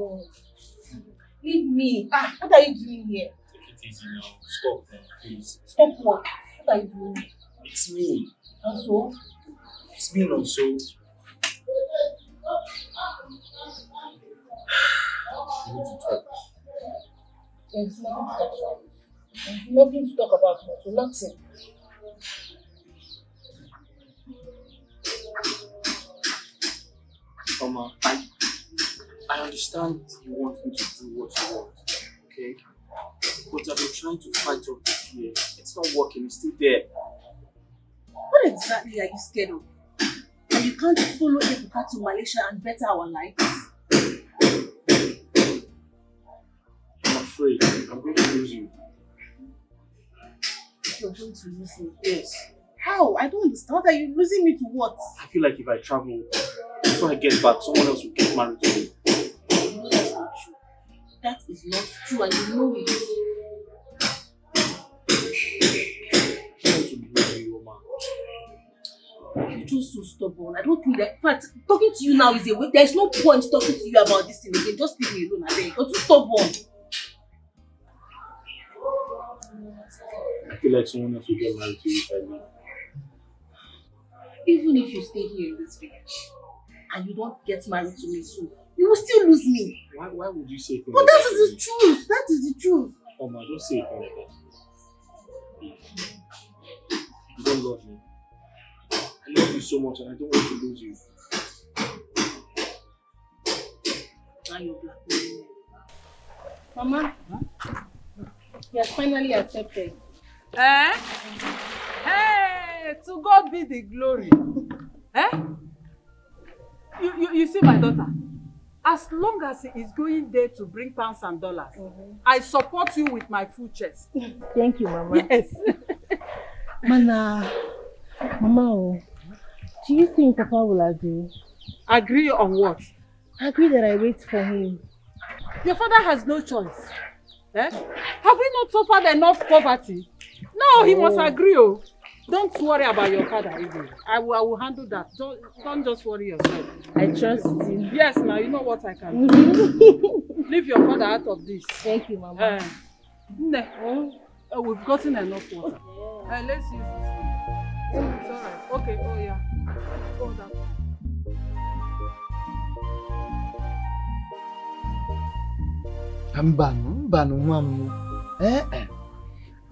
God. Leave me. What are you doing here? Take it easy now. Stop, please. Stop what? What are you doing? It's me. And so? It's me also. We need to talk. There's nothing to talk about. There's nothing to talk about. So nothing. Mama, I understand you want me to do what you want, okay? But I've been trying to fight off the fear. It's not working, it's still there. What exactly are you scared of? And you can't follow Ibuka to Malaysia and better our lives? I'm afraid I'm going to lose you. You're going to lose me? Yes. How? I don't understand. What are you losing me to what? I feel like if I travel, before I get back, someone else will get married to me. You know that's not true. That is not true and you know it. I want to lose you, Mama. You're just so stubborn. I don't think that. In fact, talking to you now is a way. There's no point talking to you about this thing again. Just leave me alone, I beg. You're too stubborn. I feel like someone else will get married to you if I leave. Even if you stay here in this village and you don't get married to me soon, you will still lose me. Why would you say things But like that is the truth. That is the truth. Mama, don't say anything like that. Please. You don't love me. I love you so much and I don't want to lose you. Now you're blackmailing me. Mama, you have finally accepted. Eh? Hey, to God be the glory. Eh? You see my daughter, as long as he is going there to bring pounds and dollars, I support you with my full chest. Thank you, Mama. Yes. Mama, do you think Papa will agree? Agree on what? Agree that I wait for him. Your father has no choice. Eh? Have we not suffered enough poverty? No, he must agree. Oh. Don't worry about your father, even. I will handle that. Don't just worry yourself. I trust you. Yes, now you know what I can do. Leave your father out of this. Thank you, Mama. We've gotten enough water. Let's use this one. It's alright. Okay, oh yeah. Go that one.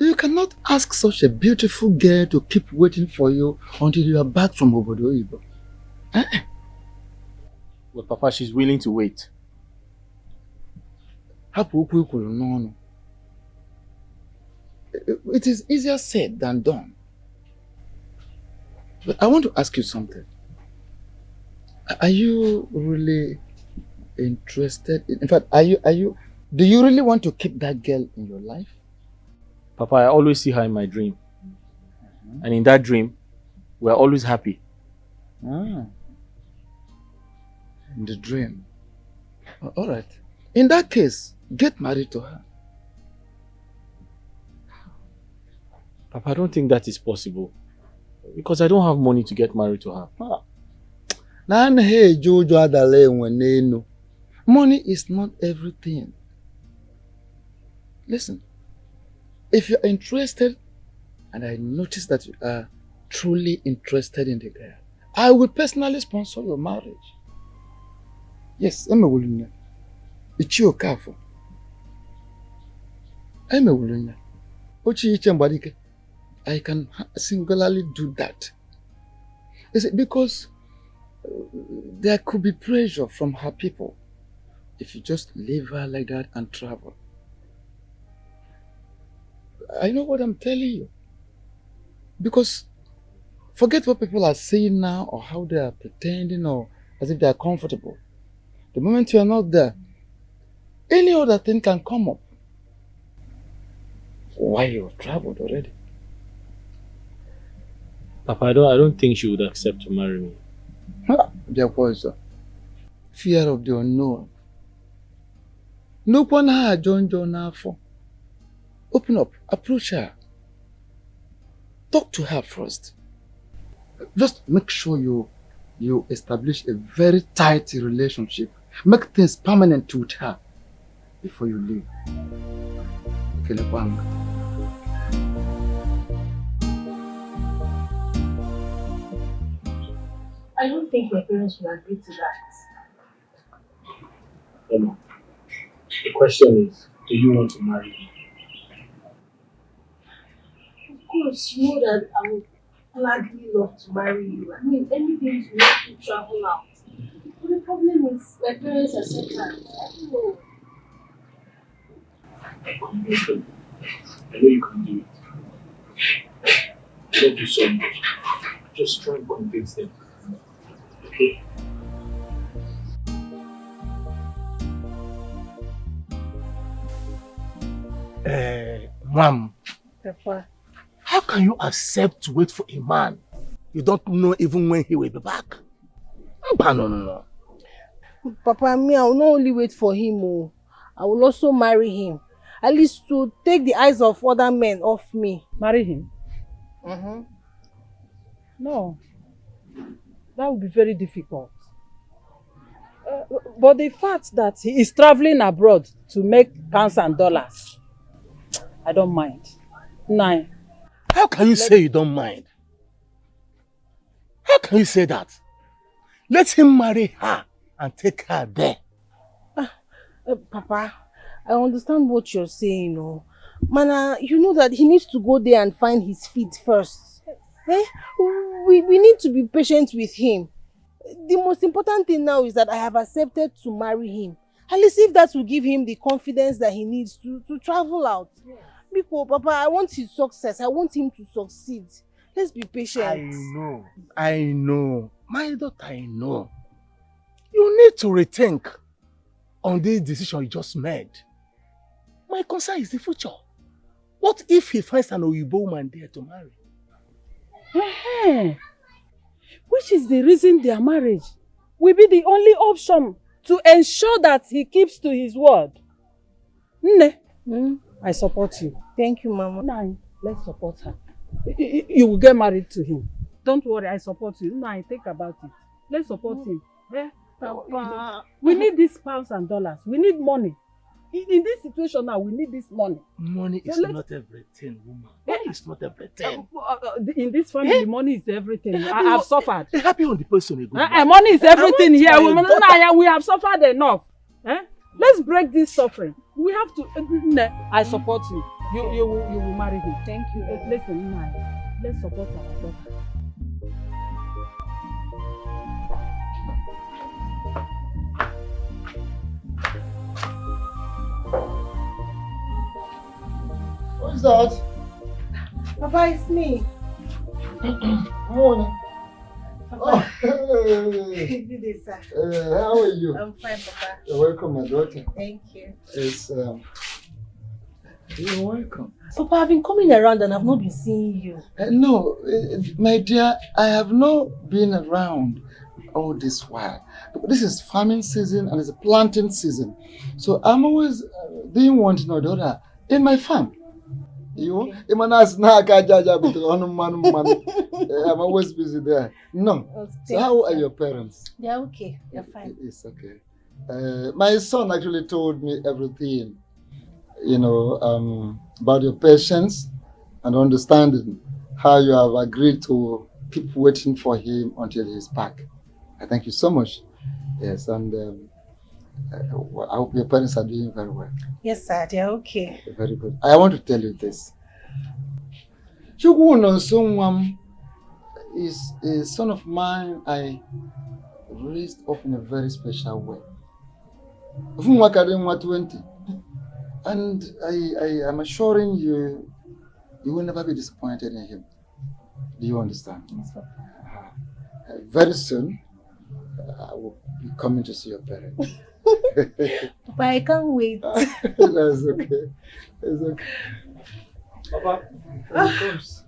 You cannot ask such a beautiful girl to keep waiting for you until you are back from Obodo Ibo. But Papa, she's willing to wait. It is easier said than done. But I want to ask you something. Are you really interested? In fact, do you really want to keep that girl in your life? Papa, I always see her in my dream. And in that dream, we're always happy. In the dream. All right. In that case, get married to her. Papa, I don't think that is possible. Because I don't have money to get married to her. Money is not everything. Listen, if you're interested, and I notice that you are truly interested in the girl, I will personally sponsor your marriage. Yes, I'm a willing. It's your careful. I'm a willing. I can singularly do that. Is it because there could be pressure from her people if you just leave her like that and travel? I know what I'm telling you. Because forget what people are saying now or how they are pretending or as if they are comfortable. The moment you are not there, any other thing can come up. Why you have traveled already? Papa, I don't think she would accept to marry me. There was fear of the unknown. No one had John for. Open up, approach her. Talk to her first. Just make sure you establish a very tight relationship Make things permanent with her before you leave. Kelebang. I don't think my parents will agree to that. Emma, the question is, do you want to marry me? Of course, you know that I would gladly love to marry you. I mean, anything to make you travel out. But the problem is, my parents are sometimes, I don't know. Convince them. I know you can do it. I love you so much. Just try and convince them. Okay? Mom, Papa. how can you accept to wait for a man you don't know even when he will be back? No. Papa, me, I will not only wait for him, oh. I will also marry him. At least to take the eyes of other men off me. Marry him? No. That would be very difficult. But the fact that he is traveling abroad to make pounds and dollars, I don't mind. Nah. How can you say you don't mind? How can you say that? Let him marry her and take her there. Papa, I understand what you're saying, oh. Mana, you know that he needs to go there and find his feet first. Eh? We need to be patient with him. The most important thing now is that I have accepted to marry him. At least if that will give him the confidence that he needs to travel out. Yeah. Because, Papa, I want his success. I want him to succeed. Let's be patient. I know. My daughter, I know. You need to rethink on this decision you just made. My concern is the future. What if he finds an Oyibo woman there to marry? Which is the reason their marriage will be the only option to ensure that he keeps to his word. I support you. Thank you, Mama. Nah, let's support her. You will get married to him. Don't worry, I support you. Nah, think about it. Let's support him. Papa. We need these pounds and dollars. We need money. In this situation now, we need this money. Money is not everything, woman. Money is not everything. In this family, money is everything. I have suffered. Happy on the person. Money is everything here. We have suffered enough. Let's break this suffering. We have to. I support you. You will marry him. Thank you. Listen, let's support our daughter. What's that? Papa, it's me. Morning. Papa. Hey. Good day, sir. How are you? I'm fine, Papa. You're welcome, my daughter. Thank you. You're welcome. Papa, I've been coming around and I've not been seeing you. No, my dear, I have not been around all this while. This is farming season and it's a planting season. So I'm always doing one thing or the other in my farm. You I'm always busy there. No. So how are your parents? They're okay. They're fine. It's okay. My son actually told me everything, about your patience and understanding how you have agreed to keep waiting for him until he's back. I thank you so much. Yes, and I hope your parents are doing very well. Yes, sir. They're okay. Very good. I want to tell you this. Chukwuma is a son of mine I raised up in a very special way. 20. And I am assuring you, you will never be disappointed in him. Do you understand? Yes, sir. Very soon, I will be coming to see your parents. But I can't wait. That's okay. It's okay. Papa, here he comes.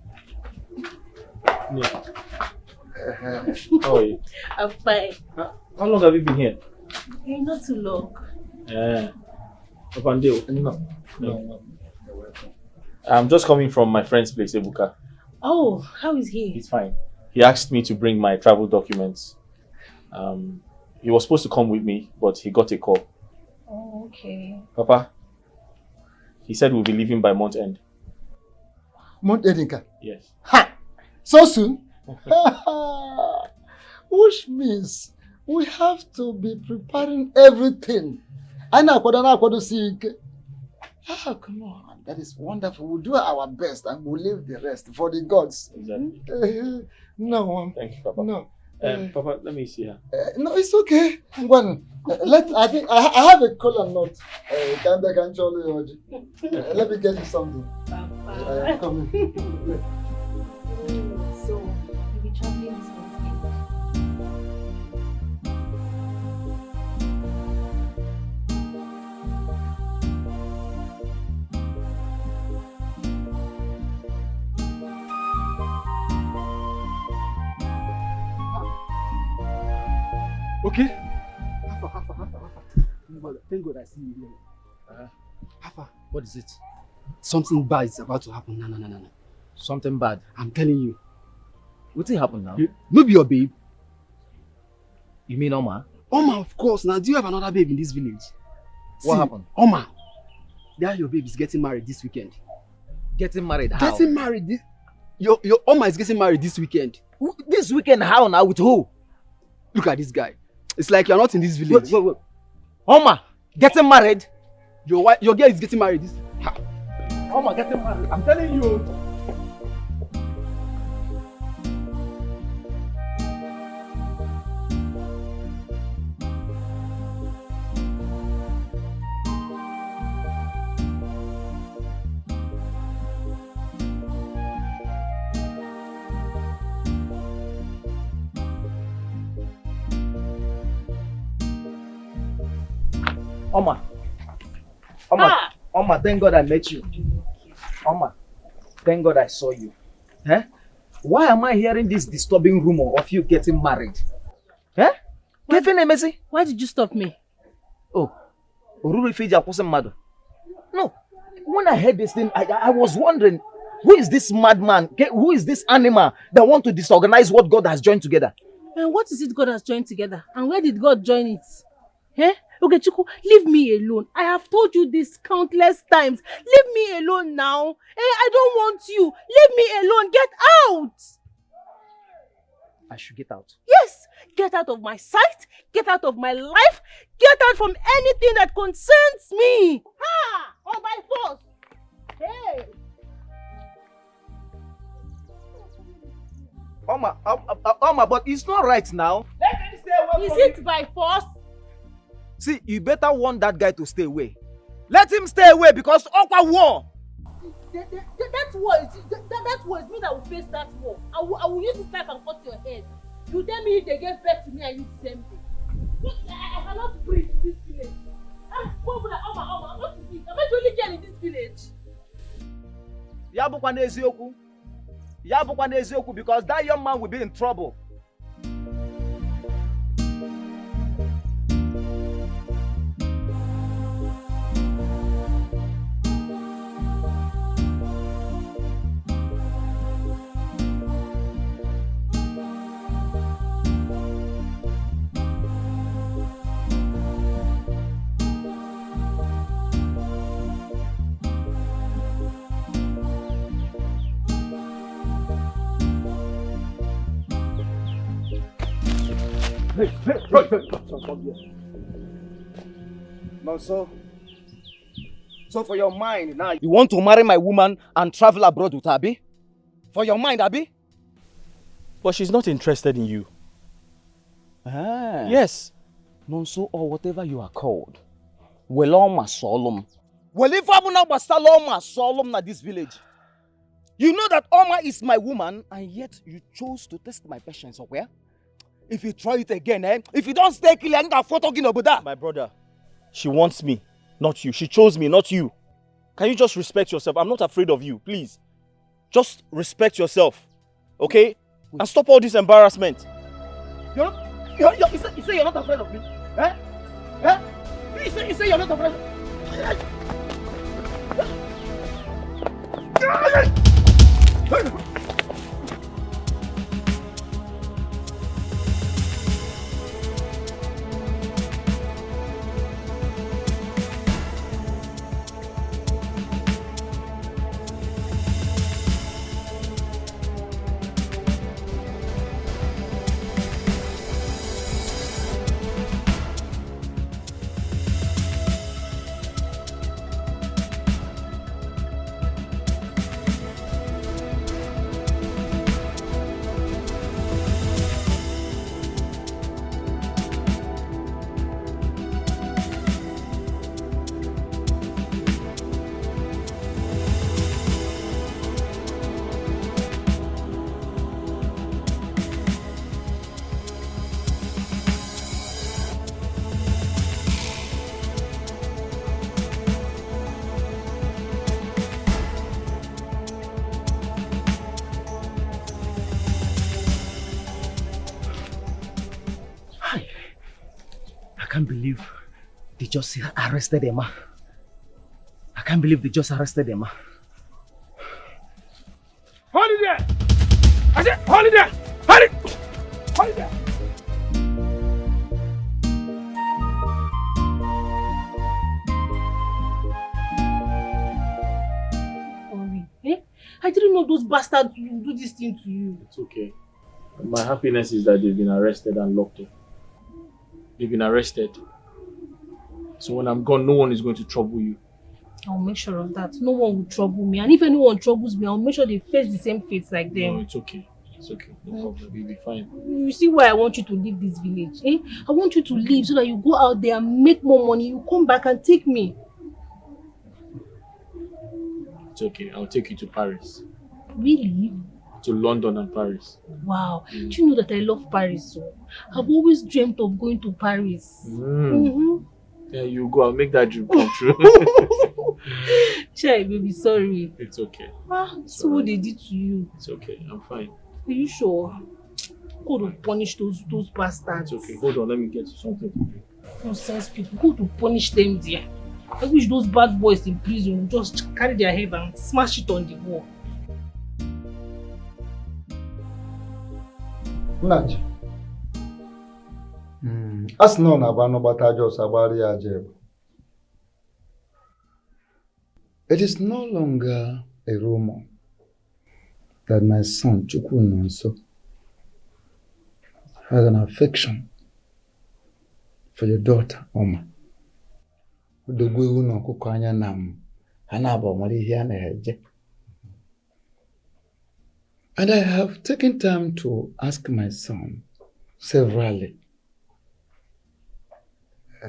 Yeah. How are you? I'm fine. How long have you been here? Not too long. Papa Ndeo. No. I'm just coming from my friend's place, Ibuka. Oh, how is he? He's fine. He asked me to bring my travel documents. He was supposed to come with me, but he got a call. Oh, okay. Papa, he said we'll be leaving by month end. Month ending? Yes. Ha! So soon? Which means we have to be preparing everything. I know what to see. Ah, come on. That is wonderful. We'll do our best and we'll leave the rest for the gods. Exactly. No. Thank you, Papa. No. Papa, let me see her. No, it's okay. I think I have a color note. Let me get you something. I am coming. So, you'll be traveling this month. Okay. Thank God I see you here. Hafa, what is it? Something bad is about to happen. No. Something bad. I'm telling you. What will happen now? No be your babe. You mean Oma? Oma, of course. Now, do you have another babe in this village? What happened? Oma. There your babe is getting married this weekend. Getting married? How? Getting married? Your Oma is getting married this weekend. This weekend how now? With who? Look at this guy. It's like you're not in this village. Wait. Oma, getting married? Your girl is getting married this. Oma getting married. I'm telling you. Oma, thank God I met you. Oma, thank God I saw you. Eh? Why am I hearing this disturbing rumor of you getting married? Eh? Why did you stop me? Oh, Oruru Fija wasn't mad. No, when I heard this thing, I was wondering, who is this madman? Who is this animal that want to disorganize what God has joined together? And what is it God has joined together? And where did God join it? Eh? Okay, Chuku, leave me alone. I have told you this countless times. Leave me alone now. I don't want you. Leave me alone. Get out. I should get out. Yes. Get out of my sight. Get out of my life. Get out from anything that concerns me. Ha! Or by force. Hey. Oma, but it's not right now. Let him stay away from me. Is it by force? See, you better want that guy to stay away. Let him stay away because Okwa war. That war is me that will face that war. I will use this knife and cut your head. You tell me if they get back to me and you the same thing. I cannot breathe in this village. I'm not to breathe. I'm not the only girl in this village. Yabukwa n'eziokwu because that young man will be in trouble. No, so for your mind now, you want to marry my woman and travel abroad with Abi? For your mind, Abi? But she's not interested in you. Ah. Yes. Nonso or whatever you are called. Weloma Solom. Well, if I'm not Saloma Solom na this village. You know that Oma is my woman, and yet you chose to test my patience, or where? If you try it again, if you don't stay clear, I'm going to my brother, she wants me, not you. She chose me, not you. Can you just respect yourself? I'm not afraid of you, please. Just respect yourself, okay? And stop all this embarrassment. You say you're not afraid of me? Eh? Eh? You say you're not afraid of me? can't believe they just arrested Emma. I can't believe they just arrested Emma. Hold it there! I said, hold it there! Hold it! Hold it there! Sorry. Eh? I didn't know those bastards would do this thing to you. It's okay. My happiness is that they've been arrested and locked up. They've been arrested. So when I'm gone, no one is going to trouble you. I'll make sure of that. No one will trouble me. And if anyone troubles me, I'll make sure they face the same fate like them. No, it's okay. It's okay. No problem. We'll be fine. You see why I want you to leave this village, eh? I want you to leave so that you go out there and make more money. You come back and take me. It's okay. I'll take you to Paris. Really? To London and Paris. Wow. Do you know that I love Paris? So I've always dreamt of going to Paris. Yeah, you go. I'll make that dream come true. Chai, baby, sorry. It's okay. So what they did to you? It's okay. I'm fine. Are you sure? God will punish those bastards. It's okay. Hold on. Let me get you something to drink. Nonsense people. God will punish them there. I wish those bad boys in prison would just carry their head and smash it on the wall. Naj. As no na ba no bata jos agbari ajeb. It is no longer a rumor that my son Chukwuma has an affection for your daughter, Oma. And I have taken time to ask my son severally.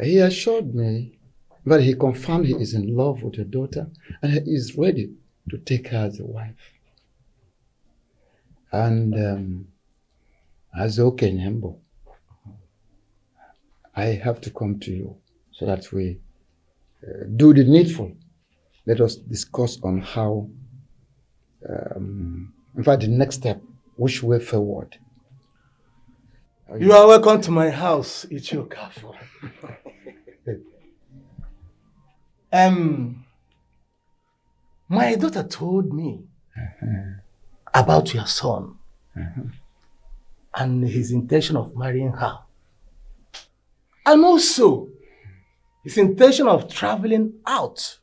He assured me that he confirmed he is in love with your daughter and he is ready to take her as a wife. And as Okenyembo, I have to come to you so that we do the needful. Let us discuss on how, in fact, the next step, which way forward. You are welcome to my house, Ibuka. My daughter told me about your son and his intention of marrying her. And also his intention of traveling out,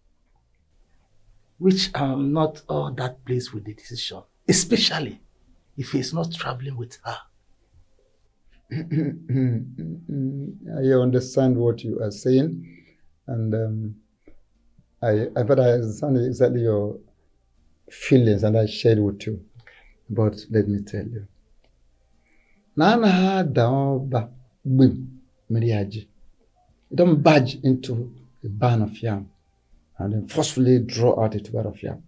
which I'm not all that pleased with the decision, especially if he's not traveling with her. I understand what you are saying, and I understand exactly your feelings, and I shared with you. But let me tell you, you don't budge into a barn of yam and then forcefully draw out a tuber of yam.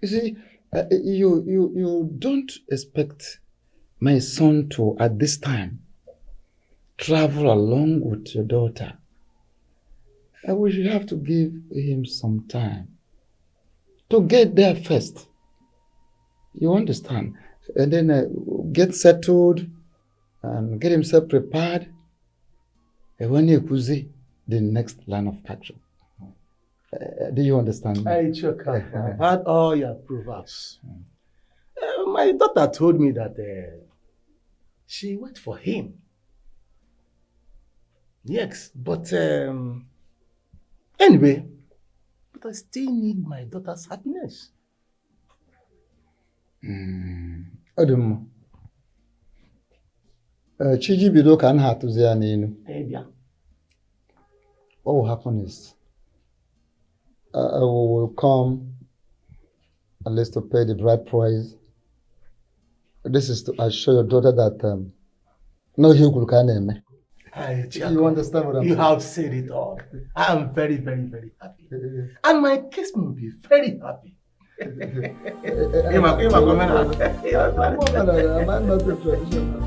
You see, you don't expect my son to, at this time, travel along with your daughter. We should have to give him some time to get there first. You understand? And then get settled and get himself prepared. And when you could see the next line of action. Do you understand me? I've heard all your proverbs. My daughter told me that she went for him. Yes, but anyway, but I still need my daughter's happiness. Odum. Chiji bido kan hatuzi ya ninu. What will happen is I will come at least to pay the bride price. This is to assure your daughter that no Hugh can name. You understand what I'm saying? You have said it all. I am very, very, very happy. And my kids will be very happy. I'm not a traditional.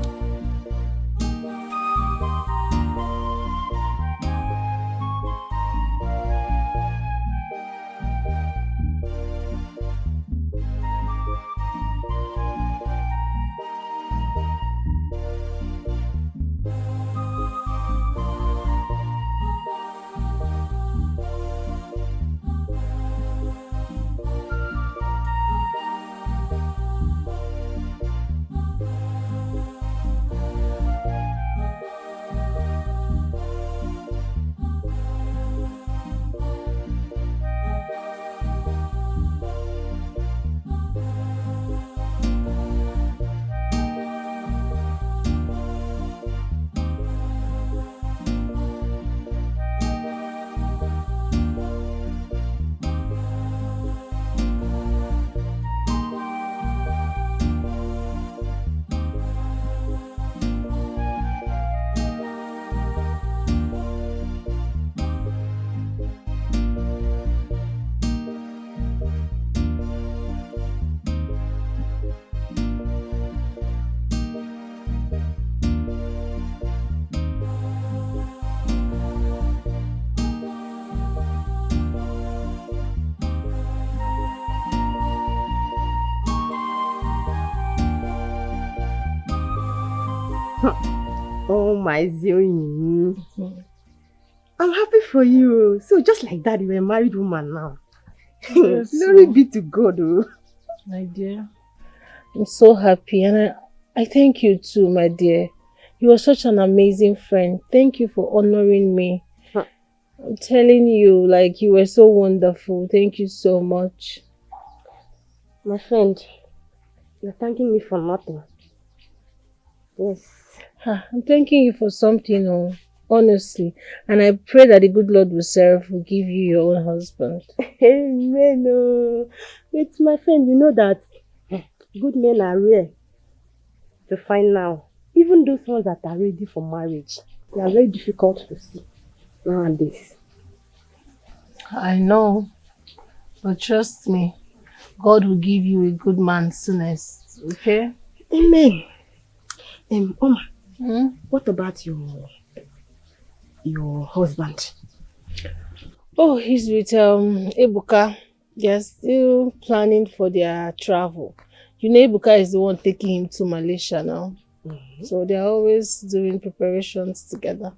my Zoe. I'm happy for you. So just like that, you're a married woman now. Yes, Glory be to God. Oh. My dear, I'm so happy, and I thank you too, my dear. You are such an amazing friend. Thank you for honoring me. I'm telling you, like, you were so wonderful. Thank you so much. My friend, you're thanking me for nothing. Yes. I'm thanking you for something, honestly. And I pray that the good Lord will give you your own husband. Amen. Oh. It's my friend, you know that good men are rare to find now. Even those ones that are ready for marriage, they are very difficult to see nowadays. I know, but trust me, God will give you a good man soonest, okay? Amen. Oma, what about your husband? Oh, he's with Ibuka. They're still planning for their travel. You know, Ibuka is the one taking him to Malaysia now. So they're always doing preparations together.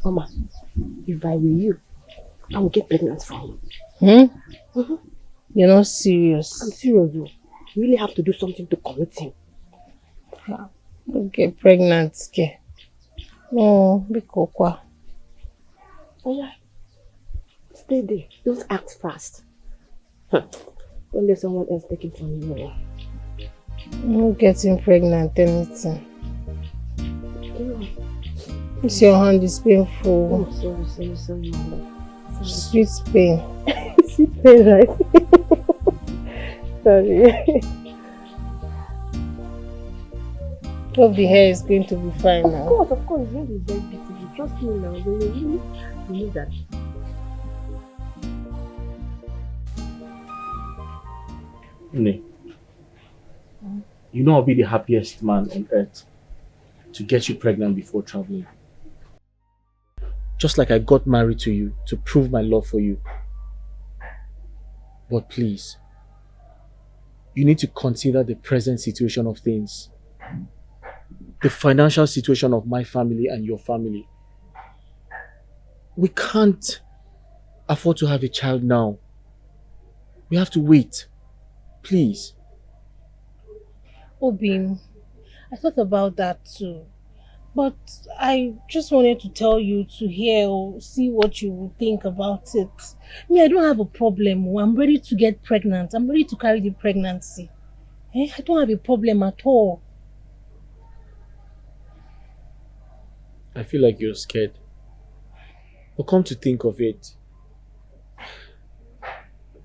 Oma, if I were you, I will get pregnant from him. You're not serious. I'm serious though. You really have to do something to commit him. Don't get pregnant, okay? Oh, be kokwa. Oh yeah. Stay there. Don't act fast. Don't let someone else take it from you. I'm not getting pregnant anything. It's your hand is painful. Oh, sorry, mother. Sweet pain. Sweet pain, right? Sorry. Hope the hair is going to be fine now. Of course, it's going to be very beautiful. Trust me now, you know that. Nne, you know I'll be the happiest man on earth to get you pregnant before traveling. Just like I got married to you to prove my love for you. But please, you need to consider the present situation of things. The financial situation of my family and your family. We can't afford to have a child now. We have to wait. Please. Obim, I thought about that too. But I just wanted to tell you to hear or see what you would think about it. Me, I don't have a problem. I'm ready to get pregnant. I'm ready to carry the pregnancy. I don't have a problem at all. I feel like you're scared. But come to think of it,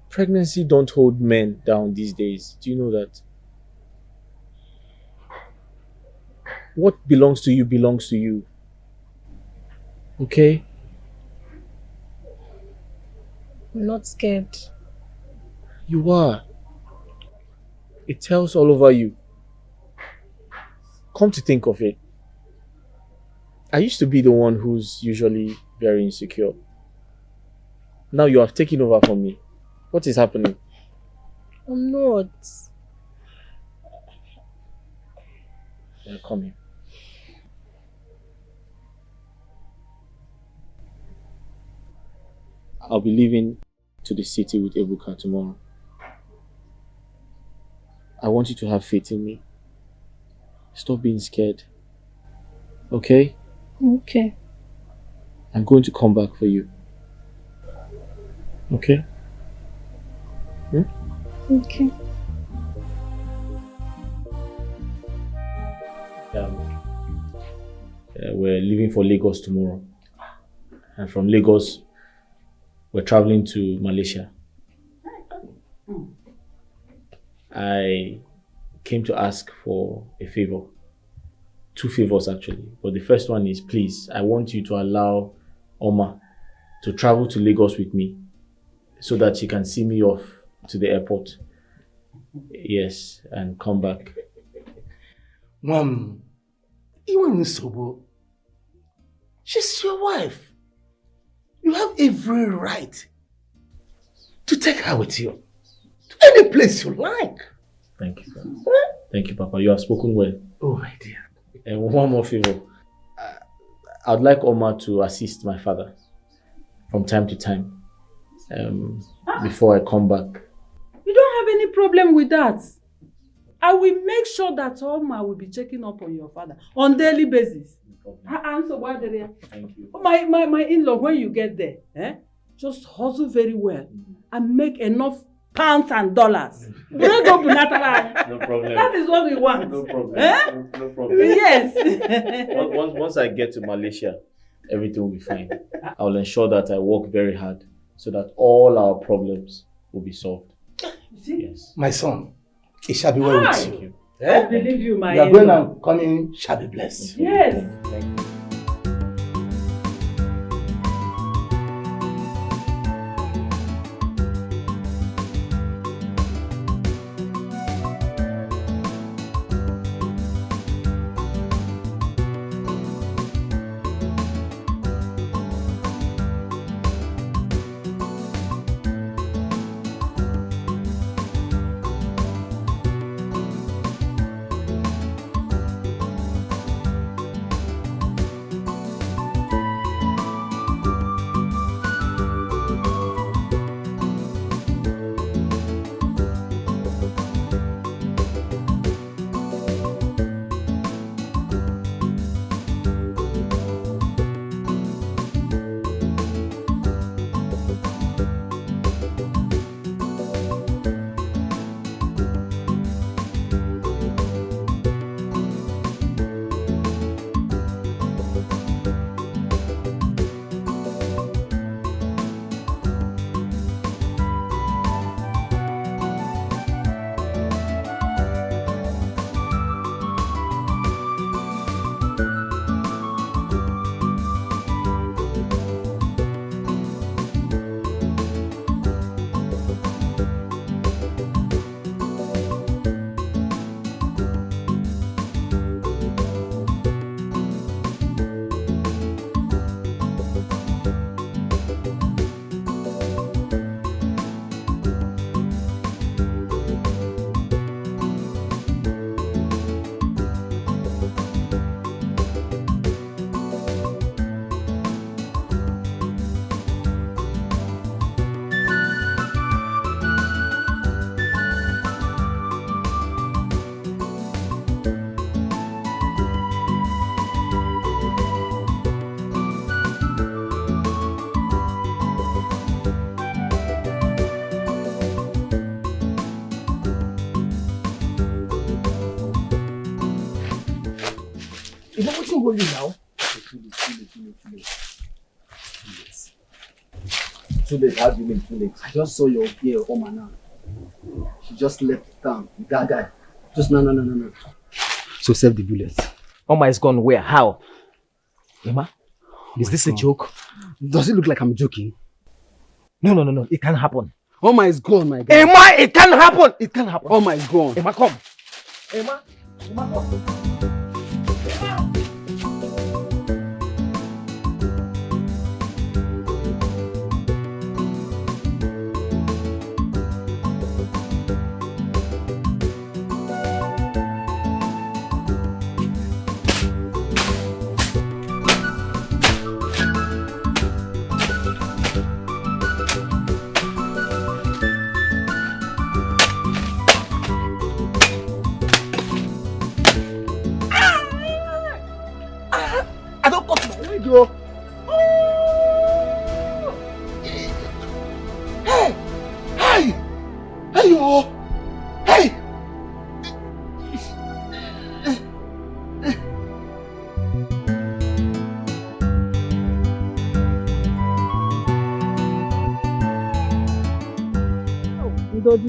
pregnancy don't hold men down these days. Do you know that? What belongs to you belongs to you. Okay? I'm not scared. You are. It tells all over you. Come to think of it, I used to be the one who's usually very insecure. Now you have taken over from me. What is happening? I'm not. Yeah, come here. I'll be leaving to the city with Ibuka tomorrow. I want you to have faith in me. Stop being scared. Okay? Okay. I'm going to come back for you. Okay? Okay. We're leaving for Lagos tomorrow. And from Lagos, we're traveling to Malaysia. I came to ask for a favor. 2 favors actually. But the first one is, please, I want you to allow Oma to travel to Lagos with me so that she can see me off to the airport. Yes, and come back. Mom, even in Sobo, she's your wife. You have every right to take her with you to any place you like. Thank you, Papa. Thank you, Papa. You have spoken well. Oh, my dear. And one more favor. I'd like Omar to assist my father from time to time before I come back. You don't have any problem with that. I will make sure that Omar will be checking up on your father on daily basis. Answer why there. Thank you. My in-law, when you get there, just hustle very well and make enough pounds and dollars. No problem. That is what we want. No problem. No problem. Yes. Once I get to Malaysia, everything will be fine. I will ensure that I work very hard so that all our problems will be solved. You see? Yes. My son, it shall be well with Thank you. you. I believe you, my You are going in-law. and coming shall be blessed. Yes. Thank you. Is that what you hold you now? Too late, how do you mean too late? I just saw your girl, Oma now. She just left town with that guy. Just no. So save the bullets. Oma is gone where? How? Emma? Is this a joke? Does it look like I'm joking? No. It can't happen. Oma is gone, my guy. Emma, it can't happen. It can't happen. Oma is gone. Emma, come. Emma come.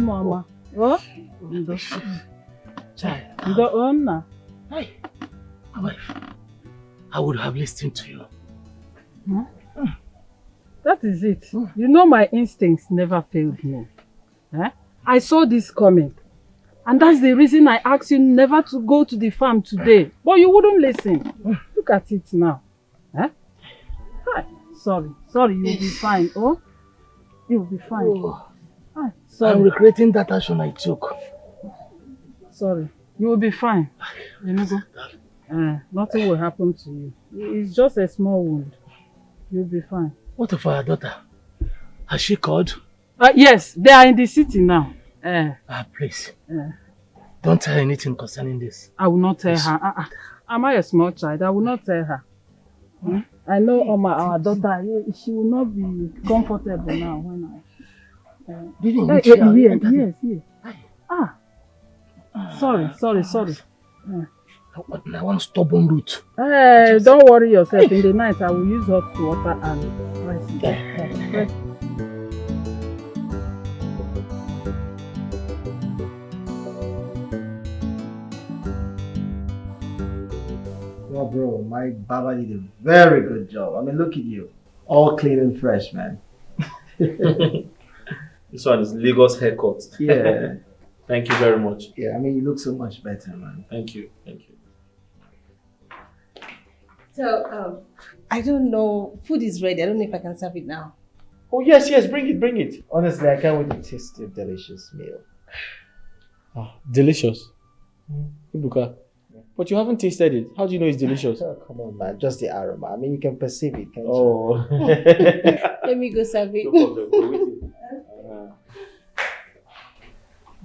Mama. Oh? Child. Hey, my wife, I would have listened to you. That is it. You know my instincts never failed me. I saw this coming. And that's the reason I asked you never to go to the farm today. But you wouldn't listen. Look at it now. Hi. Sorry, you'll be fine. Oh? You'll be fine. Oh. Hi. Sorry. I'm regretting that action I took. Sorry. You will be fine. Let me go. Nothing will happen to you. It's just a small wound. You'll be fine. What of our daughter? Has she called? Yes, they are in the city now. Please. Don't tell her anything concerning this. I will not tell her. Am I a small child? I will not tell her. I know our daughter, she will not be comfortable now when I... Yes. Sorry. I want stubborn root. Don't worry yourself. In the night, I will use hot water and rest. Well, bro, my Baba did a very good job. I mean, look at you. All clean and fresh, man. This one is Lagos haircut. Yeah. Thank you very much. Yeah, I mean, you look so much better, man. Thank you. So, I don't know. Food is ready. I don't know if I can serve it now. Oh, yes, bring it. Honestly, I can't wait to taste your delicious meal. Delicious. Ibuka. But you haven't tasted it. How do you know it's delicious? Oh, come on, man. Just the aroma. I mean, you can perceive it, can't you? Let me go serve it. No problem.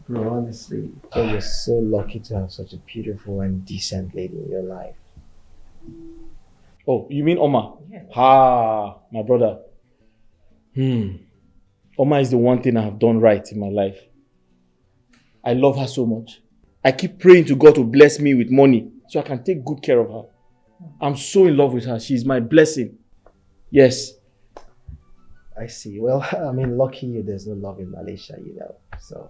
Bro, honestly, you're so lucky to have such a beautiful and decent lady in your life. Oh, you mean Oma? Yeah. My brother. Oma is the one thing I have done right in my life. I love her so much. I keep praying to God to bless me with money so I can take good care of her. I'm so in love with her. She's my blessing. Yes. I see. Well, I mean, lucky you, there's no love in Malaysia, you know. So,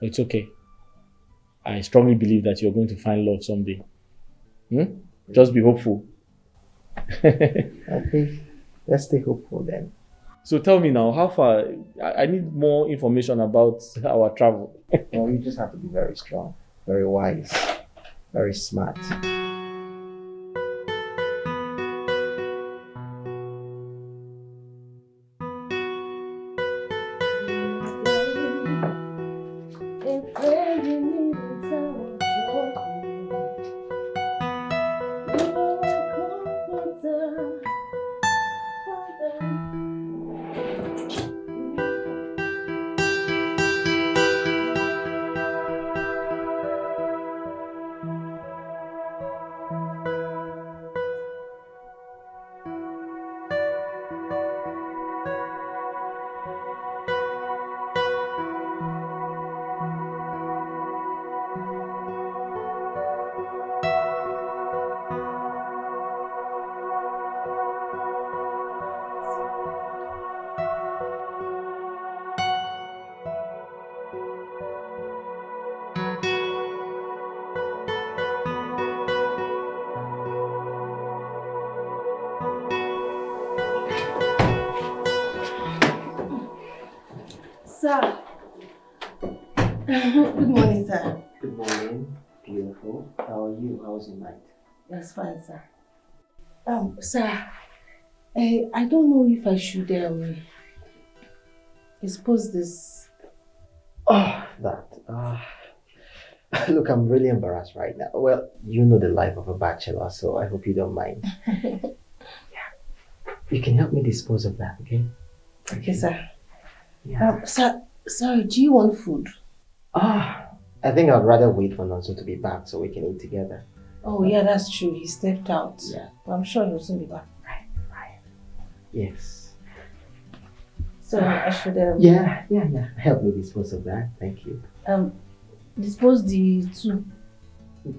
It's okay. I strongly believe that you're going to find love someday. Just be hopeful. Okay. Let's stay hopeful then. So tell me now, how far? I need more information about our travel. Well, you just have to be very strong, very wise, very smart. Sir. Good morning, sir. Good morning. Beautiful. How are you? How's your night? That's fine, sir. Sir, I don't know if I should expose this. Look, I'm really embarrassed right now. Well, you know the life of a bachelor, so I hope you don't mind. You can help me dispose of that, okay? Okay, sir. Yeah. Sorry, do you want food? I think I'd rather wait for Nonso to be back so we can eat together. Oh, yeah, that's true. He stepped out. Yeah. But I'm sure he'll soon be back. Right. Yes. So I should... Yeah. Help me dispose of that. Thank you. Dispose the two.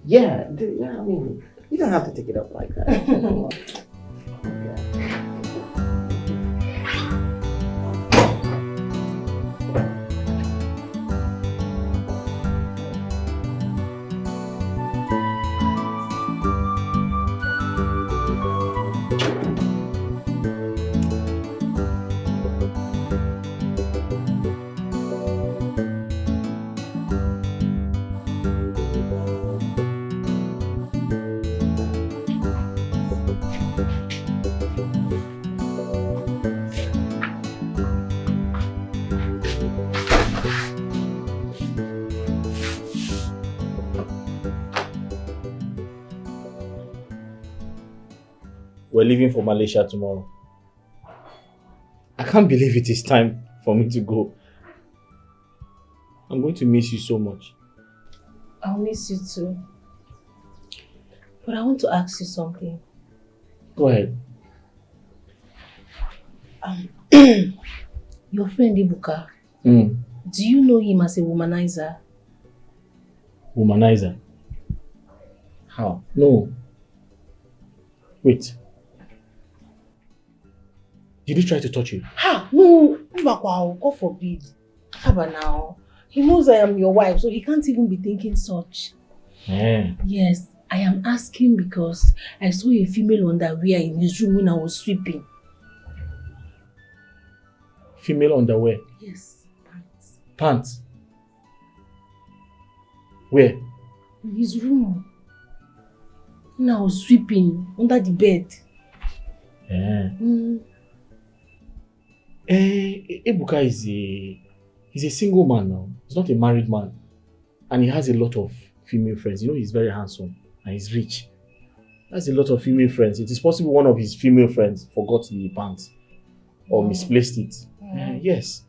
Yeah, I mean, you don't have to take it up like that. Okay. we're leaving for Malaysia tomorrow. I can't believe it is time for me to go. I'm going to miss you so much. I'll miss you too. But I want to ask you something. Go ahead. Your friend Ibuka, Mm. do you know him as a womanizer? Womanizer? How? No. Wait. Did he try to touch you? Ha! No! Ibuka, God forbid. Haba now. He knows I am your wife, so he can't even be thinking such. Yeah. Yes, I am asking because I saw a female underwear in his room when I was sweeping. Female underwear? Yes, pants. Pants? Where? In his room. When I was sweeping under the bed. Yeah. Ibuka he's a single man now. He's not a married man. And he has a lot of female friends. You know, he's very handsome and he's rich. He has a lot of female friends. It is possible one of his female friends forgot the pants or misplaced it. Yes.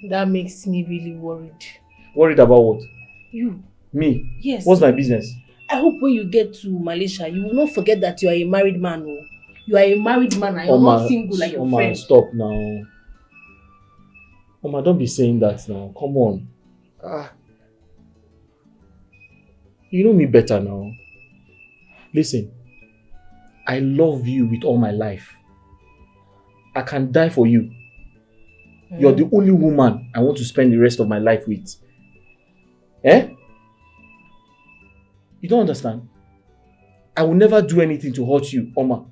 That makes me really worried. Worried about what? You. Me? Yes. What's my business? I hope when you get to Malaysia, you will not forget that you are a married man. Oh. You are a married man and you're not single like your friend. Stop now. Oma, don't be saying that now. Come on. You know me better now. Listen, I love you with all my life. I can die for you. You're the only woman I want to spend the rest of my life with. Eh? You don't understand? I will never do anything to hurt you, Oma.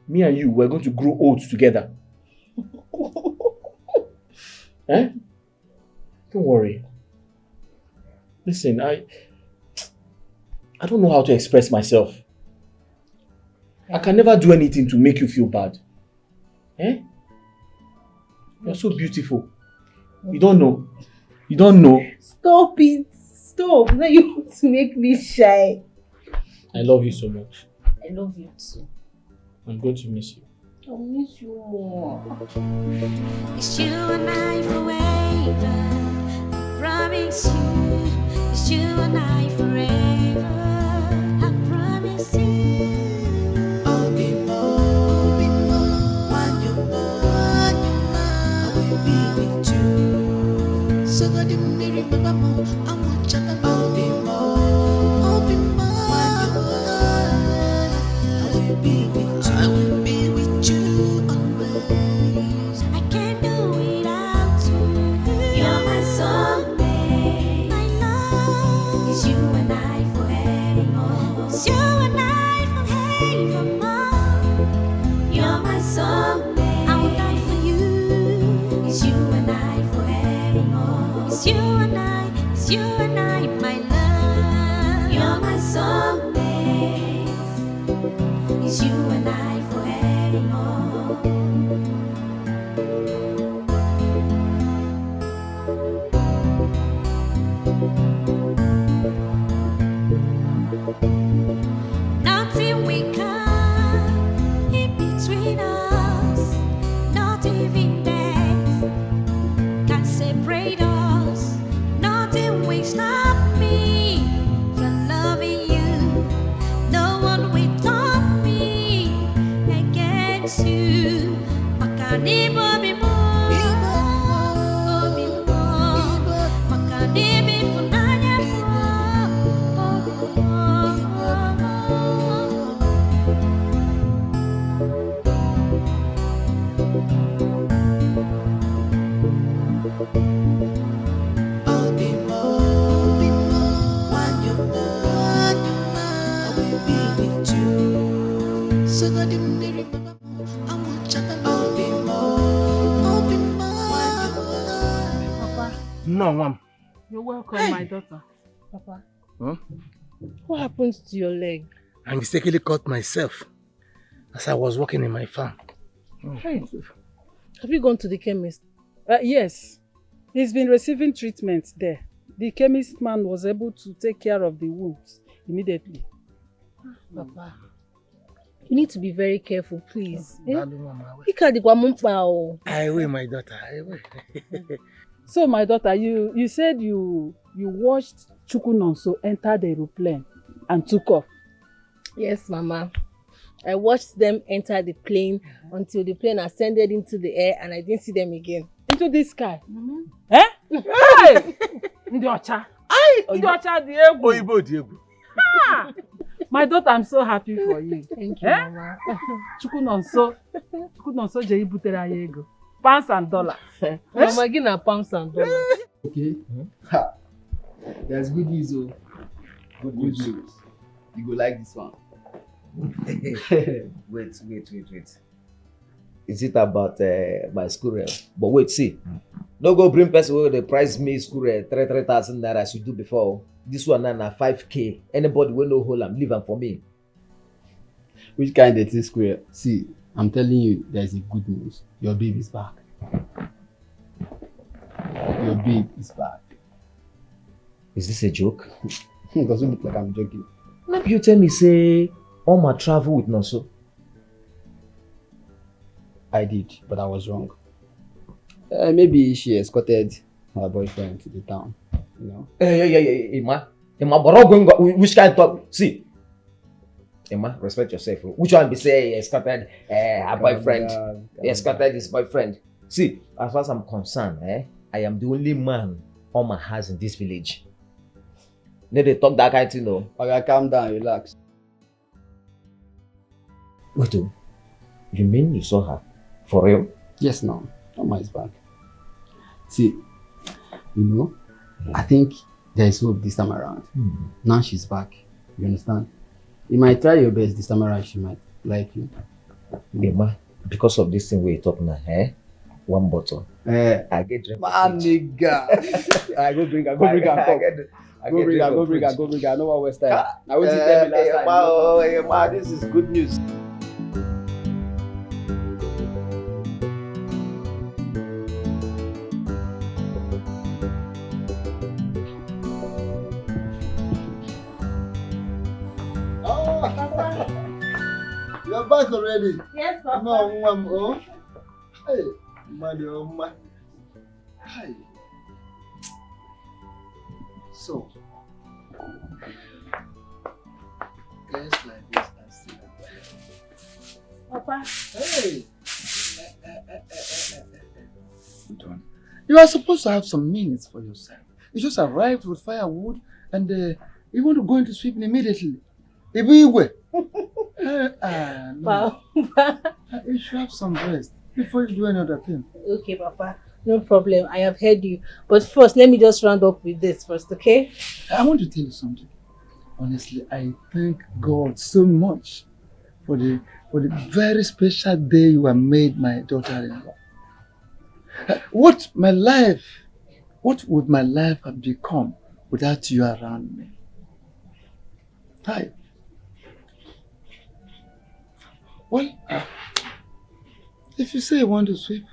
Me and you, we're going to grow old together. Eh? Don't worry. Listen, I don't know how to express myself. I can never do anything to make you feel bad. Eh? You're so beautiful. You don't know. You don't know. Stop it. Stop. Now you want to make me shy. I love you so much. I love you too. I'm going to miss you. I'll miss you more. It's you and I forever. I promise you. It's you and I forever. I promise you. I'll be more, when you're more, I will be with you. So God, you may remember more. I want you to I'll be more, when you're more, I will be with you. I will be with you always. I can't do without you. You're my soulmate. My love is you and I forever. It's you and I forevermore. You're my soulmate. I will die for you. It's you and I forevermore. It's you and I, my love. You're my soulmate. It's you and I forevermore. Nothing we come in between us, not even death can separate us. Nothing will stop me from loving you. No one will stop me against you. Makanibo bimo, makanibi funanya I'll be more, when you're more, I will be with you. So God, you may remember more. I want you to I'll be more, when you're more. Papa, No, Mom. You're welcome, my daughter. Papa. Huh? What happens to your leg? I mistakenly cut myself as I was working in my farm. Hey. Have you gone to the chemist? Yes. He's been receiving treatment there. The chemist man was able to take care of the wounds immediately. Papa, you need to be very careful, please. I don't know, Mama. You can't go mumpa. I will, my daughter. I will. So my daughter, you said you watched Chukwunonso enter the aeroplane and took off. Yes, Mama. I watched them enter the plane until the plane ascended into the air and I didn't see them again. Into the sky? Eh? Hey! Ndi Ocha. Ndi Ocha di egwu. Oyibo di egwu. My daughter, I'm so happy for you. Thank you, Mama. Chukwunonso je ibutere anyị ego. Pounds and dollars. Mama, give na pounds and dollars. Okay. Ha. There's good news, oh. Good news. You go like this one. Wait. Is it about my school rail? But wait, see. No go bring person where they price me school rail 3,000 naira as you do before. This one na 5K. Anybody will no hold am, leave am for me. Which kind of thing square? See, I'm telling you, there's a good news. Your baby is back. Your babe is back. Is this a joke? It doesn't look like I'm joking. Maybe you tell me, say, all my travel with Nonso. I did, but I was wrong. Maybe she escorted her boyfriend to the town, you know? Emma, but which kind of talk? See, Emma, respect yourself. Which one be say escorted her boyfriend? Escorted his boyfriend. See, as far as I'm concerned, I am the only man Oma has in this village. Need they talk that kind of thing, no? Okay, calm down, relax. Wait, you mean you saw her? For real? Yes, no. Oma is back. See, you know, I think there is hope this time around. Now she's back. You understand? You might try your best this time around, she might like you. Emma, because of this thing we're talking now, one bottle. I get drink. Man, nigga. I go bring her, go bring her. Go bring her. No one waste time. Now what you tell me last time? Emma, this is good news. You're back already? Yes, Papa. No, hey, Mama. Hi. So, let's like this and see. Papa. Hey. You are supposed to have some minutes for yourself. You just arrived with firewood and you want to go into sweeping immediately. Ibigwe. No. You should have some rest before you do any other thing. Okay, Papa. No problem. I have heard you. But first, let me just round up with this first, okay? I want to tell you something. Honestly, I thank God so much for the very special day you have made my daughter-in-law. What would my life have become without you around me? Hi. Well, if you say you want to sweep,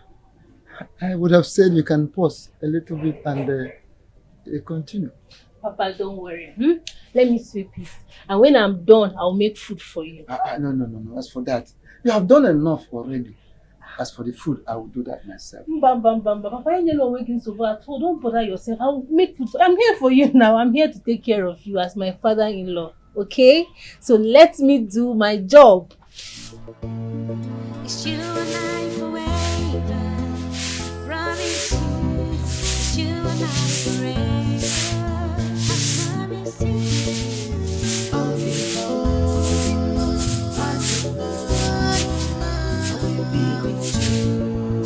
I would have said you can pause a little bit and continue. Papa, don't worry. Let me sweep it. And when I'm done, I'll make food for you. No. As for that, you have done enough already. As for the food, I will do that myself. Papa, you're not working so hard. So don't bother yourself. I'll make food. I'm here for you now. I'm here to take care of you as my father-in-law. Okay? So let me do my job. It's you and I forever. Promise you, it's you and I forever. I promise you. I'll be with you.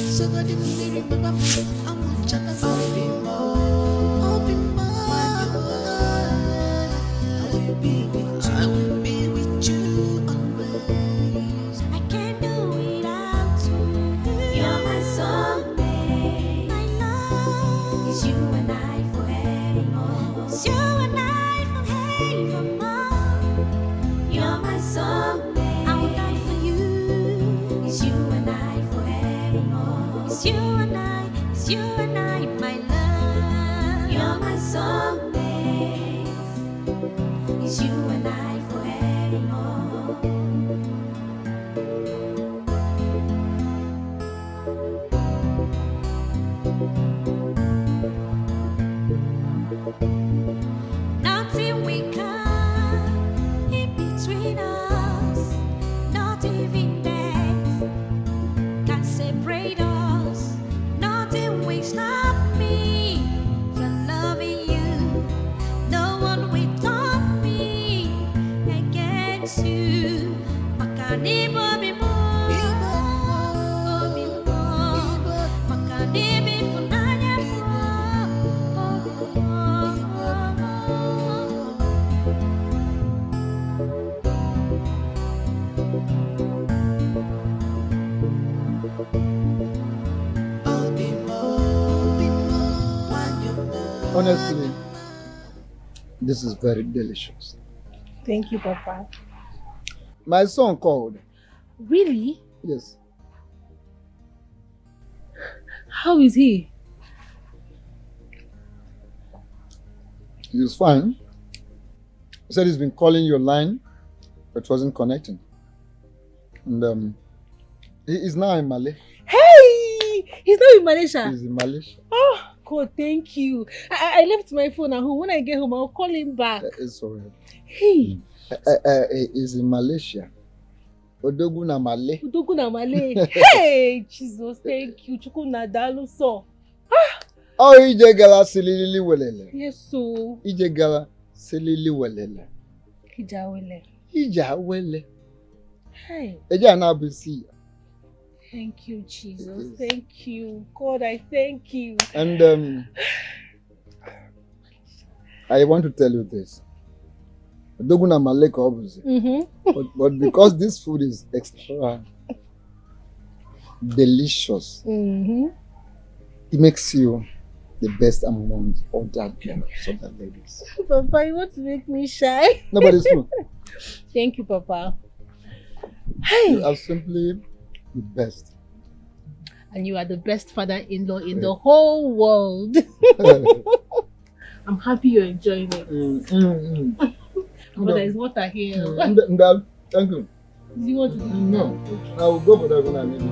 So God, if you remember me, I will chat about it more. I'll be more. I will be with you. I will be with you always. I can't do without. Makani bobi mo, bobi mo, makani bifunanya mo, bobi mo. Honestly, this is very delicious. Thank you, Papa. My son called. Really? Yes. How is he? He's fine. He said he's been calling your line, but wasn't connecting. And he is now in Malay. Hey! He's not in Malaysia. He's in Malaysia. Oh, God, thank you. I left my phone at home. When I get home, I'll call him back. It's alright. Hey! He's in Malaysia. Odogu na Malay. Udogu na Malay. Hey! Jesus, thank you. Chukwuma dalu so. Oh, ije gala silili welele. Yes, so. Ije gala silili welele. Hijawele. Hijawele. Hey. Eja na bisi. Thank you, Jesus. Thank you. God, I thank you. And I want to tell you this. Doguna Malek obviously. But because this food is extra delicious, it makes you the best among other girls, other ladies. Papa, you want to make me shy? No, but it's true. Thank you, Papa. Hey. You are simply the best. And you are the best father-in-law in the whole world. I'm happy you're enjoying it. But there's water here. Thank you. Do you want to do No. I will go for that when I need it.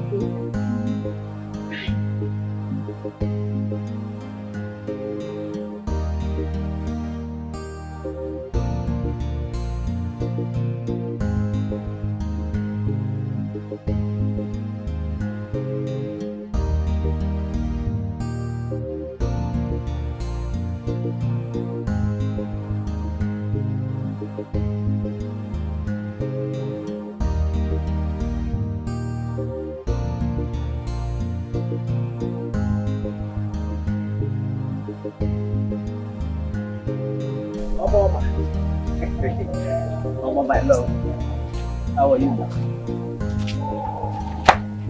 Oh, my love. How are you?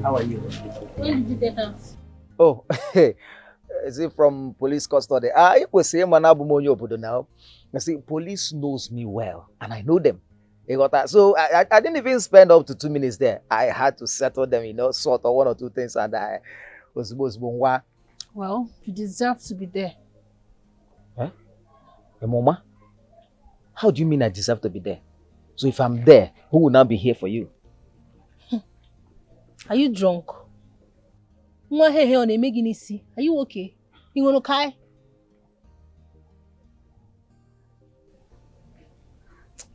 How are you? When did you get out? Oh, is it from police custody? You could say man now. You see, police knows me well, and I know them. You got that? So I didn't even spend up to 2 minutes there. I had to settle them, sort of 1 or 2 things, and I was Well, you deserve to be there. Huh? Hey, Mama? How do you mean I deserve to be there? So if I'm there, who will now be here for you? Are you drunk? Are you okay? You want to cry?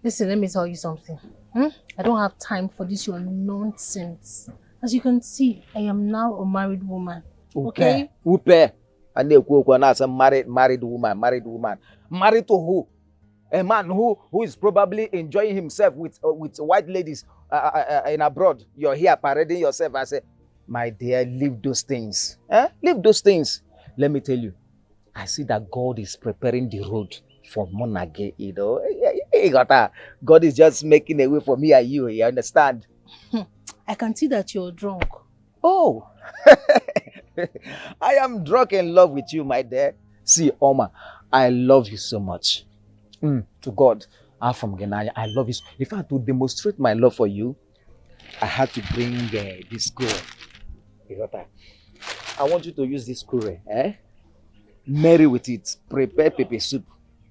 Listen, let me tell you something. I don't have time for this your nonsense. As you can see, I am now a married woman. Okay? Upe. And they married woman. Married to who? A man who is probably enjoying himself with white ladies in abroad. You're here parading yourself. I say, my dear, leave those things. Leave those things. Let me tell you, I see that God is preparing the road for Monage. God is just making a way for me and you. You understand? I can see that you're drunk. Oh, I am drunk in love with you, my dear. See, Oma, I love you so much. To God, I'm from Ghana. I love you. In fact, to demonstrate my love for you, I had to bring this girl. I want you to use this curry, marry with it. Prepare pepper soup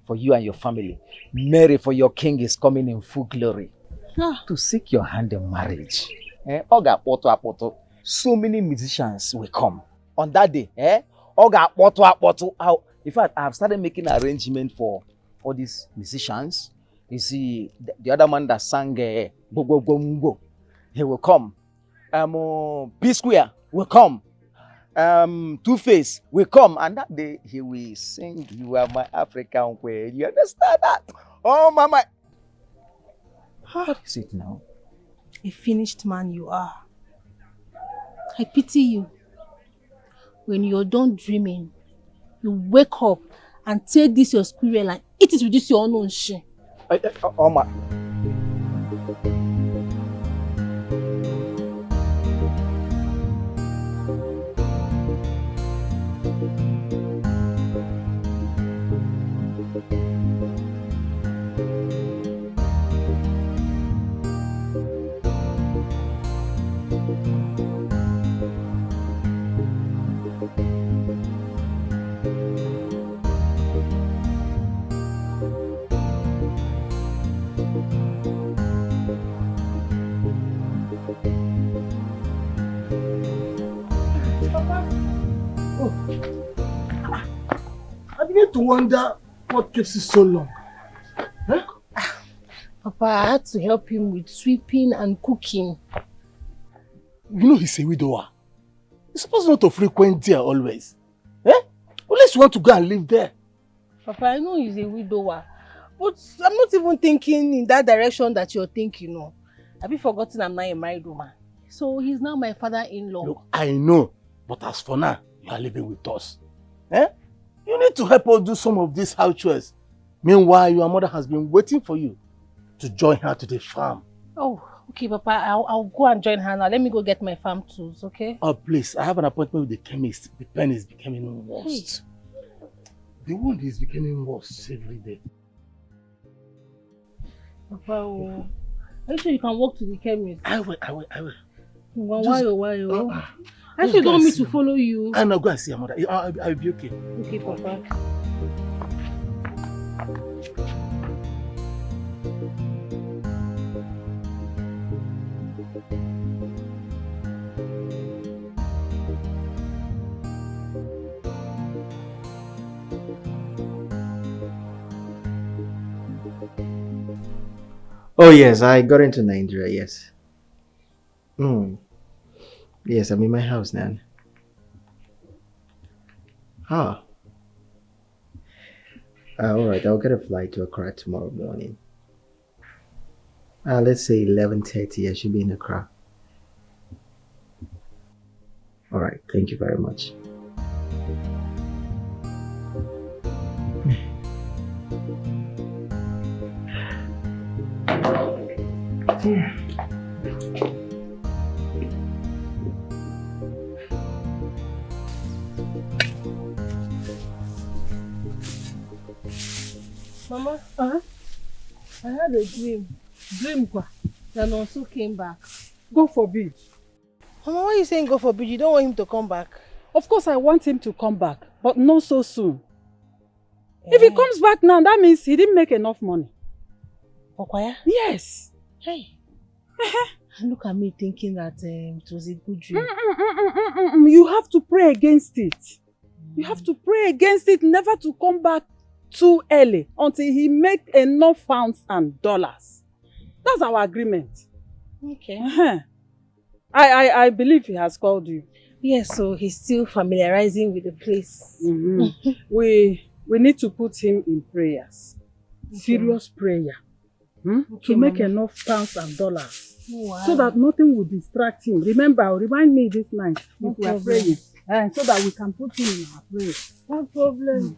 for you and your family. Marry, for your king is coming in full glory. To seek your hand in marriage. Oga poto. So many musicians will come on that day. Oga poto. In fact, I have started making arrangement for all these musicians. You see, the other man that sang Go, he will come. P Square will come. Two-Face will come. And that day, he will sing, "You Are My African Queen." You understand that? Oh, mama. What is it now? A finished man you are. I pity you. When you're done dreaming, you wake up and take this your squirrel and eat it with this your unknown shit. Oma. I begin to wonder what keeps you so long. Huh? Papa, I had to help him with sweeping and cooking. You know he's a widower. He's supposed not to frequent there always. Eh? Unless you want to go and live there. Papa, I know he's a widower, but I'm not even thinking in that direction that you're thinking, no. Have you forgotten I'm not a married woman? So he's now my father-in-law. Look, I know, but as for now, you are living with us. Eh? You need to help us do some of these house chores. Meanwhile, your mother has been waiting for you to join her to the farm. Oh, okay, Papa. I'll go and join her now. Let me go get my farm tools, okay? Oh, please. I have an appointment with the chemist. The pen is becoming worse. Hey. The wound is becoming worse every day. Papa, are you sure you can walk to the chemist? I will. Why? Actually, you don't want me to follow you. I'm not going to see your mother. I'll be okay. Okay, Papa. Oh yes, I got into Nigeria, yes. Yes, I'm in my house now. Alright, I'll get a flight to Accra tomorrow morning. Let's say 11:30, I should be in Accra. Alright, thank you very much. Mama, I had a dream. Dream kwa? That also came back. God forbid. Mama, why are you saying God forbid? You don't want him to come back? Of course I want him to come back, but not so soon. If he comes back now, that means he didn't make enough money. Okwaya? Yes. Hey. Look at me thinking that it was a good dream. You have to pray against it. You have to pray against it never to come back too early until he make enough pounds and dollars. That's our agreement. Okay. I believe he has called you. Yes, so he's still familiarizing with the place. We need to put him in prayers. Okay. Serious prayer. To make enough pounds and dollars. Wow. So that nothing will distract him. Remember, remind me this night if we are praying. So that we can put him in our prayer. No problem.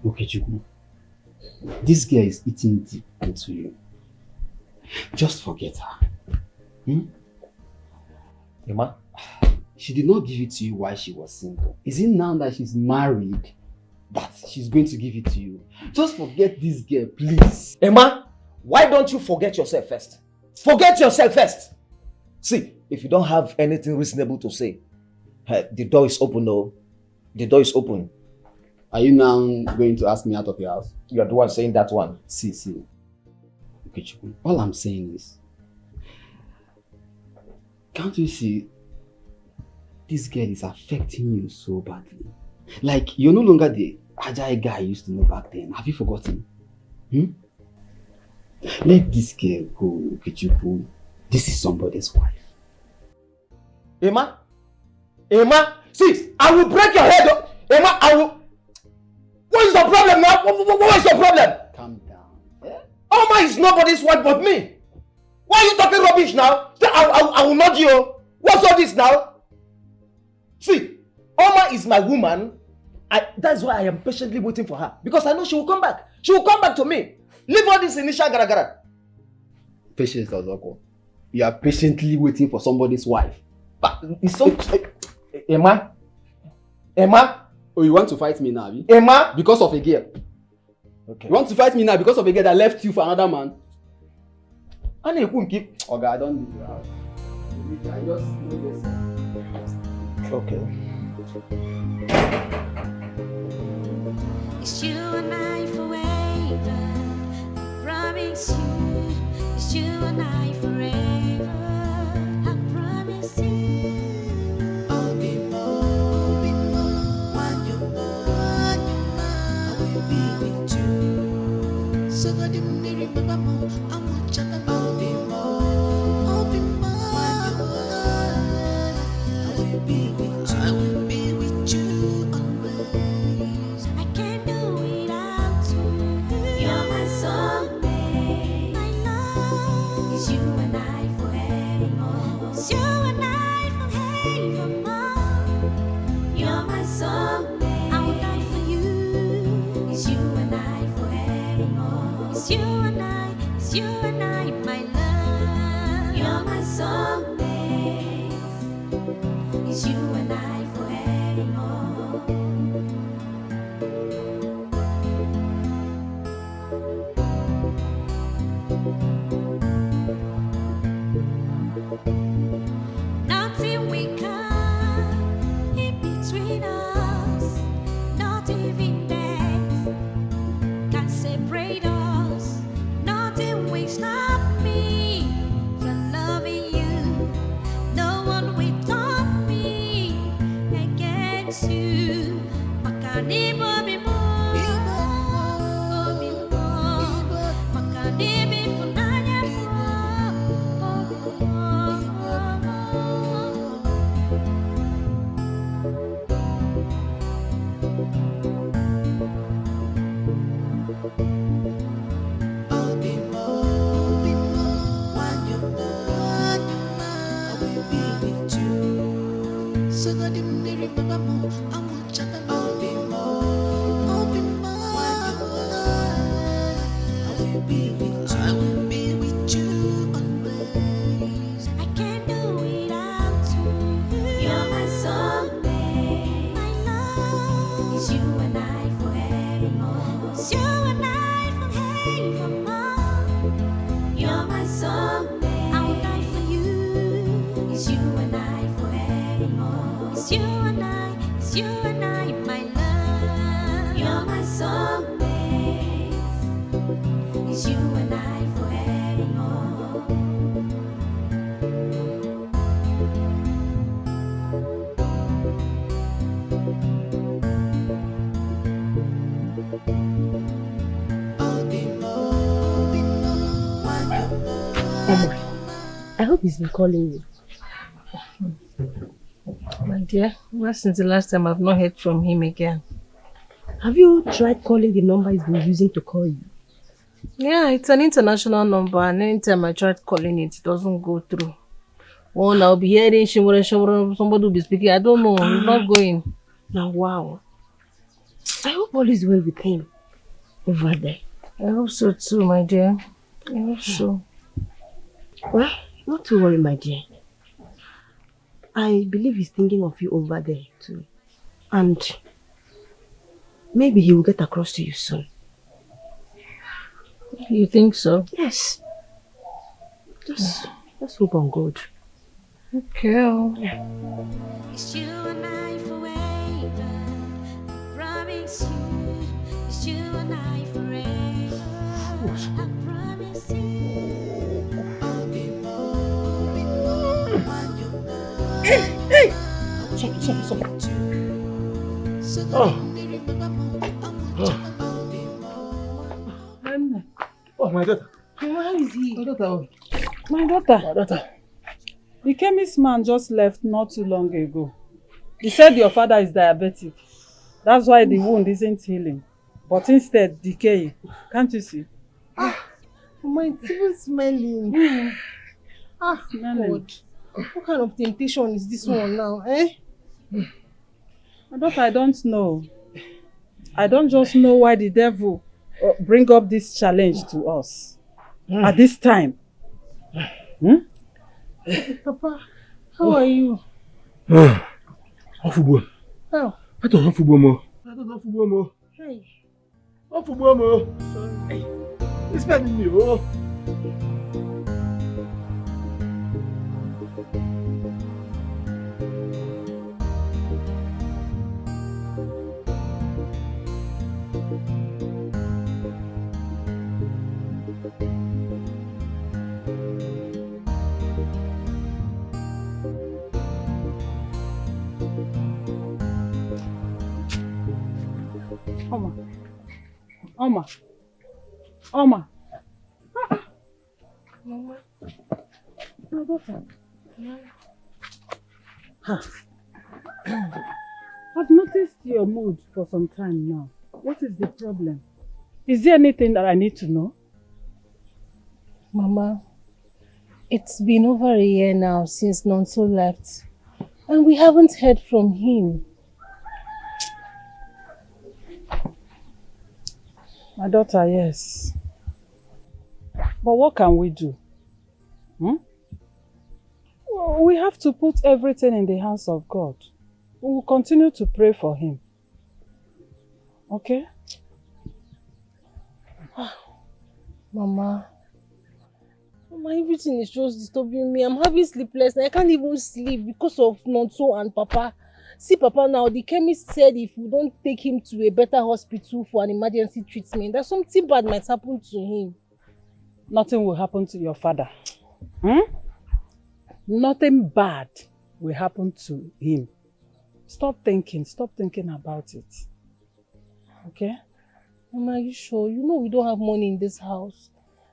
Okay, Chukwuma. This girl is eating deep into you. Just forget her. Emma? She did not give it to you while she was single. Is it now that she's married that she's going to give it to you? Just forget this girl, please. Emma, why don't you forget yourself first? Forget yourself first! See, if you don't have anything reasonable to say, the door is open, no? The door is open. Are you now going to ask me out of your house? You are the one saying that one. See. Okay, Chukwuma, all I'm saying is, can't you see this girl is affecting you so badly? Like, you're no longer the agile guy I used to know back then. Have you forgotten? Let this girl go, Kichuku. This is somebody's wife. Emma? Emma? See, I will break your head. Emma, I will... What is the problem now? What is the problem? Calm down. Yeah? Oma is nobody's wife but me. Why are you talking rubbish now? I will not you. What's all this now? See, Oma is my woman. That's why I am patiently waiting for her. Because I know she will come back. She will come back to me. Leave all this initial gara-gara. Patience, Ozoko. You are patiently waiting for somebody's wife. But it's so... Emma? Emma? Oh, you want to fight me now, Abi? Emma? Because of a girl. Okay. You want to fight me now because of a girl that left you for another man? And you couldn't keep... Okay, I don't do that. I just know this. Okay. It's you and I forever. I promise you. It's you and I forever. I promise you. I'll be more when you're gone. I will be with you. So that you may remember more. I want you to be more. I'll be more when you're gone. I will be with you. I will be with you always. I can't do without you. You're my soulmate. I know it's you and I forevermore. It's you and I forevermore. You're my soulmate. I will die for you. It's you and I forevermore. It's you and I. It's you and I, my love. You're my soulmate. It's you and I forevermore. Nothing we come in between us, not even death can separate us. Nothing will stop me from loving you. No one will stop me against you. Makanibo bimo, makanibi funanya I'll be more when you're gone. I will be with you. So that you may remember more. I want you to be more. I'll be more when you're gone. I will be with you. I will be with you always. I can't do without you. You're my soulmate. I know it's you and I forevermore. It's you and I forevermore. You're my soulmate. I will die for you. It's you and I forevermore. It's you and I. It's you and I, my love. You're my soulmate. It's you and I forevermore. I'll be more when you're Mama, I hope he's been calling you. My dear, well, since the last time I've not heard from him again. Have you tried calling the number he's been using to call you? Yeah, it's an international number, and anytime I tried calling it, it doesn't go through. Oh, I'll be hearing somebody will be speaking. I don't know. It's not going. Now, wow. I hope all is well with him over there. I hope so too, my dear. I hope so. Well, not to worry, my dear. I believe he's thinking of you over there too. And maybe he will get across to you soon. You think so? Yes. Just hope on God. Okay. It's you and I forever. I promise you. It's you and I forever. I promise you. I'll be more when you're gone. Hey! Stop. Oh, my daughter. daughter. My daughter. My daughter. The chemist man just left not too long ago. He said your father is diabetic. That's why the wound isn't healing, but instead decaying. Can't you see? Mama, it's even smelling. God. What kind of temptation is this one now, eh? My daughter, I don't know. I don't just know why the devil bring up this challenge to us at this time. Papa, how are you? Football. How? I don't know football more. I don't know football more. Hey. Football more. Sorry. It's spending me. Oh. Oma. Mama. My daughter. I've noticed your mood for some time now. What is the problem? Is there anything that I need to know? Mama, it's been over a year now since Nonso left, and we haven't heard from him. My daughter, yes. But what can we do? Well, we have to put everything in the hands of God. We will continue to pray for him. Okay? Mama, everything is just disturbing me. I'm having sleepless nights. I can't even sleep because of Nonso and Papa. See Papa now, the chemist said if we don't take him to a better hospital for an emergency treatment, that something bad might happen to him. Nothing will happen to your father. Nothing bad will happen to him. Stop thinking about it. Okay? Mama, are you sure? You know we don't have money in this house.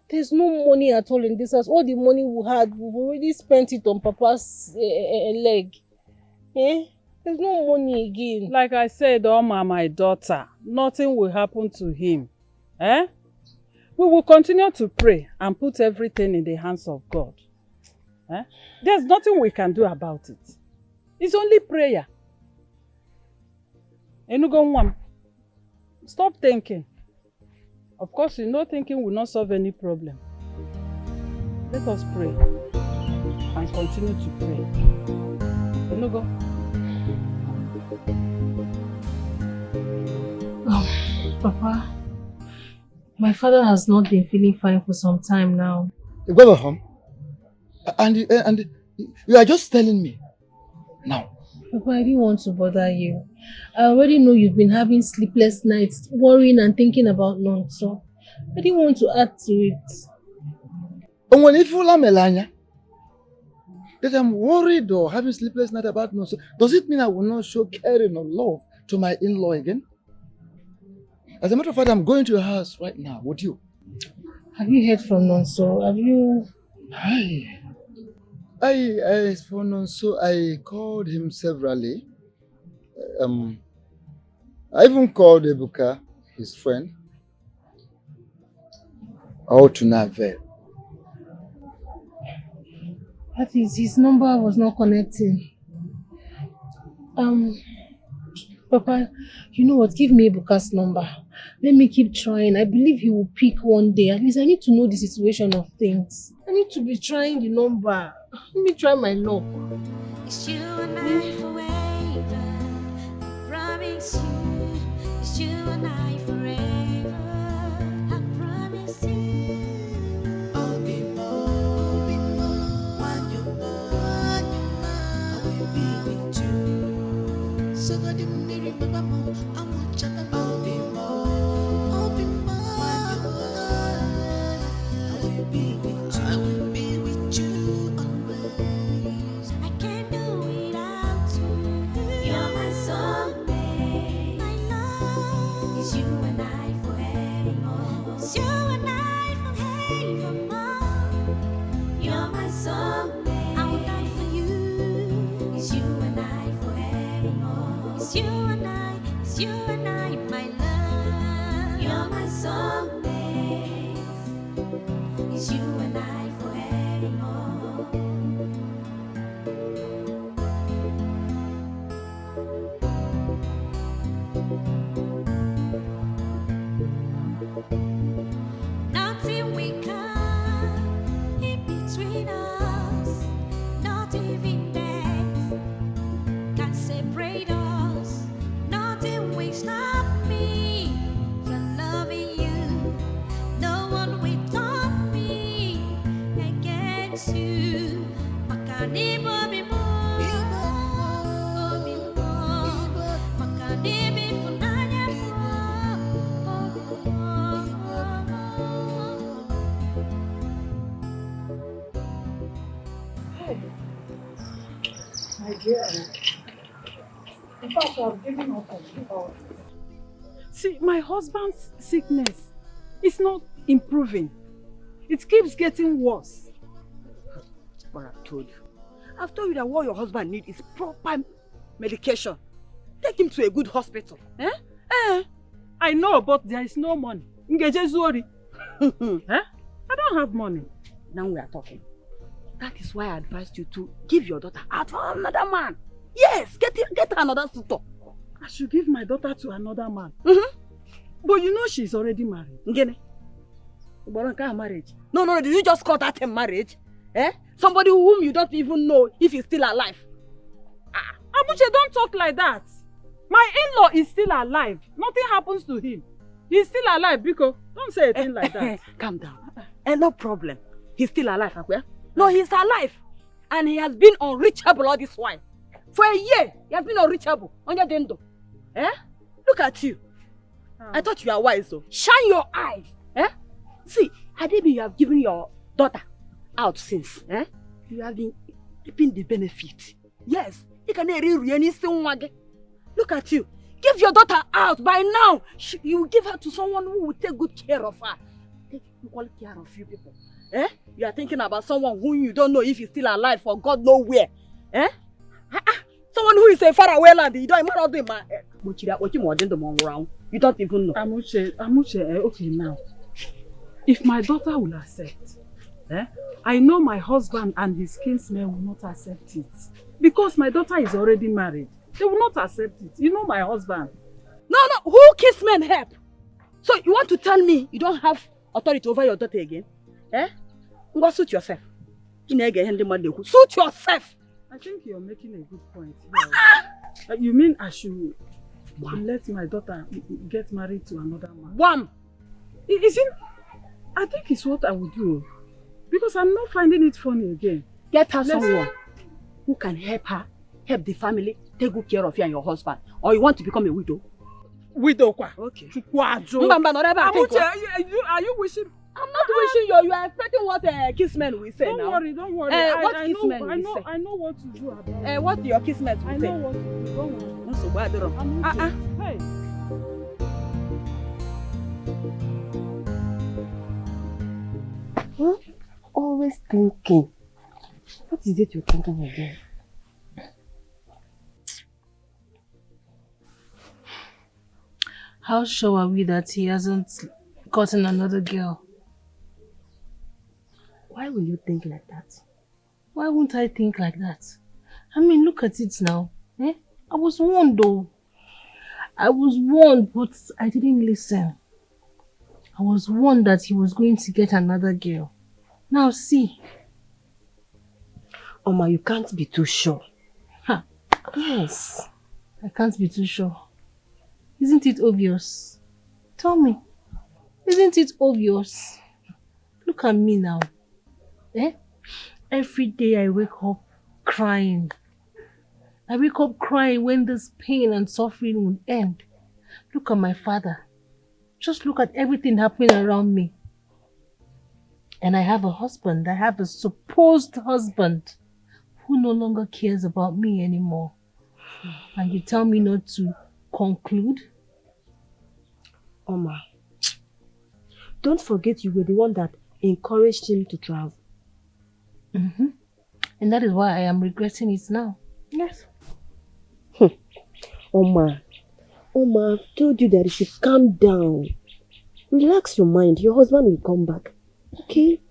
There's no money at all in this house. All the money we had, we've already spent it on Papa's leg. Eh? There's no money again. Like I said, Oma, my daughter, nothing will happen to him. Eh? We will continue to pray and put everything in the hands of God. Eh? There's nothing we can do about it. It's only prayer. Enugo, stop thinking. Of course, you know thinking will not solve any problem. Let us pray and continue to pray. Enugo. Papa, my father has not been feeling fine for some time now. You go home, and you are just telling me now. Papa, I didn't want to bother you. I already know you've been having sleepless nights, worrying and thinking about Nonso. I didn't want to add to it. And when if Melania, that I'm worried or having sleepless night about Nonso, does it mean I will not show caring or love to my in-law again? As a matter of fact, I'm going to your house right now. Would you? Have you heard from Nonso? Have you? For Nonso, I called him severally. I even called Ibuka, his friend. All to no avail. That is, his number was not connecting. Papa, you know what? Give me Ibuka's number. Let me keep trying. I believe he will pick one day. At least I need to know the situation of things. I need to be trying the number. Let me try my luck. It's you and I forever. I promise you. It's you and I forever. I promise you. I'll be more when you're mine. I will be with you. So that you may remember more. I will chat about. I'll be more. I'll be more when you're mine. I will be with you. I will be with you always. I can't do without you. You're my soulmate. My love is you and I forever. It's you and I forevermore. It's you and I, my love. You're my soulmate. It's you and I forevermore. Nothing we come in between us, not even death can separate us. Nothing will stop me from loving you. No one will stop me against you. Makanibo bimo, makanibi funanya My dear, in fact, I've given up on you. See, my husband's sickness is not improving. It keeps getting worse. But I've told you. I've told you that what your husband needs is proper medication. Take him to a good hospital. I know, but there is no money. Ngeje Zuori. I don't have money. Now we are talking. That is why I advised you to give your daughter out to another man. Yes, get another suitor. I should give my daughter to another man. But you know she's already married. Ngene? Marriage? No, did you just call that a marriage? Somebody whom you don't even know if he's still alive. Amuche, don't talk like that. My in-law is still alive. Nothing happens to him. He's still alive, Biko. Don't say a thing like that. Calm down. No problem. He's still alive, Akwe. No, he's alive. And he has been unreachable all this while. For a year, he has been unreachable. On your dendo. Look at you. I thought you were wise, though. Shine your eyes. See, Adebi, you have given your daughter out since. You have been keeping the benefit. Yes. You can really look at you. Give your daughter out. By now, you will give her to someone who will take good care of her. Take equal care of you people. You are thinking about someone whom you don't know if he's still alive for God knows where. Someone who is a far away land. You don't even know. You don't even know. Amuche, okay now. If my daughter will accept, I know my husband and his kinsmen will not accept it. Because my daughter is already married. They will not accept it. You know my husband. No, who kinsmen help? So you want to tell me you don't have authority over your daughter again? Go suit yourself. Suit yourself. I think you're making a good point. You mean I should let my daughter get married to another man? Wham! I think it's what I would do. Because I'm not finding it funny again. Get her someone who can help her, help the family, take good care of you and your husband. Or you want to become a widow? Widow kwa? Okay. Chukwajo. Are you wishing? I'm not wishing you. You are expecting what kissmen will say now. Don't worry. What kissmen will say? I know what to do about it. What do your kissmen will say? I know what to do. Don't worry. Hey. Always thinking. What is it you're thinking again? How sure are we that he hasn't gotten another girl? Why will you think like that? Why won't I think like that? I mean, look at it now. I was warned though. I was warned, but I didn't listen. I was warned that he was going to get another girl. Now see. Oma, you can't be too sure. Yes. I can't be too sure. Isn't it obvious? Tell me. Isn't it obvious? Look at me now. Every day I wake up crying. I wake up crying when this pain and suffering will end. Look at my father. Just look at everything happening around me. And I have a husband. I have a supposed husband who no longer cares about me anymore. And you tell me not to conclude? Oma, don't forget you were the one that encouraged him to travel. And that is why I am regretting it now. Yes. Oma, Oma, I've told you that you should calm down. Relax your mind. Your husband will come back. Okay?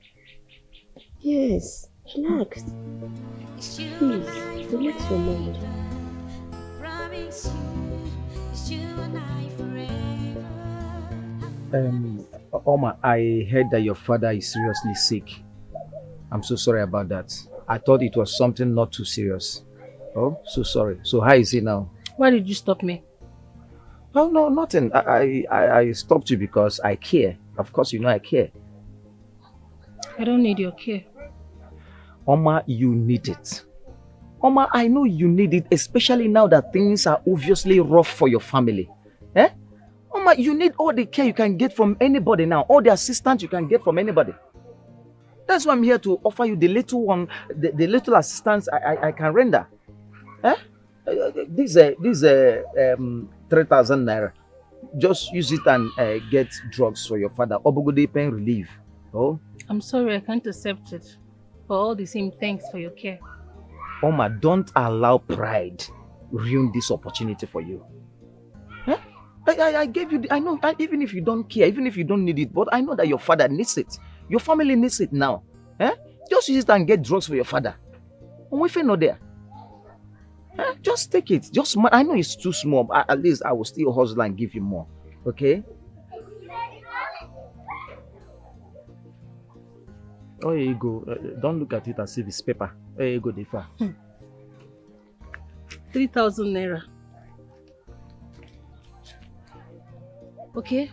Yes. Relax. Please, relax your mind. Oma, I heard that your father is seriously sick. I'm so sorry about that. I thought it was something not too serious. Oh, so sorry. So how is he now? Why did you stop me? Oh, no, nothing. I stopped you because I care. Of course, you know I care. I don't need your care. Oma, you need it. Oma, I know you need it, especially now that things are obviously rough for your family. Eh? Oma, you need all the care you can get from anybody now. All the assistance you can get from anybody. That's why I'm here to offer you the little one, the little assistance I can render. Eh? This 3,000 naira. Just use it and get drugs for your father. Obogode pain relief. Oh? I'm sorry, I can't accept it. For all the same, thanks for your care. Oma, don't allow pride ruin this opportunity for you. Huh? I gave you, I know, even if you don't care, even if you don't need it, but I know that your father needs it. Your family needs it now. Eh? Just use it and get drugs for your father. If you're not there, just take it. Just, I know it's too small, but at least I will still hustle and give you more. Okay? Oh, here you go. Don't look at it as if it's paper. Here you go, Defa. 3,000 naira. Okay?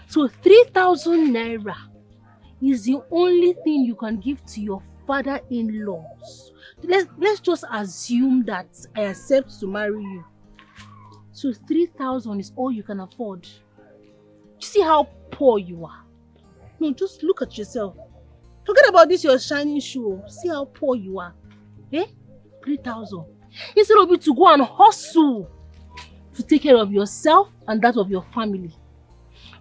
So 3,000 naira is the only thing you can give to your father-in-laws. Let's just assume that I accept to marry you. So 3,000 is all you can afford. You see how poor you are? No, just look at yourself. Forget about this, your shining shoe. See how poor you are. Eh? 3,000. Instead of you to go and hustle to take care of yourself and that of your family,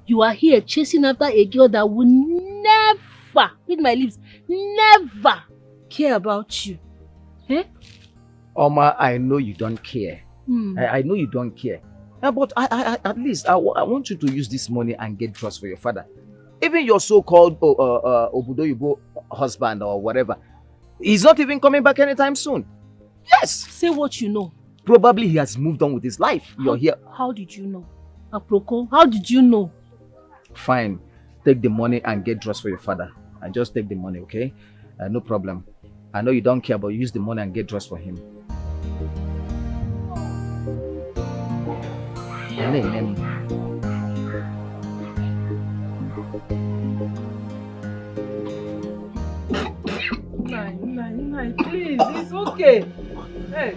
you are here chasing after a girl that will never, with my lips, never care about you. Eh? Oma, I know you don't care. I know you don't care. But at least I want you to use this money and get drugs for your father. Even your so-called Obudoyibo husband or whatever, he's not even coming back anytime soon. Yes! Say what you know. Probably he has moved on with his life. You're here. How did you know? Aproko, how did you know? Fine. Take the money and get dressed for your father. And just take the money, okay? No problem. I know you don't care, but use the money and get dressed for him. Nine, please, it's okay. Hey.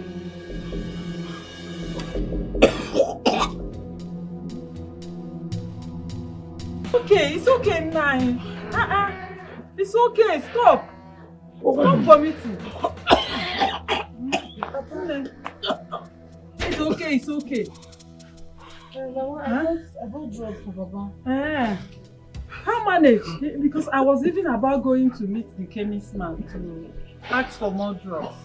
It's okay, Nine. It's okay, stop. Stop vomiting. It's okay. I bought drugs for Baba. How manage? Because I was even about going to meet the chemist man to ask for more drugs.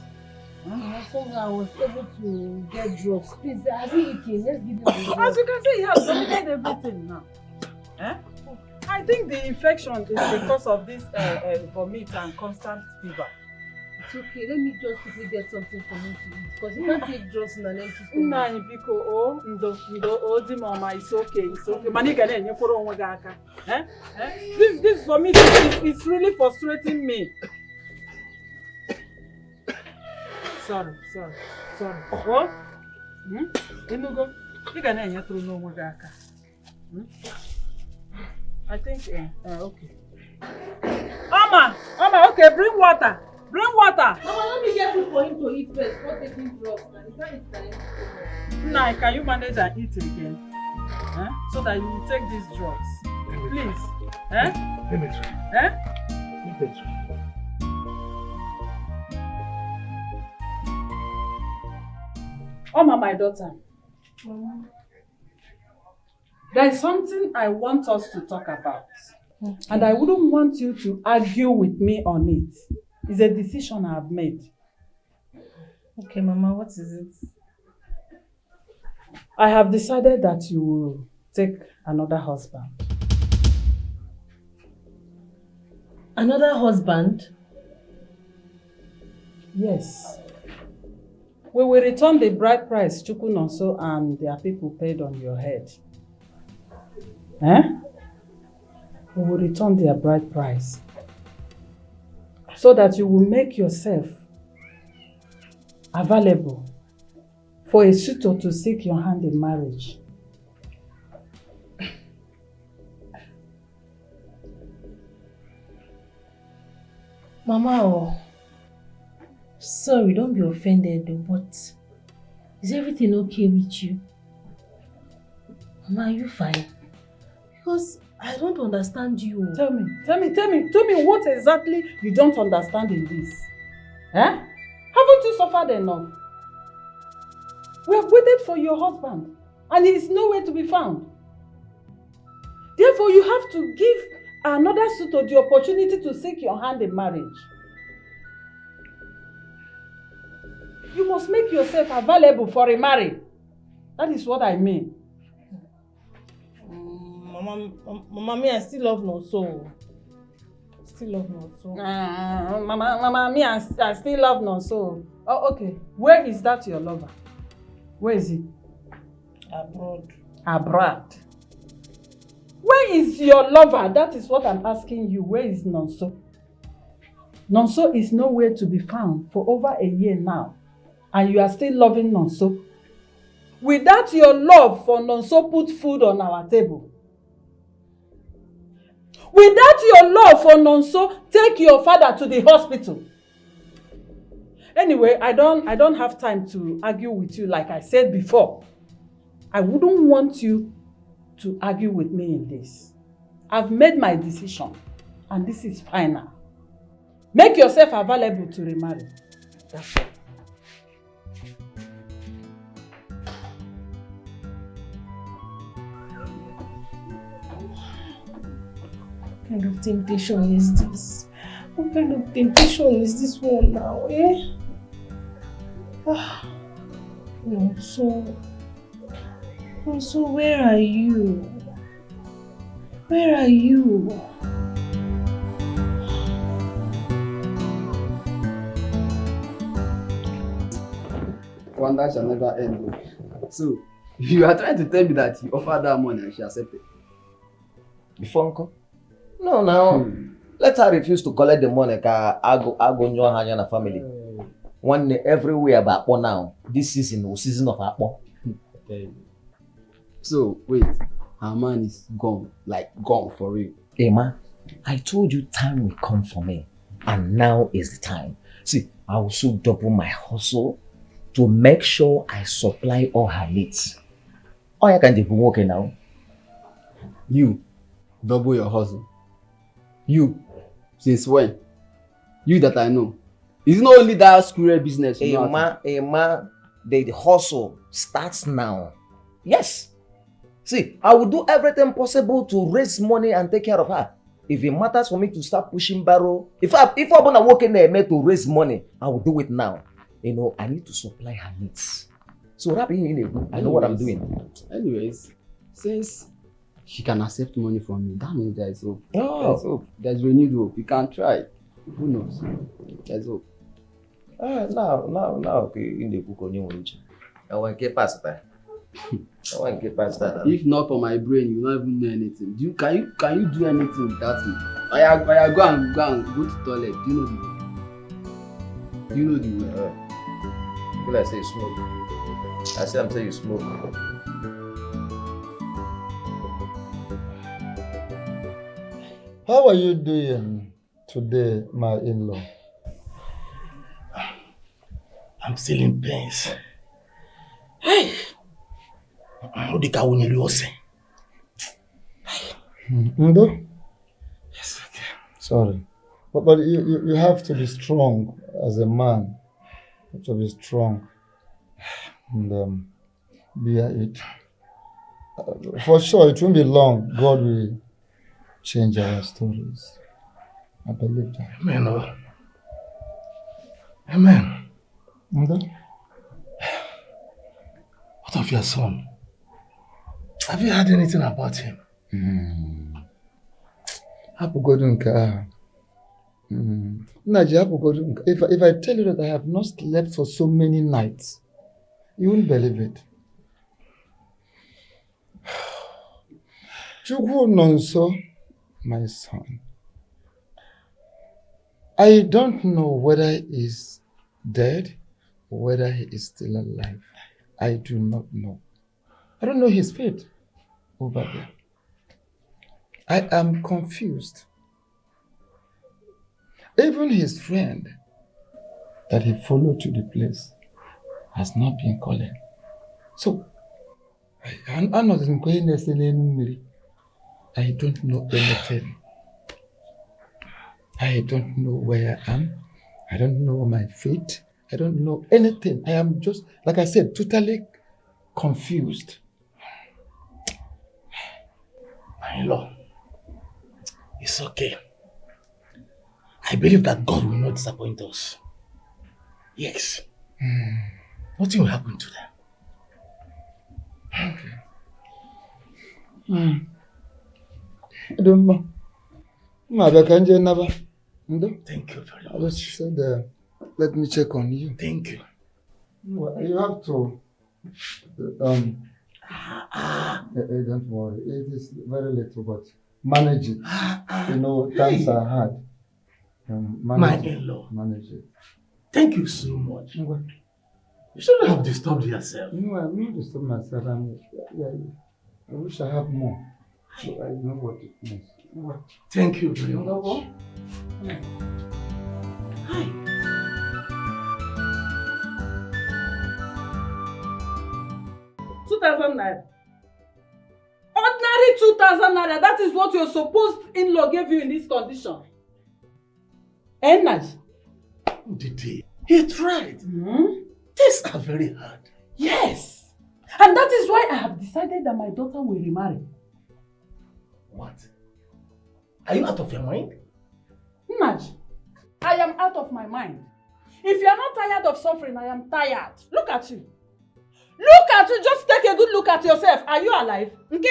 I was able to get drugs. Please, has he eaten? Let's give him the drugs. As you can see, he has vomited everything now. I think the infection is because of this vomit and constant fever. It's okay. Let me just quickly get something for him to eat. Because he can't take drugs in an empty stomach. Nani, Biko, Mama, it's okay, it's okay. Manika, you put on Wagaka. This vomit is really frustrating me. Sorry. What? Inugo, you can through no Wagaka. I think, okay. Oma, okay, bring water. Mama, let me get food for him to eat first. Not taking drugs, man. He can't eat that. Nah, can you manage and eat again? So that you will take these drugs. Please. Let me try. Oma, my daughter. There is something I want us to talk about. Okay. And I wouldn't want you to argue with me on it. It's a decision I have made. Okay, Mama, what is it? I have decided that you will take another husband. Another husband? Yes. We will return the bride price Chukwuma and their people paid on your head. We will return their bride price so that you will make yourself available for a suitor to seek your hand in marriage. Mama, sorry, don't be offended though, but is everything okay with you? Mama, are you fine? Because I don't understand you. Tell me what exactly you don't understand in this. Haven't you suffered enough? We have waited for your husband and he is nowhere to be found. Therefore, you have to give another suitor the opportunity to seek your hand in marriage. You must make yourself available for a marriage. That is what I mean. Mama, me, I still love Nonso. Still love Nonso. Mama, me, I still love Nonso. Oh, okay. Where is that your lover? Where is he? Abroad. Abroad. Where is your lover? That is what I'm asking you. Where is Nonso? Nonso is nowhere to be found for over a year now. And you are still loving Nonso. Without your love for Nonso, put food on our table. Without your love for Nonso, take your father to the hospital. Anyway, I don't have time to argue with you like I said before. I wouldn't want you to argue with me in this. I've made my decision and this is final. Make yourself available to remarry. That's all. What kind of temptation is this? What kind of temptation is this one now, eh? No, so where are you? Where are you? Wonder shall never end. So, you are trying to tell me that you offered her money and she accepted? Before uncle? No, now. Let her refuse to collect the money. I go nyo hanya na family. One day everywhere about Akpo now. This season was season of Akpo. So wait, her man is gone, like gone for real. Emma, I told you time will come for me, and now is the time. See, I also double my hustle to make sure I supply all her needs. Oh, I can do working now. You double your hustle. You, since when? You that I know. It's not only that squirrel business. Emma, the hustle starts now. Yes. See, I will do everything possible to raise money and take care of her. If it matters for me to start pushing barrel, if I want to work in there to raise money, I will do it now. You know, I need to supply her needs. So I know what I'm doing. Anyways, since she can accept money from me, that means there is hope. Oh. There's hope. There's renewed hope. You can try. Who knows? There's hope. Now, okay, in the book on your I want to get past that. If not for my brain, you don't even know anything. Can you do anything without me? I go and go to toilet. Do you know the way? You know the way. People I say you smoke. I say I'm saying you smoke. How are you doing today, my in-law? I'm still in pains. Hey! Ndo? Yes, okay. Sorry. But you have to be strong as a man. You have to be strong. And bear it. For sure, it won't be long. God will change our stories. I believe that. Amen. Oh. Amen. Ndo? What of your son? Have you heard anything about him? If I tell you that I have not slept for so many nights, you won't believe it. Chukwuma, my son, I don't know whether he is dead or whether he is still alive. I do not know. I don't know his fate over there. I am confused. Even his friend that he followed to the place has not been calling. So, I don't know anything. I don't know where I am. I don't know my fate. I don't know anything. I am just, like I said, totally confused. My in-law, it's okay. I believe that God will not disappoint us. Yes. Nothing will happen to them. Okay. I don't know. Thank you very much. I just said, let me check on you. Thank you. Well, you have to. Don't worry. It is very little, but manage it. You know, times are hard. My in-law. Manage it. Thank you so much. You shouldn't have disturbed yourself. No, I'm not disturbing myself. I wish I have more. So I know what it means. Thank you very much. Hi. ₦2,000. Ordinary 2,000 naira. That is what your supposed in-law gave you in this condition. Energy. Didi, he tried. These are very hard. Yes. And that is why I have decided that my daughter will remarry. What? Are you out of your mind? Naj, I am out of my mind. If you are not tired of suffering, I am tired. Look at you. Look at you. Just take a good look at yourself. Are you alive? And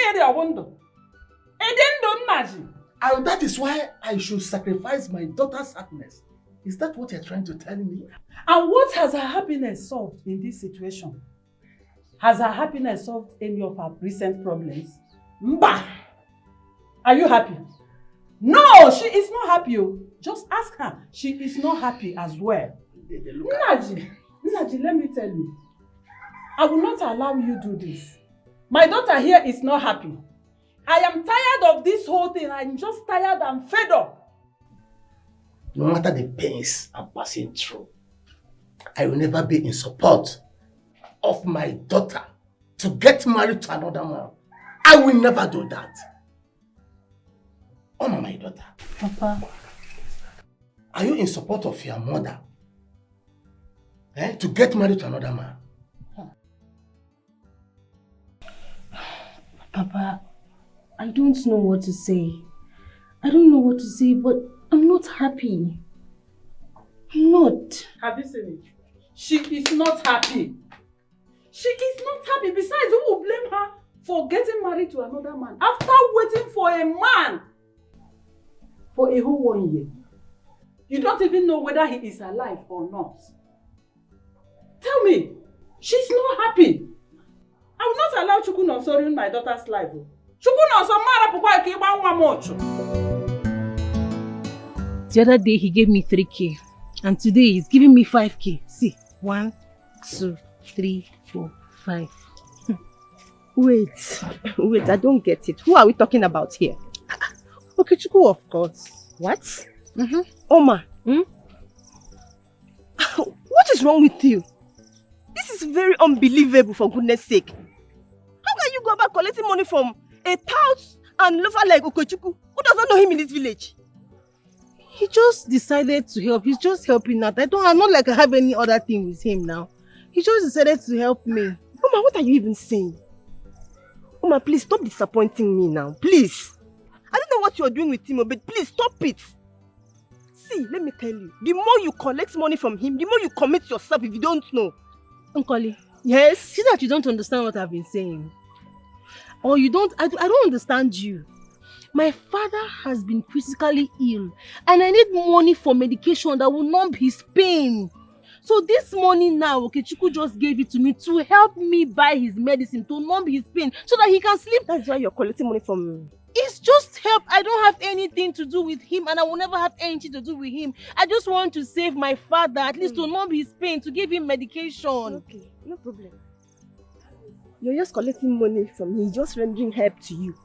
that is why I should sacrifice my daughter's happiness. Is that what you're trying to tell me? And what has her happiness solved in this situation? Has her happiness solved any of her recent problems? Mba! Are you happy? No, she is not happy. Just ask her. She is not happy as well. Naji, let me tell you. I will not allow you to do this. My daughter here is not happy. I am tired of this whole thing. I'm just tired and fed up. No matter the pains I'm passing through, I will never be in support of my daughter to get married to another man. I will never do that. Oh, my daughter. Papa. Are you in support of your mother? To get married to another man? Papa, I don't know what to say. I don't know what to say, but I'm not happy. I'm not. Have you seen it? She is not happy. She is not happy. Besides, who will blame her for getting married to another man after waiting for a man for a whole 1 year? You don't even know whether he is alive or not. Tell me, she's not happy. I will not allow Chukwuma to ruin my daughter's life. The other day he gave me 3K and today he's giving me 5K. See, 1, 2, 3, 4, 5. Wait, I don't get it. Who are we talking about here? Okay, Chukwuma, of course. What? Oma. What is wrong with you? This is very unbelievable, for goodness sake. How can you go about collecting money from a tout and lover like Ukochukwu who does not know him in this village? He just decided to help. He's just helping out. I'm not like I have any other thing with him now. He just decided to help me. Oma, what are you even saying? Oma, please stop disappointing me now. Please. I don't know what you're doing with him, but please stop it. See, let me tell you. The more you collect money from him, the more you commit yourself if you don't know. Uncle, yes? See that you don't understand what I've been saying. Or you don't, I don't understand you. My father has been critically ill and I need money for medication that will numb his pain. So this money now, Okechukwu just gave it to me to help me buy his medicine to numb his pain so that he can sleep. That's why you're collecting money from me. It's just help. I don't have anything to do with him and I will never have anything to do with him. I just want to save my father, at least to numb his pain, to give him medication. Okay, no problem. You're just collecting money from me, just rendering help to you.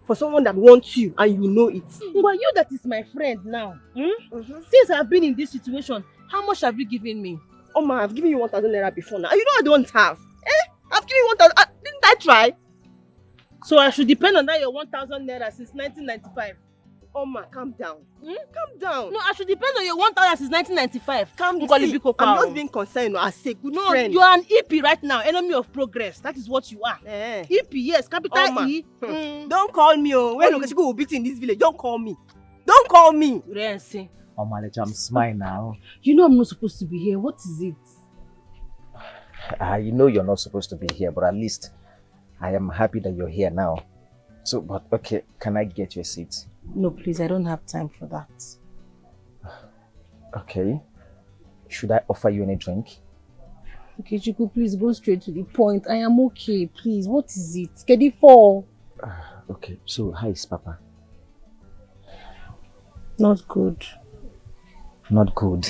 For someone that wants you and you know it. But you that is my friend now. Since I've been in this situation, how much have you given me? Oh ma, I've given you 1,000 naira before now. You know I don't have. I've given you 1,000. Didn't I try? So I should depend on that your 1,000 naira since 1995. Oh ma, calm down. Calm down. No, I should depend on your 1,000 since 1995. Calm down. I'm not being concerned. I say good friend. You are an EP right now, enemy of progress. That is what you are. EP, yes, capital E. Don't call me. When Okechukwu will beat in this village, don't call me. Don't call me. Rensi. Oh my, I'm smiling now. You know I'm not supposed to be here. What is it? You know you're not supposed to be here, but at least I am happy that you're here now. So, but okay, can I get you a seat? No, please, I don't have time for that. Okay. Should I offer you any drink? Okay, Chiku, please go straight to the point. I am okay, please. What is it? Get it for? Okay, so how is Papa? Not good. Not good.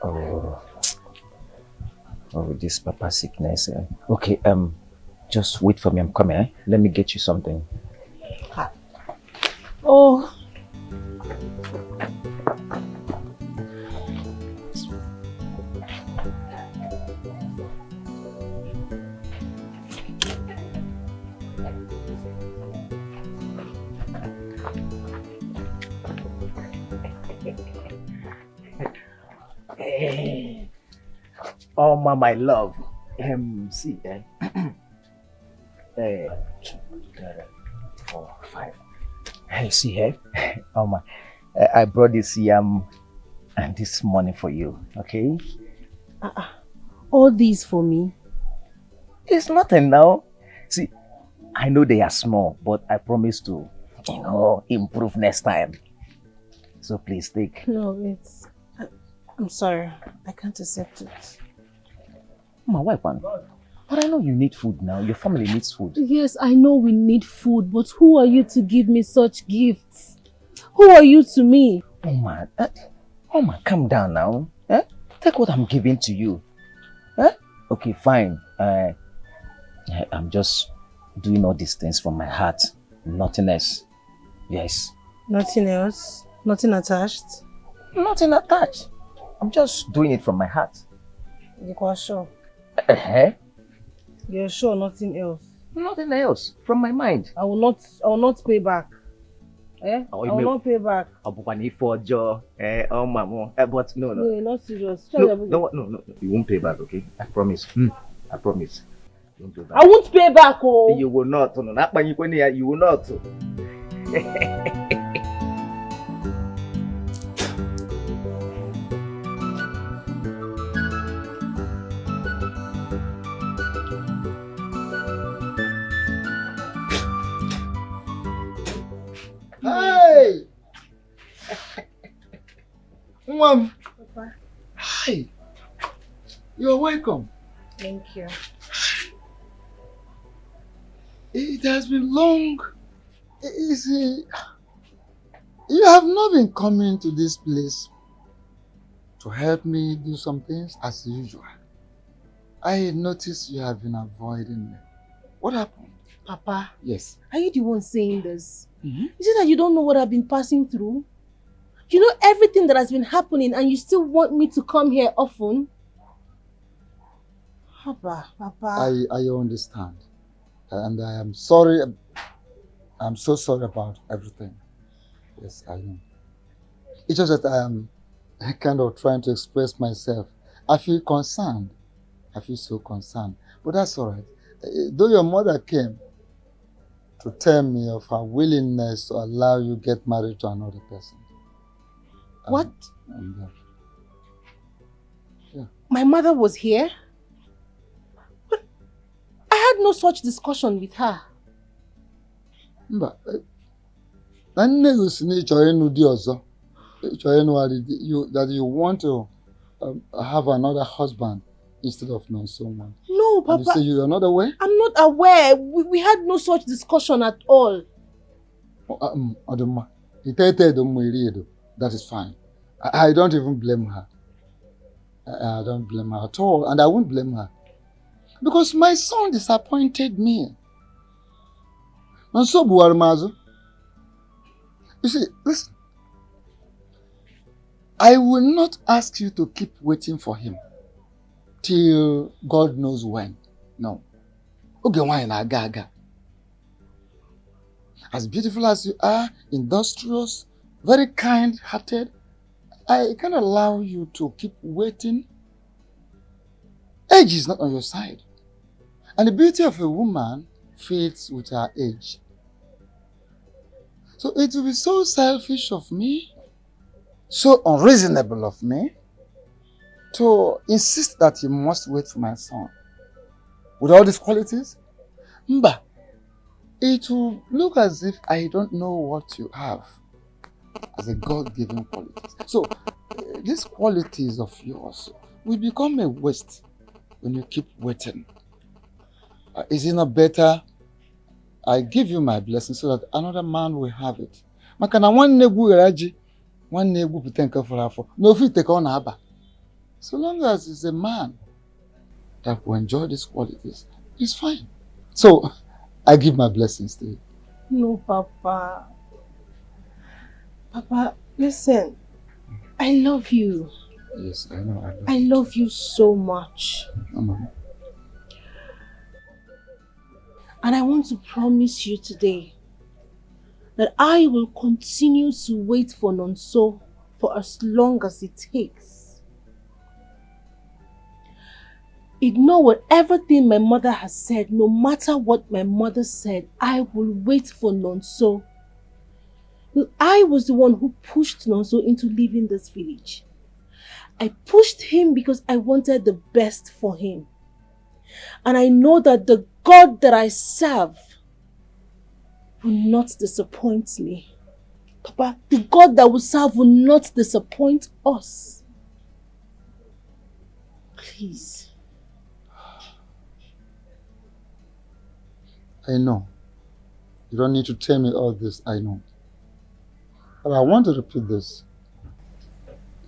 Oh, this Papa sickness. Okay, just wait for me. I'm coming. Let me get you something. Oh. Hey. Oh my love. See, 4, 5. Hey, see here. Oh my, I brought this yam and this money for you. Okay. All these for me? It's nothing now. See, I know they are small, but I promise to, improve next time. So please take. No, I'm sorry. I can't accept it. My wife, man. But I know you need food now. Your family needs food. Yes, I know we need food, but who are you to give me such gifts? Who are you to me? Oh man, calm down now. Take what I'm giving to you. Okay, fine. I'm just doing all these things from my heart. Nothing else. Yes. Nothing else? Nothing attached? Nothing attached. I'm just doing it from my heart. You're quite sure? You're sure nothing else? Nothing else. From my mind. I will not pay back. I will not pay back. But no. No, you're not serious. No. You won't pay back, okay? I promise. I promise. You won't pay back. I won't pay back, oh. You will not. You will not. Hey! Mom. Papa. Hi. You are welcome. Thank you. It has been long. You see, you have not been coming to this place to help me do some things as usual. I noticed you have been avoiding me. What happened? Papa. Yes. Are you the one saying this? Is it that you don't know what I've been passing through? You know everything that has been happening and you still want me to come here often? Papa. I understand. And I am sorry. I'm so sorry about everything. Yes, I know. It's just that I am kind of trying to express myself. I feel concerned. I feel so concerned. But that's all right. Though your mother came to tell me of her willingness to allow you get married to another person. What? Yeah. My mother was here? But I had no such discussion with her. Mba, na nne gị si na ị chọrọ ịnụ di ọzọ. Ị chọrọ ịnụ that you want to have another husband instead of knowing someone. No, Papa. And you say you are not aware? I'm not aware. We had no such discussion at all. That is fine. I don't even blame her. I don't blame her at all, and I won't blame her. Because my son disappointed me. And so, Buarmazo, you see, listen, I will not ask you to keep waiting for him till God knows when. No. Okay, why not gaga? As beautiful as you are, industrious, very kind-hearted, I can allow you to keep waiting. Age is not on your side. And the beauty of a woman fades with her age. So it will be so selfish of me, so unreasonable of me, to insist that you must wait for my son. With all these qualities, Mba, it will look as if I don't know what you have as a God-given qualities. So these qualities of yours will become a waste when you keep waiting. Is it not better I give you my blessing so that another man will have it? Makana one negu eraji, one negu putenka for her for. No fit take on aba. So long as it's a man that will enjoy these qualities, it's fine. So I give my blessings to you. No, Papa. Papa, listen. I love you. Yes, I know. I love you so much. Mama. And I want to promise you today that I will continue to wait for Nonso for as long as it takes. Ignore whatever thing my mother has said. No matter what my mother said, I will wait for Nonso. I was the one who pushed Nonso into leaving this village. I pushed him because I wanted the best for him. And I know that the God that I serve will not disappoint me. Papa, the God that we serve will not disappoint us. Please. I know. You don't need to tell me all this, I know. But I want to repeat this.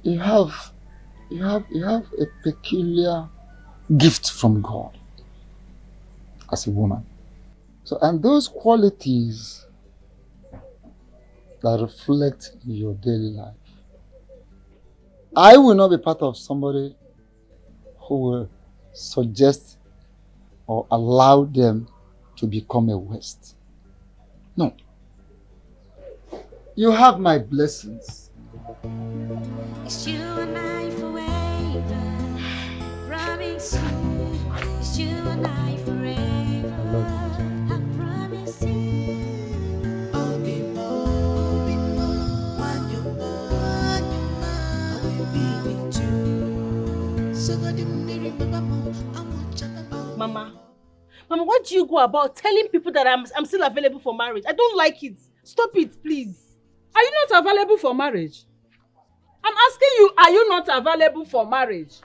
You have a peculiar gift from God as a woman. So, and those qualities that reflect in your daily life. I will not be part of somebody who will suggest or allow them to become a waste. No. You have my blessings. It's you and I forever. Promise you, it's you and I forever. I promise you. I'll be more when you're mine. I will be with you. So God, Mama, what do you go about telling people that I'm still available for marriage? I don't like it. Stop it, please. Are you not available for marriage? I'm asking you, are you not available for marriage?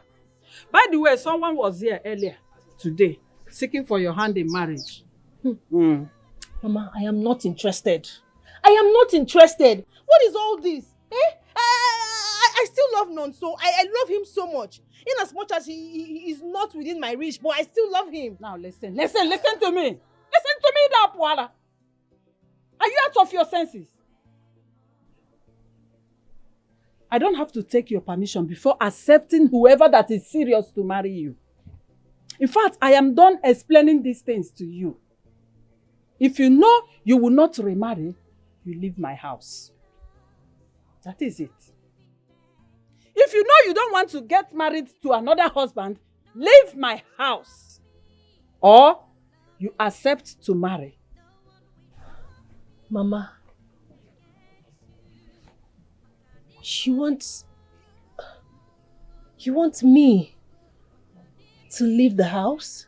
By the way, someone was here earlier today seeking for your hand in marriage. Mama, I am not interested. I am not interested. What is all this? I still love Nonso. I love him so much. In as much as he is not within my reach, but I still love him. Now listen to me. Listen to me, that Wala. Are you out of your senses? I don't have to take your permission before accepting whoever that is serious to marry you. In fact, I am done explaining these things to you. If you know you will not remarry, you leave my house. That is it. If you know you don't want to get married to another husband, leave my house. Or you accept to marry. Mama, you want me to leave the house?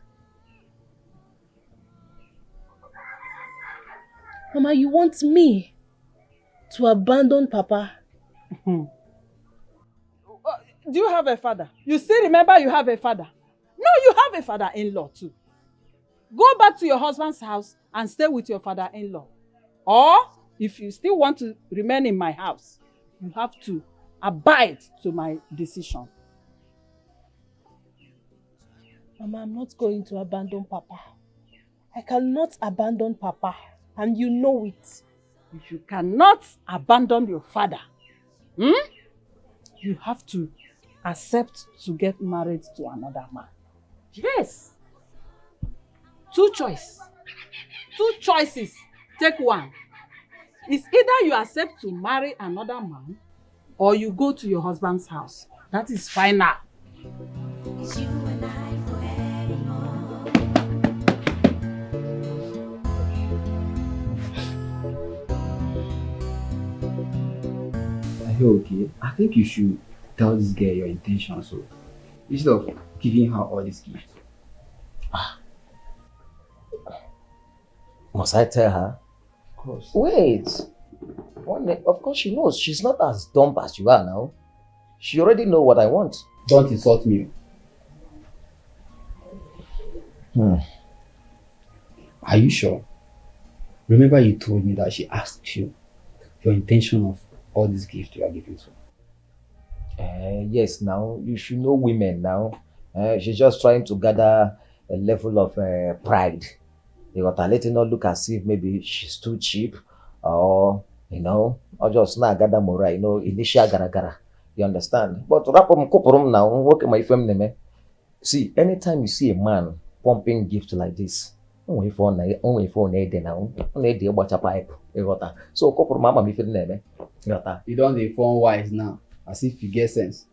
Mama, you want me to abandon Papa? Do you have a father? You still remember you have a father? No, you have a father-in-law too. Go back to your husband's house and stay with your father-in-law. Or, if you still want to remain in my house, you have to abide to my decision. Mama, I'm not going to abandon Papa. I cannot abandon Papa, and you know it. If you cannot abandon your father, you have to accept to get married to another man. Yes. Two choices. Take one. It's either you accept to marry another man or you go to your husband's house. That is final. It's you and I forevermore. Are you okay? I think you should tell this girl your intention, so instead of giving her all these gifts. Must I tell her? Of course. Wait. Of course she knows. She's not as dumb as you are now. She already know what I want. Don't insult me. Are you sure? Remember you told me that she asked you your intention of all these gifts you are giving to her. Yes, now you should know women now. She's just trying to gather a level of pride. You got to let her not look as if maybe she's too cheap or, or just not gather more, initial gara. You understand? But rapum now, work my family. See, anytime you see a man pumping gift like this, only for now, watch a pipe. So couple mama me feel name. You don't inform wise now, as if you get sense.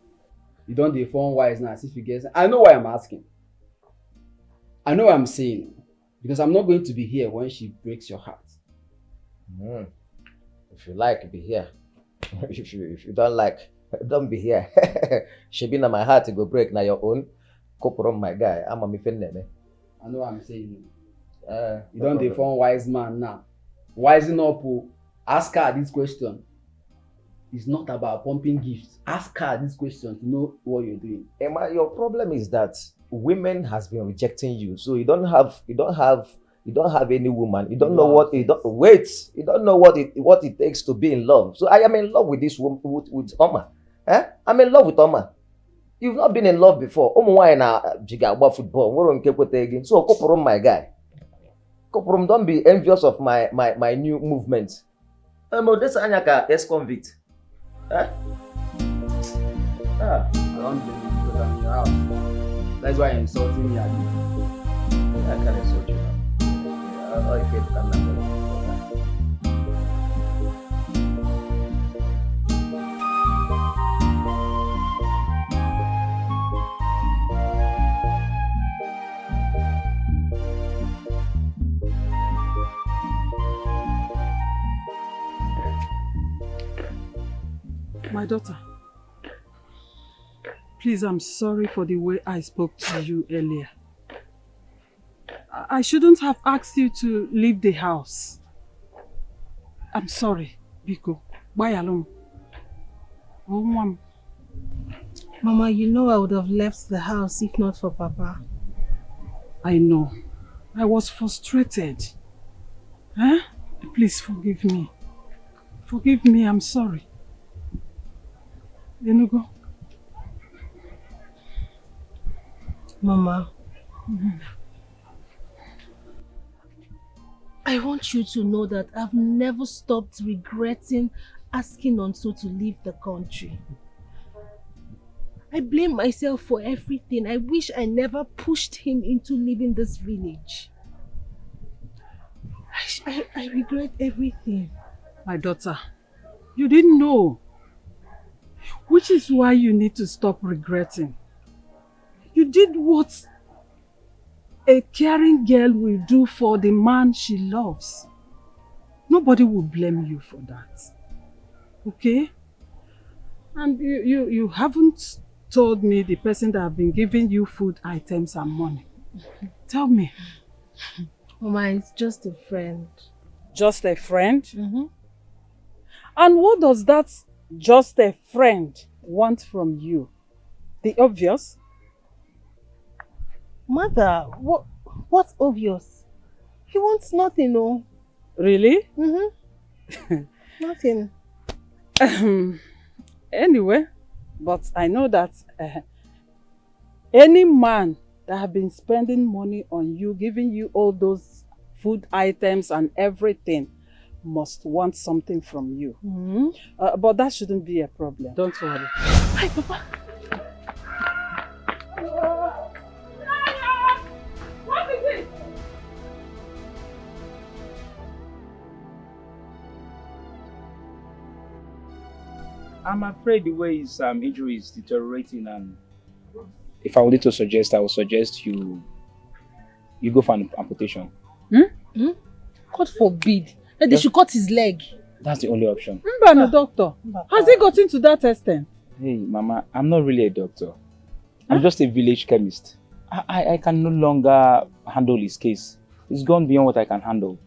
You don't inform wise now, as if you get sense. I know why I'm asking. I know what I'm saying. Because I'm not going to be here when she breaks your heart. If you like, be here. if you don't like, don't be here. She be in my heart to go break now your own. Koprom my guy. I'm a mifin name. I know what I'm saying. You don't inform wise man now. Wising up, ask her this question. It's not about pumping gifts. Ask her this question to know what you're doing. Emma, your problem is that women has been rejecting you, so you don't have any woman. You don't know what you don't wait. You don't know what it takes to be in love. So I am in love with this woman, with Oma. I'm in love with Oma. You've not been in love before. Why now? Jiga football. We're on Cape again. So Koporom, my guy. Koporom, don't be envious of my new movement. This Anyaka ex-convict. I don't blame you because I'm in your house. That's why you're insulting me. I can't insult you now. I can't come now. My daughter, please, I'm sorry for the way I spoke to you earlier. I shouldn't have asked you to leave the house. I'm sorry, Biko. Bye alone. Oh, Mom. Mama, you know I would have left the house if not for Papa. I know. I was frustrated. Please forgive me. Forgive me, I'm sorry. Go. Mama, I want you to know that I've never stopped regretting asking Nonso to leave the country. I blame myself for everything. I wish I never pushed him into leaving this village. I regret everything. My daughter, you didn't know. Which is why you need to stop regretting. You did what a caring girl will do for the man she loves. Nobody will blame you for that. Okay? And you haven't told me the person that have been giving you food items and money. Tell me. Mama, it's just a friend. Just a friend? And what does that just a friend want from you? The obvious? Mother, what's obvious? He wants nothing, no. Really? Nothing. Anyway, but I know that any man that have been spending money on you, giving you all those food items and everything, must want something from you. But that shouldn't be a problem. Don't worry. Hi, Papa. What is it? I'm afraid the way his injury is deteriorating, and if I wanted to suggest, I would suggest you go for an amputation. God forbid. They should cut his leg. That's the only option. Mbano, doctor. Has he gotten to that extent? Hey, Mama, I'm not really a doctor. I'm just a village chemist. I can no longer handle his case. It's gone beyond what I can handle.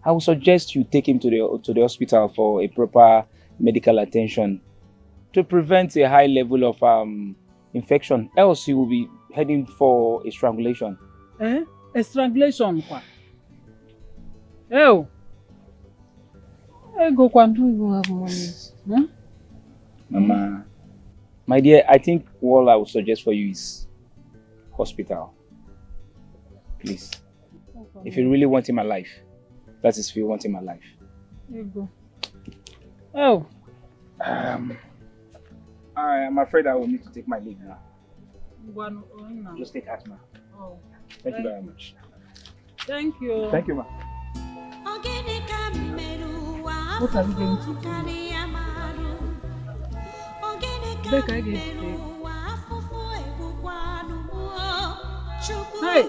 I would suggest you take him to the hospital for a proper medical attention to prevent a high level of infection. Else he will be heading for a strangulation. A strangulation? Oh. Go have money. Mama, my dear, I think all I would suggest for you is hospital. Please. If you really want him alive, that is if you want him alive. There you go. Oh. I am afraid I will need to take my leave now. Just take heart, ma. Oh. Thank you very much. Thank you. Thank you, ma. What are you going to do? Back again. Hey.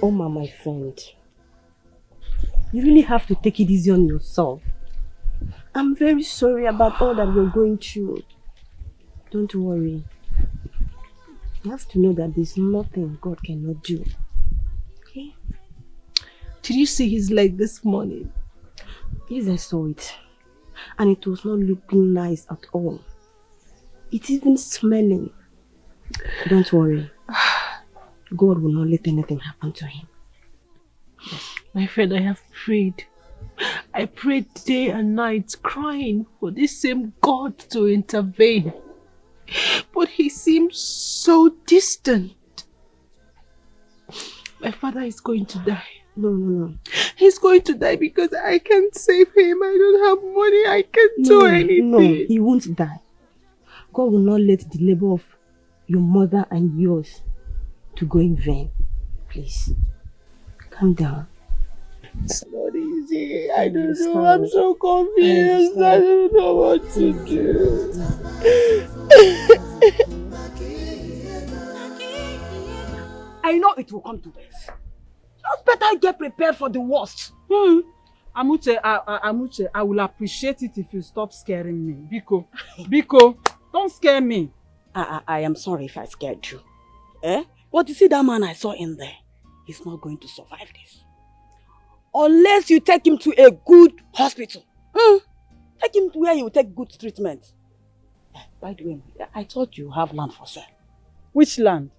Oma, my friend, you really have to take it easy on yourself. I'm very sorry about all that you're going through. Don't worry. You have to know that there's nothing God cannot do. Okay? Did you see his leg this morning? Yes, I saw it. And it was not looking nice at all. It's even smelling. Don't worry. God will not let anything happen to him. My friend, I have prayed. I prayed day and night, crying for this same God to intervene. But he seems so distant. My father is going to die. No. He's going to die because I can't save him. I don't have money. I can't do anything. No, he won't die. God will not let the labor of your mother and yours to go in vain. Please, calm down. It's not easy. I don't know. I'm so confused. I don't know what to do. I know it will come to this. Just better get prepared for the worst. Amuche, I will appreciate it if you stop scaring me. Biko, don't scare me. I am sorry if I scared you. But you see that man I saw in there, he's not going to survive this. Unless you take him to a good hospital. Take him to where he will take good treatment. By the way, I thought you have land for sale. Which land?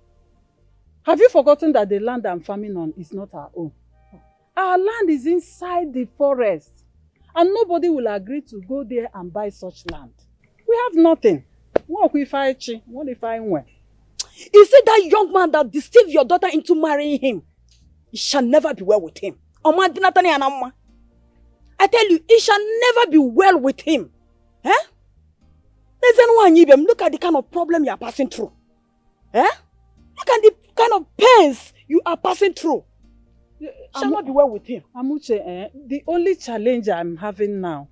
Have you forgotten that the land I'm farming on is not our own? Our land is inside the forest. And nobody will agree to go there and buy such land. We have nothing. What if I win? You see that young man that deceived your daughter into marrying him? It shall never be well with him. I tell you, it shall never be well with him. Look at the kind of problem you are passing through. Look at the kind of pains you are passing through. It shall not be well with him. Amuche, the only challenge I'm having now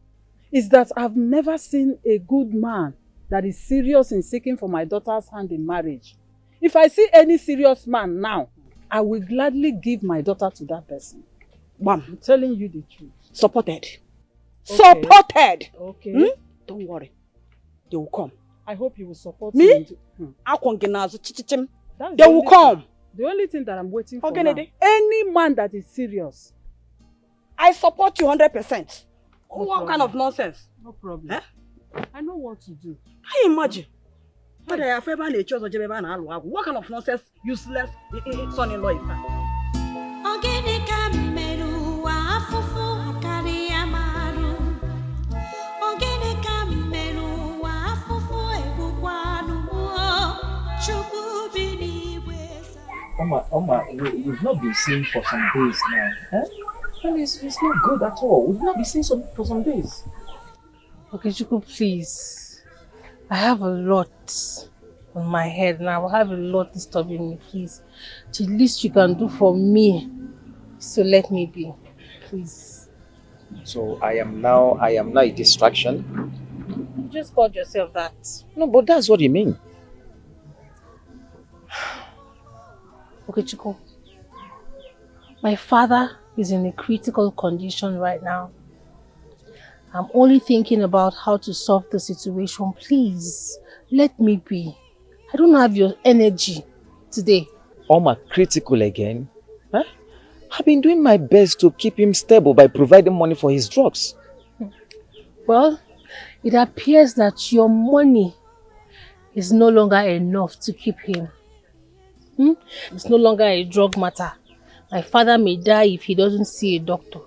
is that I've never seen a good man that is serious in seeking for my daughter's hand in marriage. If I see any serious man now, I will gladly give my daughter to that person. Mom, I'm telling you the truth. Supported. Okay. Supported. Okay. Don't worry. They will come. I hope you will support Me? me. They will come. The only thing that I'm waiting for Okay, now, Nede. any man that is serious. I support you 100%. No What problem. kind of nonsense? No problem. Eh? I know what to do. Can you imagine? What kind of nonsense, useless son-in-law is that? Oma, we've not been seen for some days now. Eh? And it's not good at all. We've not been seen for some days. Okay, Chuku, please. I have a lot on my head now. I have a lot disturbing me, please. The least you can do for me is to let me be. Please. So I am now a distraction. You just called yourself that. No, but that's what you mean. Okay, Chuku. My father is in a critical condition right now. I'm only thinking about how to solve the situation. Please, let me be. I don't have your energy today. Oma, critical again? Huh? I've been doing my best to keep him stable by providing money for his drugs. Well, it appears that your money is no longer enough to keep him. It's no longer a drug matter. My father may die if he doesn't see a doctor.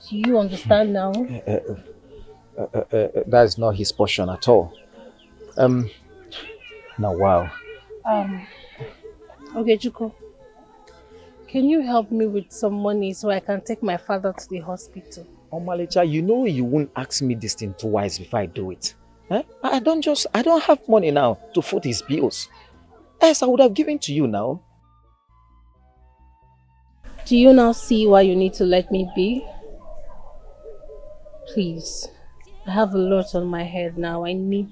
Do you understand now? That's not his portion at all. Now, wow. Okay, Chuku. Can you help me with some money so I can take my father to the hospital? Omalicha, you know you won't ask me this thing twice before I do it. Eh? I don't have money now to foot his bills. Else I would have given to you now. Do you now see why you need to let me be? Please. I have a lot on my head now. I need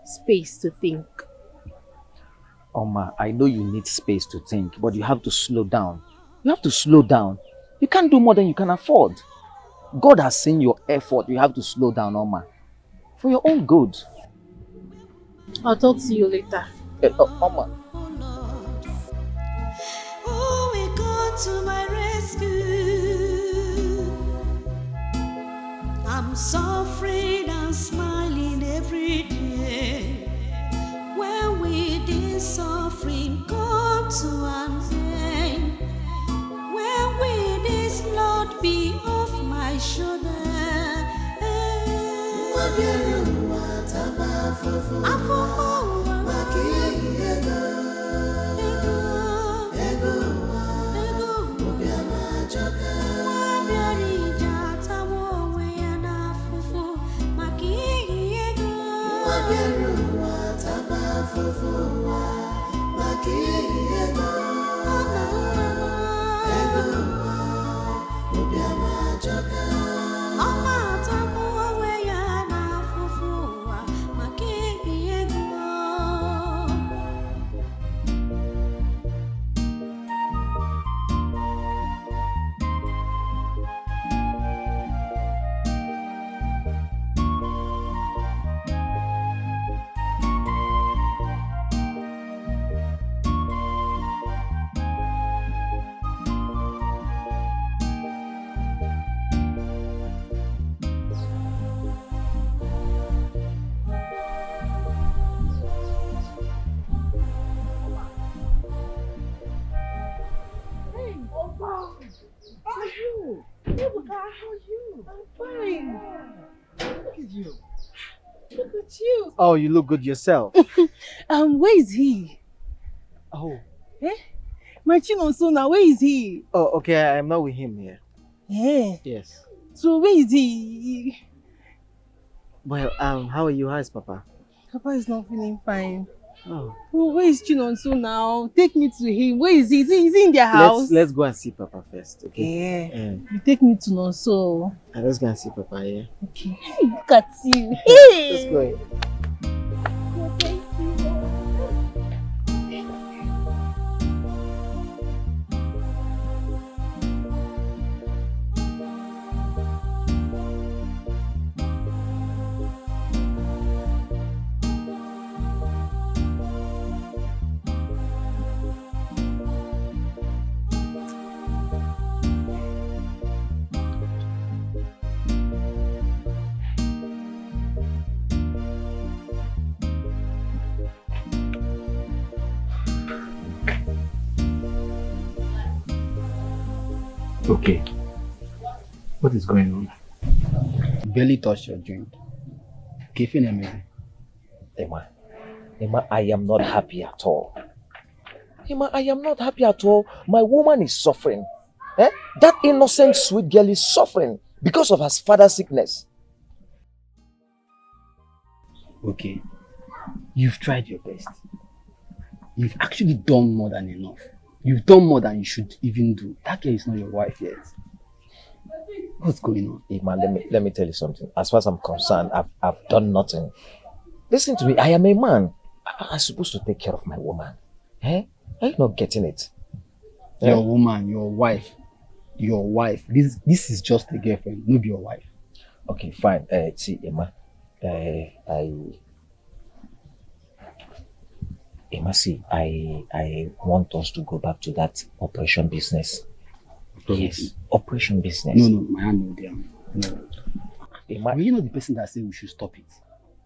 space to think. Oma, I know you need space to think, but you have to slow down. You have to slow down. You can't do more than you can afford. God has seen your effort. You have to slow down, Oma. For your own good. I'll talk to you later. Oma. Oh, we come to my rescue. I'm suffering and smiling every day. When we this suffering come to an end, when we this load be off my shoulder, Ibuka, how are you? I'm fine. Look at you. Look at you. Oh, you look good yourself. Where is he? Oh. Eh? My Chinonsona, where is he? Oh, okay, I'm not with him here. Yeah. Yes. So where is he? Well, how are you? How's Papa? Papa is not feeling fine. Oh. Oh, where is Chinonso now? Take me to him. Where is he? Is he in their house? Let's go and see Papa first, okay? Yeah. You take me to Nonso. Let's go and see Papa, yeah? Okay. Hey, look at you. Hey. Let's go. Okay. What is going on? Barely touched your joint. Kefin amazing. Emma, I am not happy at all. Emma, I am not happy at all. My woman is suffering. That innocent, sweet girl is suffering because of her father's sickness. Okay. You've tried your best. You've actually done more than enough. You've done more than you should even do. That girl is not your wife yet. What's going on? Emma, let me tell you something. As far as I'm concerned, I've done nothing. Listen to me. I am a man. I'm supposed to take care of my woman. Are you not getting it? Your woman, your wife. Your wife. This is just a girlfriend, not your wife. Okay, fine. See, Emma. Emma, see, I want us to go back to that operation business. Yes, operation business. No, my hand no there. No. Emma, were you not the person that said we should stop it?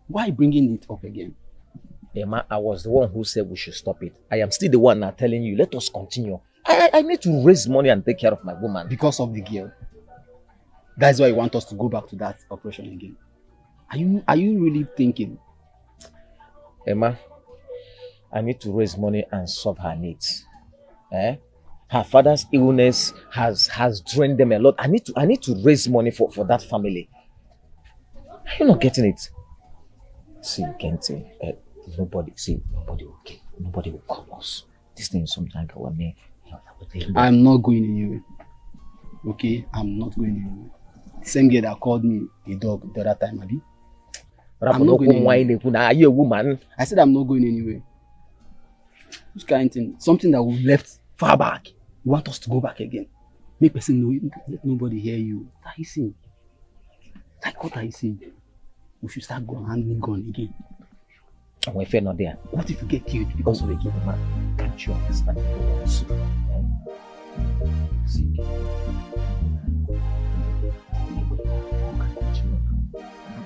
Why bringing it up again? Emma, I was the one who said we should stop it. I am still the one now telling you, let us continue. I need to raise money and take care of my woman. Because of the girl. That's why you want us to go back to that operation again. Are you really thinking? Emma, I need to raise money and solve her needs. Her father's illness has drained them a lot. I need to raise money for that family. Are you not getting it? See, Kente, nobody will call us. This thing is something like what me. I'm not going anywhere. Okay, I'm not going anywhere. The same girl that called me a dog the other time, Abi. I'm not going anywhere. Are you a woman? I said I'm not going anywhere. Which kind of thing? Something that we left far back. You want us to go back again? Make person know, let nobody hear you. What are you saying? Like, what are you saying? We should start handling gun again. And we're fair not there. What if you get killed because of a kid, man? Can't you understand? See,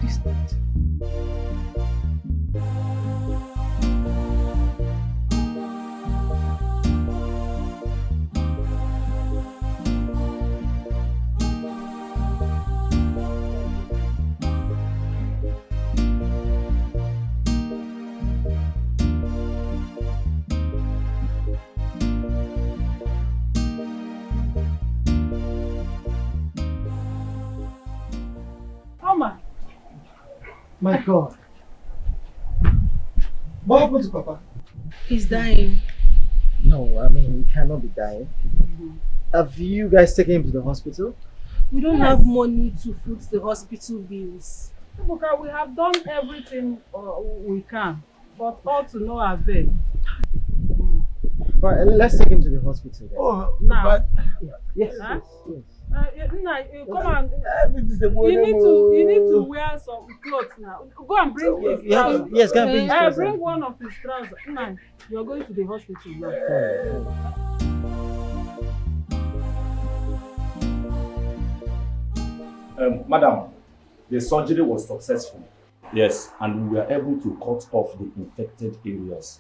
this night. My God. What happened to Papa? He's dying. No, I mean, he cannot be dying. Have you guys taken him to the hospital? We don't have money to foot the hospital bills. Ibuka, we have done everything we can, but all to no avail. Alright, let's take him to the hospital then. Oh, now? Yes, Huh? yes. Come on. You need to wear some clothes now. Go and bring his trousers. Yes, go and bring his trousers. Bring one of his trousers. Nah, you're going to the hospital now. Madam, the surgery was successful. Yes, and we were able to cut off the infected areas.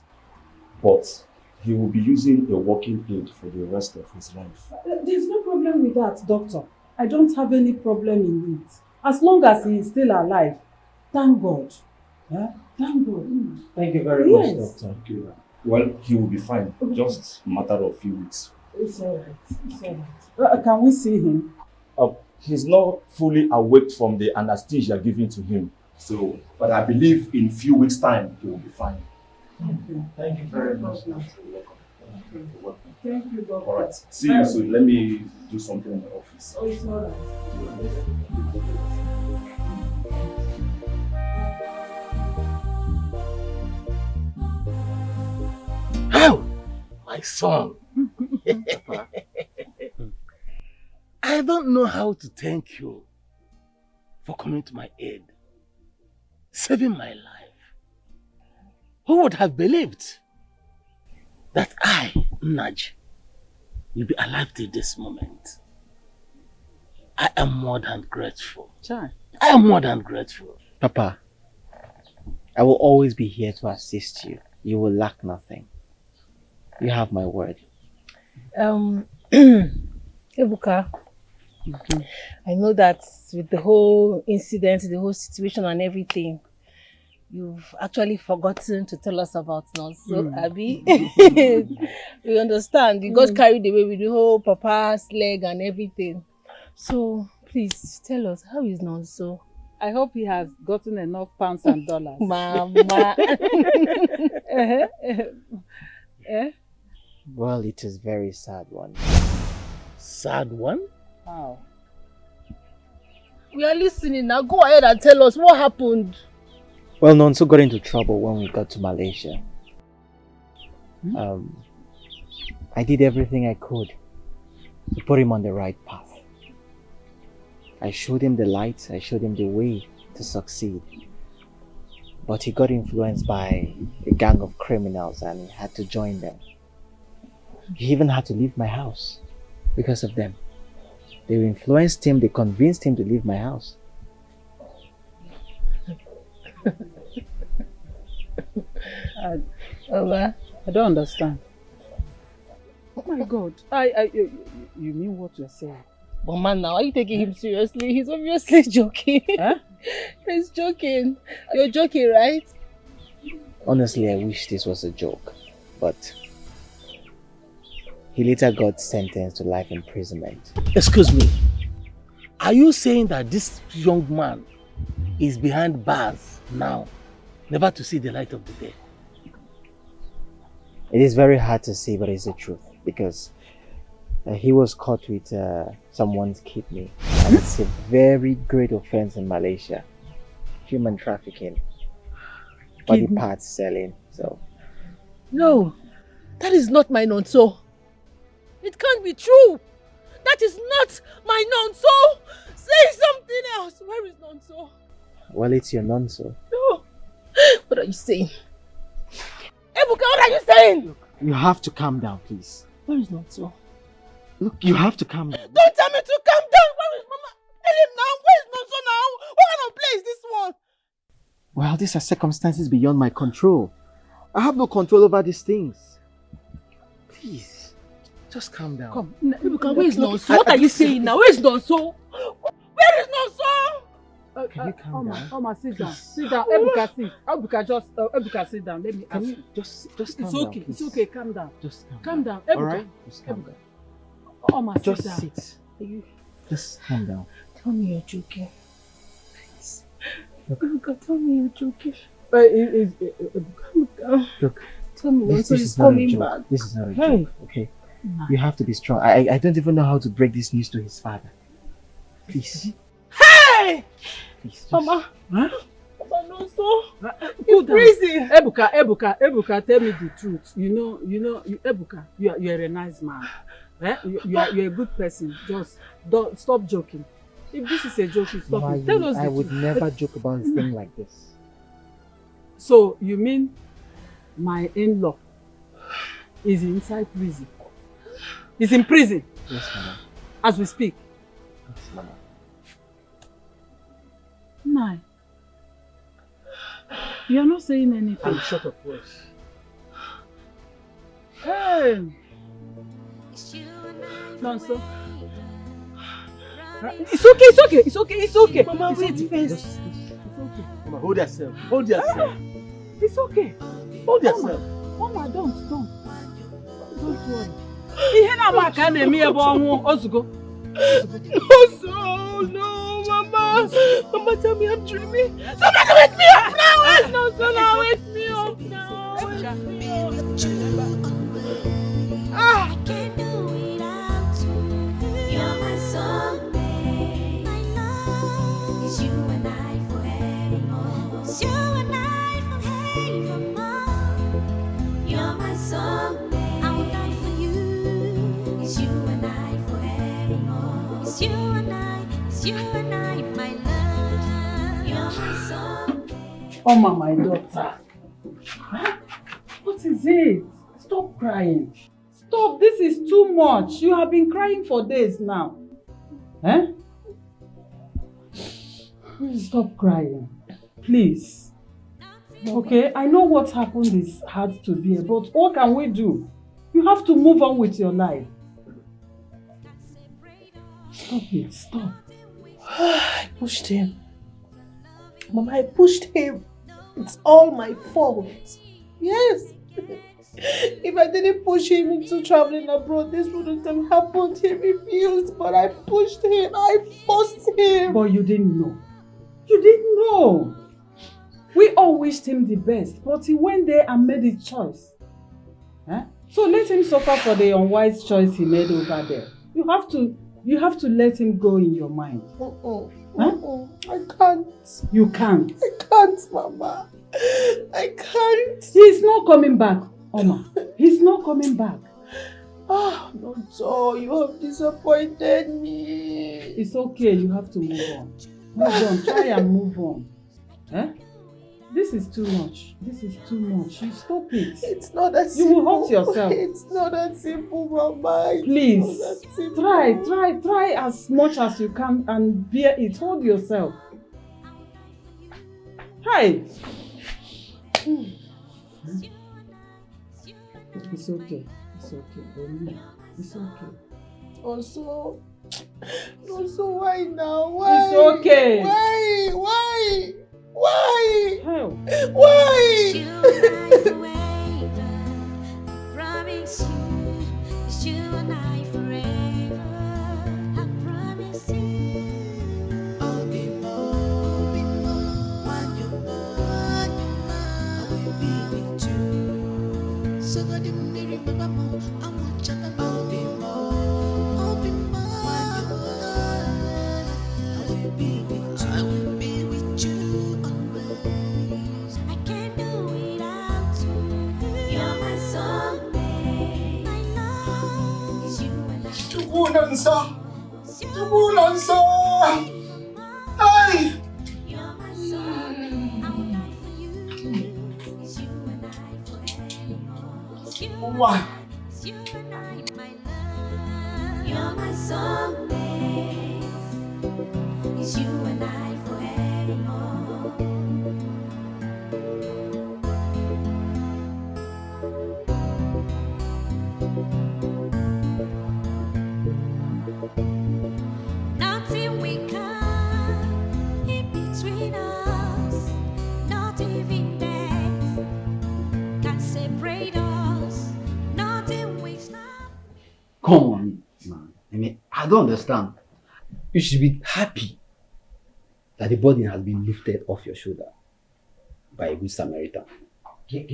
But he will be using a walking aid for the rest of his life. There's no problem with that, doctor. I don't have any problem in it. As long as he is still alive. Thank God. Yeah? Thank God. Thank you very much, doctor. Thank you. Well, he will be fine. Just a matter of a few weeks. It's alright. It's alright. Can we see him? He's not fully awake from the anesthesia given to him. So, but I believe in a few weeks' time, he will be fine. Thank you very much. Thank you, doctor. All right. See you soon. Let me do something in the office. Oh, it's alright. How? My son. I don't know how to thank you for coming to my aid, saving my life. Who would have believed that I, Naj, will be alive till this moment? I am more than grateful. Sure. I am more than grateful. Papa, I will always be here to assist you. You will lack nothing. You have my word. Ibuka, I know that with the whole incident, the whole situation and everything, you've actually forgotten to tell us about Nonso, Abby. We understand. You got carried away with the whole papa's leg and everything. So, please, tell us, how is Nonso? I hope he has gotten enough pounds and dollars. Mama. Well, it is very sad one. Sad one? How? We are listening now. Go ahead and tell us what happened. Well, Nonso got into trouble when we got to Malaysia. I did everything I could to put him on the right path. I showed him the light, I showed him the way to succeed. But he got influenced by a gang of criminals and he had to join them. He even had to leave my house because of them. They influenced him, they convinced him to leave my house. I don't understand. Oh my God. You mean what you're saying? But man, now are you taking him seriously? He's obviously joking. Huh? He's joking. You're joking, right? Honestly, I wish this was a joke, but he later got sentenced to life imprisonment. Excuse me. Are you saying that this young man is behind bars now, never to see the light of the day? It is very hard to say, but it's the truth because he was caught with someone's kidney, and it's a very great offense in Malaysia. Human trafficking, body parts selling. So no, that is not my Nonso. It can't be true. That is not my Nonso. Say something else. Where is Nonso? well, it's your Nonso. No. What are you saying? Ibuka, what are you saying? You have to calm down, please. Where is Nonso? Look, you have to calm down. Don't tell me to calm down. Where is Mama? Tell him now. Where is Nonso now? What kind of play is this one? Well, these are circumstances beyond my control. I have no control over these things. Please, just calm down. Come, Ibuka, where is Nonso? What are you saying now? Where is Nonso? Where is Nonso? Can you calm down? Oma, sit down. Sit down. Ibuka, sit. Ibuka, sit down. Let me ask you. Just calm It's down, okay. please. It's okay. Calm down. Just Calm down. All Ibuka. right? Just calm down. Oma, sit Just down. sit. Just calm down. Tell me you're joking. Please. Ibuka, tell me you're joking. Look, Tell me this Nonso is is not a coming joke. back. This is not a Hey. joke, okay? You have to be strong. I don't even know how to break this news to his father. Please. Hey! Please. Just... Mama. Huh? Mama Nonso. Cool down. Crazy. Ebuka, tell me the truth. Ebuka, you're a nice man. Eh? You're a good person. Just don't stop joking. If this is a joke, you stop it. Tell us the I would truth. never joke about a thing like this. So you mean my in-law is inside prison? He's in prison Yes, Mama. as we speak. Yes, Mama. Nine. You're not saying anything. I'm short of words. Hey! Nonso. It's okay. Mama, wait first. Mama, hold yourself. Hold yourself. It's okay. Hold yourself. Mama, don't worry. Ihe na-ama ka a na-eme ebe ọnwụ ozugbo. Nonso, no, Mama. Mama, tell me I'm dreaming. Somebody wake me up now. Where's Nonso now? Wake me up now. I can't do without you. You're my soulmate. I know it's you and I forevermore. It's you and I forevermore. You're my soulmate. I will die for you. It's you and I forevermore. It's you and I, my love. You're my soulmate. Oh, my daughter. What is it? Stop crying. Stop. This is too much. You have been crying for days now. Eh? Stop crying. Please. Okay, I know what happened is hard to bear, but what can we do? You have to move on with your life. Stop it, stop. I pushed him. Mama, I pushed him. It's all my fault. Yes. If I didn't push him into traveling abroad, this wouldn't have happened. He refused, but I pushed him. I forced him. But you didn't know. You didn't know. We all wished him the best, but he went there and made his choice. Huh? So let him suffer for the unwise choice he made over there. You have to let him go in your mind. Huh? I can't. You can't. I can't, Mama. I can't. He's not coming back, Oma. He's not coming back. Oh, no, you have disappointed me. It's okay, you have to move on. Move on, try and move on. Eh? This is too much. This is too much. You stop it. It's not that simple. You will hurt yourself. It's not that simple, Mama. Please, try as much as you can and bear it. Hold yourself. Hi. It's okay. It's okay. It's okay. Also, why now? Why? It's okay. Why? Why? How? Why? Promise you, it's you and I forever. I promise you. I'll be more when you're not. I will be with you. So that you may remember more. I won't check about I'll be more when you're not. I will be with you. I will be with you always. I can't do without you. You're my soulmate. I know it's you and I. Chukwuma, Hey! You're my soulmate. I'll die for you. It's you and I forever. It's you and I. It's you and I, my love. You're my soulmate. It's you and I forevermore. Nothing we come in between us, not even death can separate us. Nothing we stop. Come on, man. I mean, I don't understand. You should be happy that the burden has been lifted off your shoulder by a good Samaritan. Who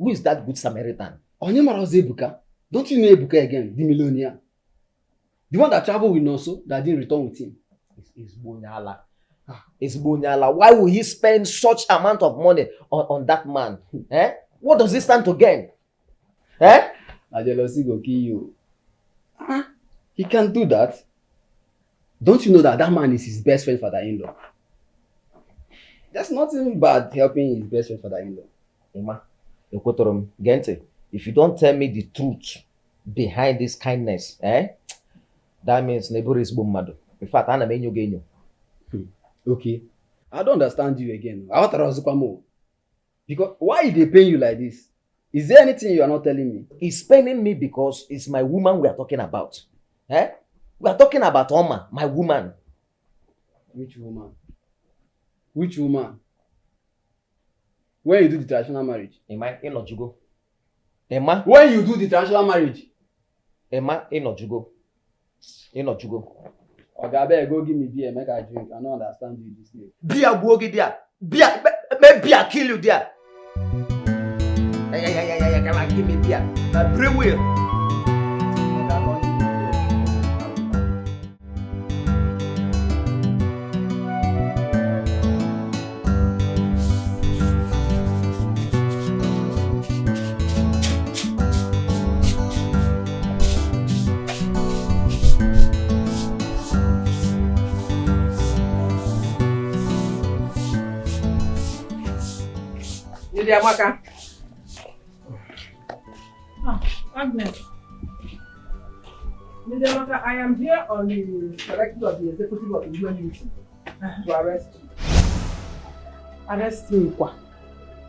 is that good Samaritan? Onyemara Ibuka. Don't you know Ibuka again, the millionaire? The one that traveled with Noso that didn't return with him. It's Bonyala. It's Bonyala. Why will he spend such amount of money on that man? Eh? What does he stand to gain? Eh? A jealousy go kill you. He can't do that. Don't you know that that man is his best friend father-in-law? There's nothing bad helping his best friend father-in-law. Ima, Gente, if you don't tell me the truth behind this kindness, that means neighbor is boomado. In fact, I'm a Okay. I don't understand you again. I want to ask you more. Because why they pay you like this? Is there anything you are not telling me? He's paying me because it's my woman we are talking about. Eh? We are talking about Oma, my woman. Which woman? Which woman? When you do the traditional marriage? Emma, Inojugo. Emma? When you do the traditional marriage? Emma, Inojugo. Okay, I better go give me beer, make I drink. I don't understand you this day. Beer, Bogi there. Beer, maybe I kill you there. Come on, give me beer. Bring will. Amaka. Agnes. Amaka, I am here on the directive of the executive of the UN to arrest you. Arrest me, quoi?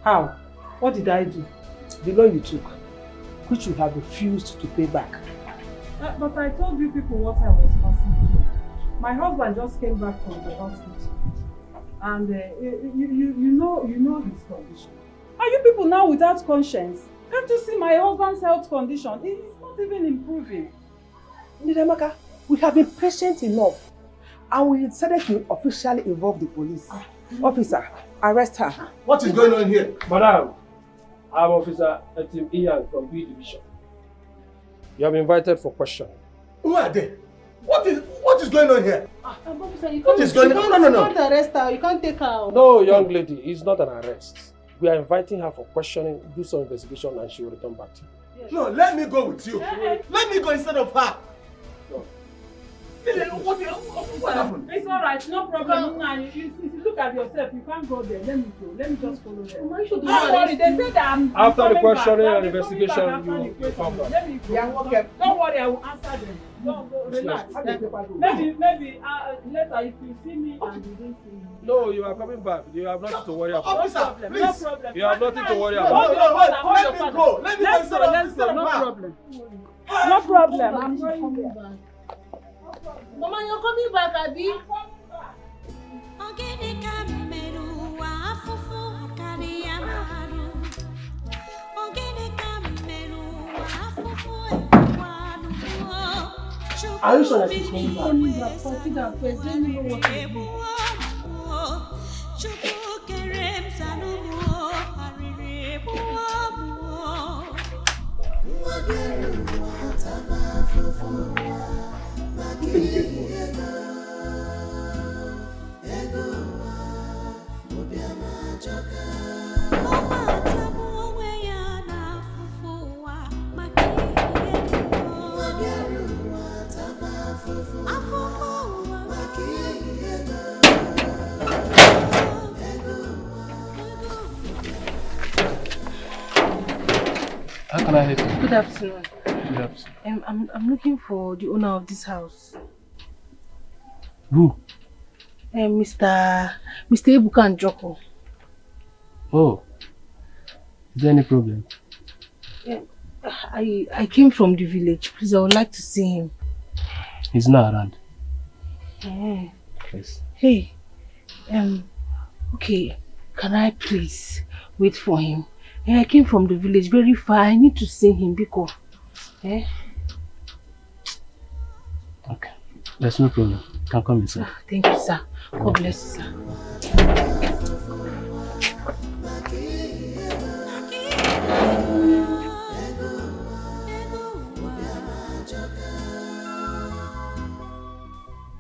How? What did I do? The loan you took, which you have refused to pay back. But I told you people what I was passing through. My husband just came back from the hospital. And you know his condition. Are you people now without conscience? Can't you see my husband's health condition? It's not even improving. Ndamaka, we have been patient enough. And we decided to officially involve the police. Officer, arrest her. What is going on here? Madam, I'm Officer Etim Ian from B Division. You have been invited for questioning. Who are they? What is going on here? Officer, you What can't, is going on? No. You can't arrest her. You can't take her. No, young lady, it's not an arrest. We are inviting her for questioning, do some investigation, and she will return back to you. No, let me go with you. Let me go instead of her. No. What happened? It's alright, no problem. If you look at yourself, you can't go there. Let me go. Let me just follow them. Don't worry, they said that I'm After the coming questioning back. and investigation, you will come back. Let me go. Don't worry, I will answer them. Don't relax. Maybe later if you see me and you don't see me. No, you are coming back. You have nothing to worry about. Officer, please. No problem. You have nothing to worry No, about. let me go. Let me go instead of Let's go. her. No problem. No problem. I'm going back. Mama, you're coming back, Abi. Are you sure that she's coming back? Coming back. Sit down first. Let me know what to do. How can I help you? Good afternoon. Good afternoon. I'm looking for the owner of this house. Who? Mr. Ibuka and Joko. Oh. Is there any problem? I came from the village. Please, I would like to see him. He's not around. Yes. Hey, okay, can I please wait for him? I came from the village very far. I need to see him because. Okay, there's no problem. You can come inside. Thank you, sir. God bless you, sir.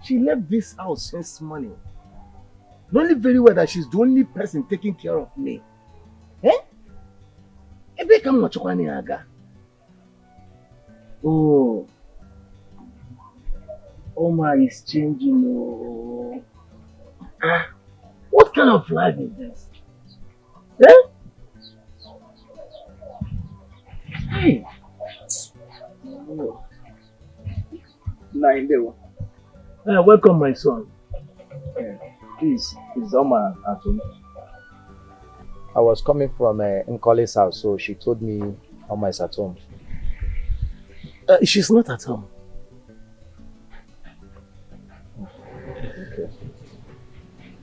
She left this house since morning. Knowing very well that she's the only person taking care of me. Ebe come Chukwuma aga. Oh. Oma is changing. Oh. What kind of life is this? Hey. Oh. Welcome, my son. Please, is Oma at home? I was coming from Nkole's house, so she told me Oma is at home. She's not at home.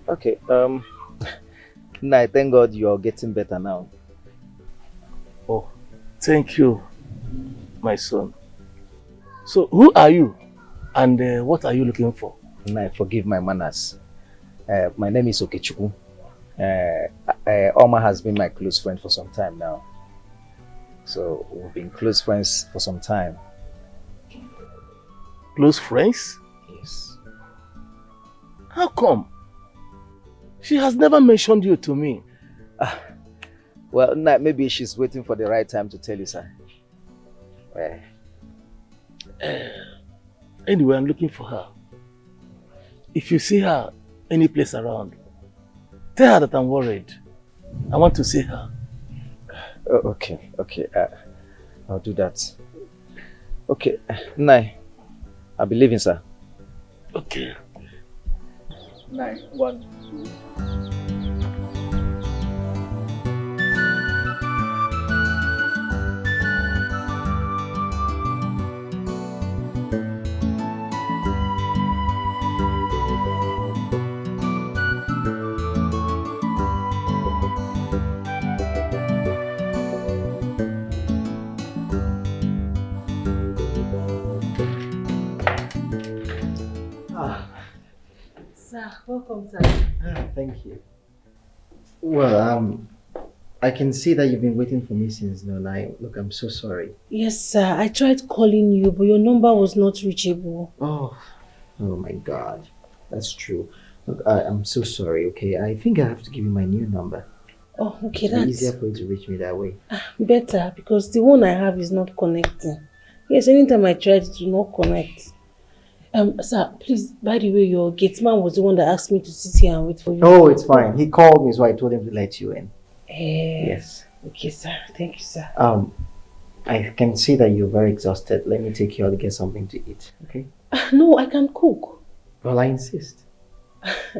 Okay. I thank God you're getting better now. Oh, thank you, my son. So, who are you? And what are you looking for? Forgive my manners. My name is Okechukwu. Oma has been my close friend for some time now. So we've been close friends for some time. Close friends? Yes. How come? She has never mentioned you to me. Well, maybe she's waiting for the right time to tell you, sir. Anyway, I'm looking for her. If you see her any place around, tell her that I'm worried. I want to see her. Okay. I'll do that. Okay, Nai, I'll be leaving, sir. Okay. 9, 1. Sir, welcome, sir. Thank you. Well, I can see that you've been waiting for me since now. Look, I'm so sorry. Yes, sir. I tried calling you, but your number was not reachable. Oh my God. That's true. Look, I'm so sorry, okay? I think I have to give you my new number. Oh, okay, It'll be that's easier for you to reach me that way. better because the one I have is not connecting. Yes, anytime I tried it will not connect. Sir, please, by the way, your gate man was the one that asked me to sit here and wait for you. Oh, it's fine. He called me, so I told him to let you in. Yes. Okay, sir. Thank you, sir. I can see that you're very exhausted. Let me take you out to get something to eat, okay? No, I can cook. Well, I insist.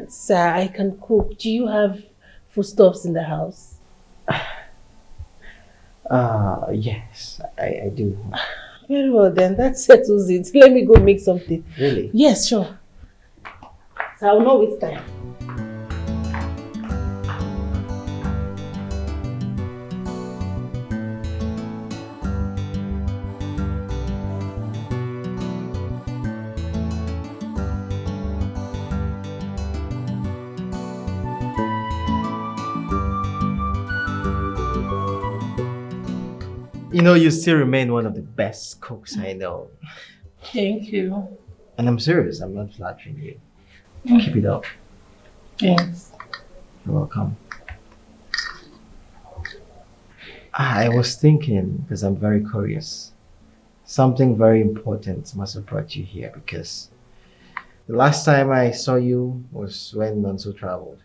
Sir, I can cook. Do you have foodstuffs in the house? Yes, I do. Very well then, that settles it. Let me go make something. Really? Yes, sure. So I will not waste time. You know, you still remain one of the best cooks I know. Thank you. And I'm serious, I'm not flattering you. Keep it up. Thanks. You're welcome. I was thinking, because I'm very curious, something very important must have brought you here because the last time I saw you was when Nonso traveled.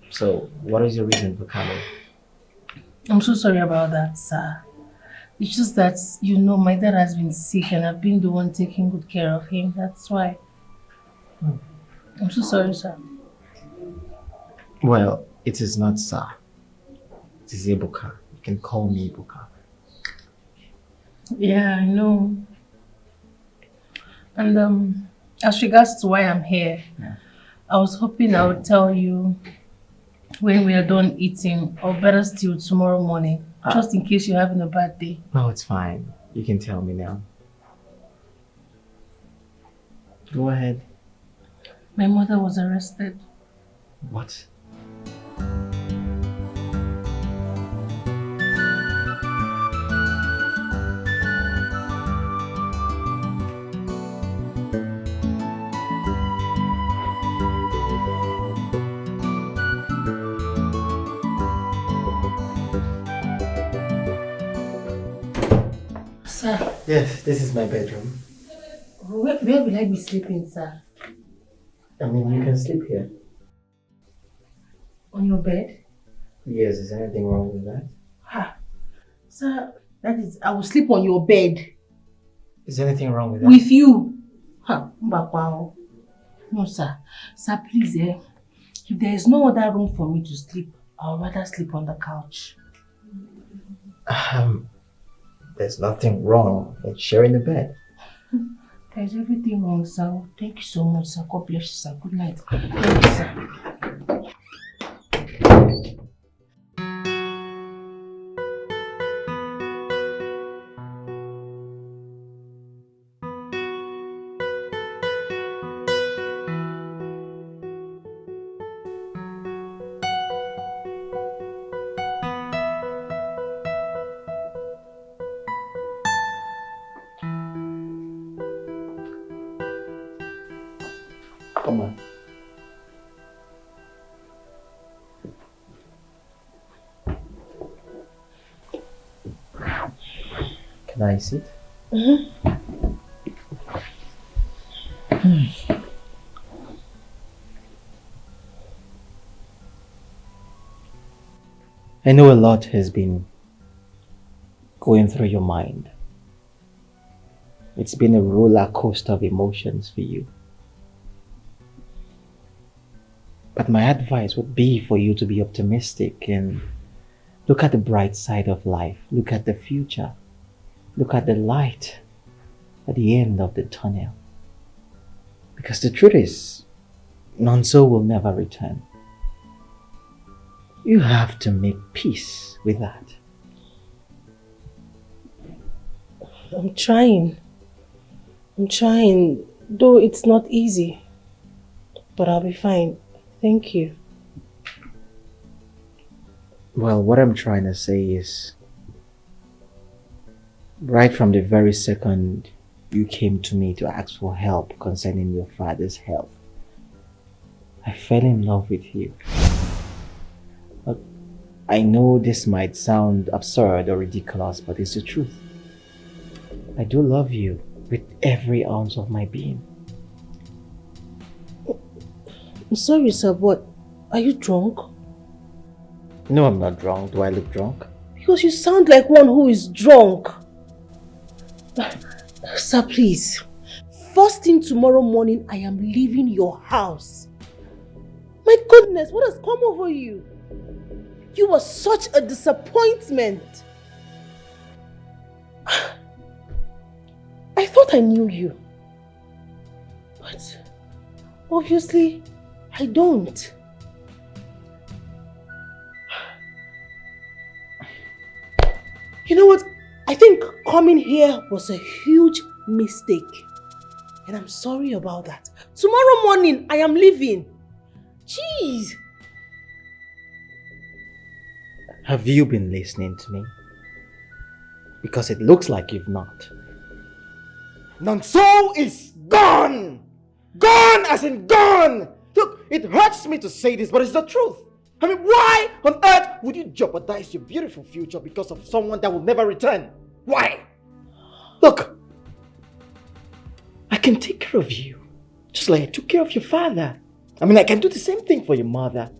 So, what is your reason for coming? I'm so sorry about that, sir. It's just that, you know, my dad has been sick and I've been the one taking good care of him. That's why. I'm so sorry, sir. Well, it is not sir. It is Ibuka. You can call me Ibuka. Yeah, I know. And as regards to why I'm here, I was hoping I would tell you when we are done eating, or better still tomorrow morning, just in case you're having a bad day. No, it's fine. You can tell me now. Go ahead. My mother was arrested. What? Sir. Yes, this is my bedroom. Where will I be sleeping, sir? I mean, you can sleep here. On your bed? Yes, is there anything wrong with that? Ha! Sir, that is, I will sleep on your bed. Is there anything wrong with that? With you? Ha! Mbakwa. No, sir. Sir, please, if there is no other room for me to sleep, I would rather sleep on the couch. There's nothing wrong with sharing the bed. There's everything wrong, sir. Thank you so much, sir. God bless you, sir. Good night. Thank you, sir. Come on. Can I sit? I know a lot has been going through your mind. It's been a roller coaster of emotions for you. But my advice would be for you to be optimistic and look at the bright side of life. Look at the future. Look at the light at the end of the tunnel. Because the truth is, Nonso will never return. You have to make peace with that. I'm trying. I'm trying, though it's not easy. But I'll be fine. Thank you. Well, what I'm trying to say is, right from the very second you came to me to ask for help concerning your father's health, I fell in love with you. But I know this might sound absurd or ridiculous, but it's the truth. I do love you with every ounce of my being. I'm sorry, sir, but are you drunk? No, I'm not drunk. Do I look drunk? Because you sound like one who is drunk. Sir, please. First thing tomorrow morning, I am leaving your house. My goodness, what has come over you? You were such a disappointment. I thought I knew you. But obviously, I don't. You know what? I think coming here was a huge mistake. And I'm sorry about that. Tomorrow morning, I am leaving. Jeez. Have you been listening to me? Because it looks like you've not. Nonso is gone! Gone as in gone! Look, it hurts me to say this, but it's the truth. I mean, why on earth would you jeopardize your beautiful future because of someone that will never return? Why? Look, I can take care of you, just like I took care of your father. I mean, I can do the same thing for your mother.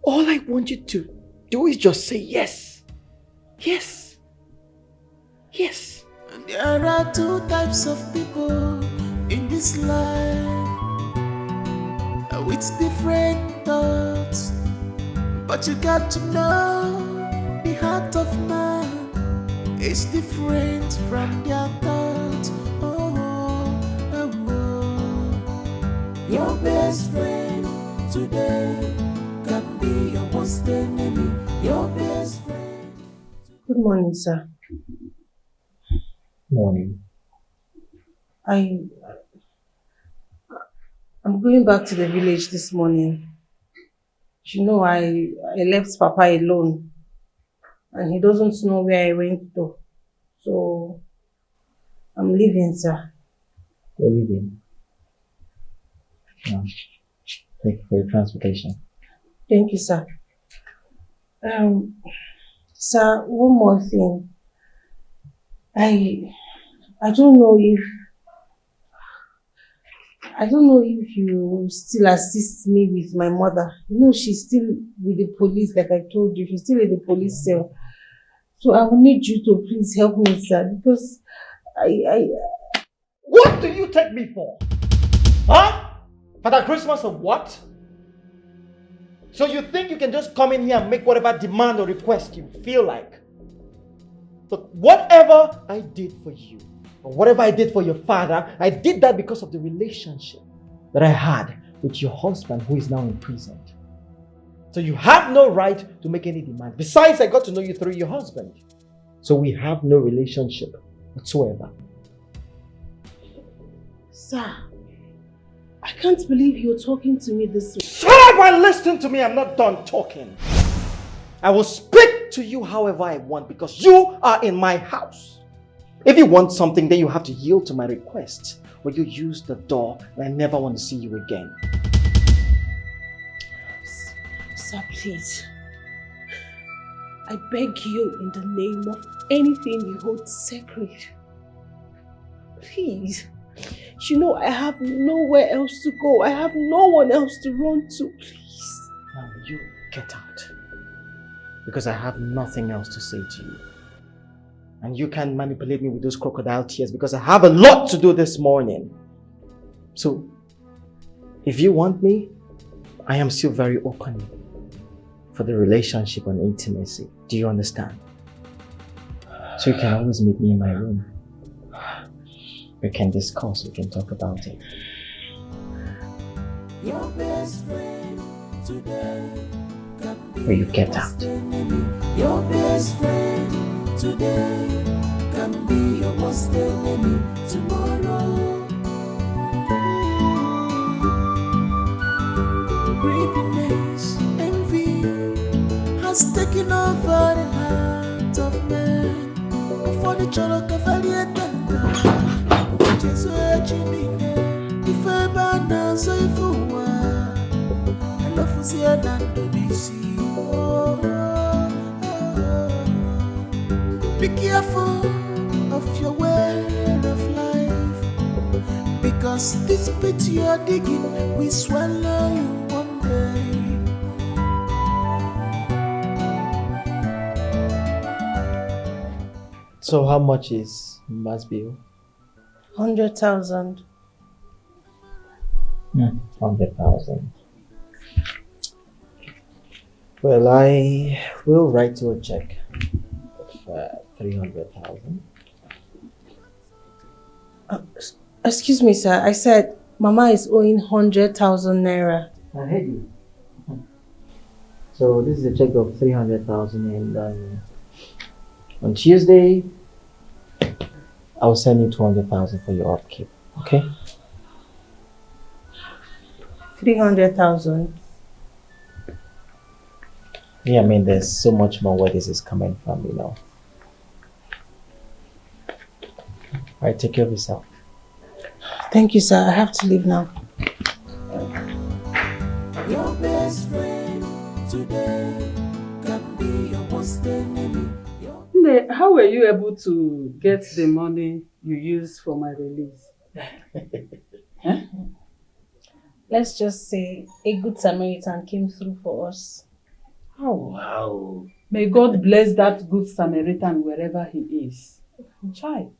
All I want you to do is just say yes. Yes. Yes. There are two types of people in this life with different thoughts, but you got to know the heart of man is different from their thoughts. Your best friend today can be your worst enemy. Your best friend. Good morning, sir. Morning. I'm going back to the village this morning. You know, I left Papa alone. And he doesn't know where I went to. So, I'm leaving, sir. You're leaving? No. Thank you for your transportation. Thank you, sir. Sir, one more thing. I don't know if you still assist me with my mother. You know, she's still with the police, like I told you. She's still in the police cell. So I will need you to please help me, sir, because What do you take me for? Huh? Father Christmas or what? So you think you can just come in here and make whatever demand or request you feel like? Look, whatever I did for you, or whatever I did for your father, I did that because of the relationship that I had with your husband who is now imprisoned. So you have no right to make any demand. Besides, I got to know you through your husband. So we have no relationship whatsoever. Sir, I can't believe you're talking to me this way. Shut up and listen to me. I'm not done talking. I will speak to you however I want because you are in my house. If you want something, then you have to yield to my request, or you use the door and I never want to see you again. Sir, please. I beg you in the name of anything you hold sacred. Please. You know I have nowhere else to go. I have no one else to run to. Please. Now you get out. Because I have nothing else to say to you. And you can't manipulate me with those crocodile tears because I have a lot to do this morning. So, if you want me, I am still very open for the relationship and intimacy. Do you understand? So you can always meet me in my room. We can discuss, we can talk about it. Your best friend today can be Or you get out. your best friend today can be your worst enemy tomorrow. Chineke ife ebe a na-azọ ife ụwa elofuzie na ndụ n'isi. Be careful of your way of life, because this pit you're digging will swallow you one day. So how much is Mba's bill? 100,000. 100,000. Well, I will write you a check of 300,000. Excuse me, sir. I said Mama is owing 100,000 naira. I heard you. So this is a check of 300,000, and on Tuesday, I'll send you 200,000 for your upkeep. Okay? 300,000. Yeah, I mean, there's so much more where this is coming from, you know. Alright, take care of yourself. Thank you, sir. I have to leave now. Your best friend today can be your worst enemy. How were you able to get the money you used for my release? Huh? Let's just say a good Samaritan came through for us. Oh, wow. May God bless that good Samaritan wherever he is. Child.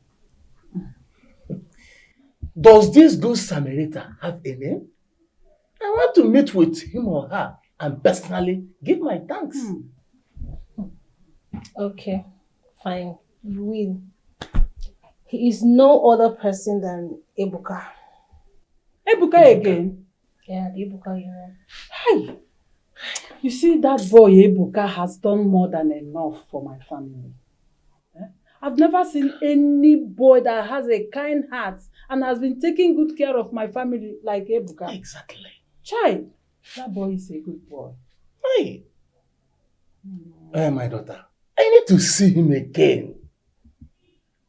Does this good Samaritan have a name? I want to meet with him or her and personally give my thanks. Okay, fine. You will. He is no other person than Ibuka. Ibuka again? Yeah, the Ibuka you know. Hey! You see, that boy Ibuka has done more than enough for my family. I've never seen any boy that has a kind heart and has been taking good care of my family like Ibuka. Exactly. Child, that boy is a good boy. Hey! Hey, my daughter, I need to see him again.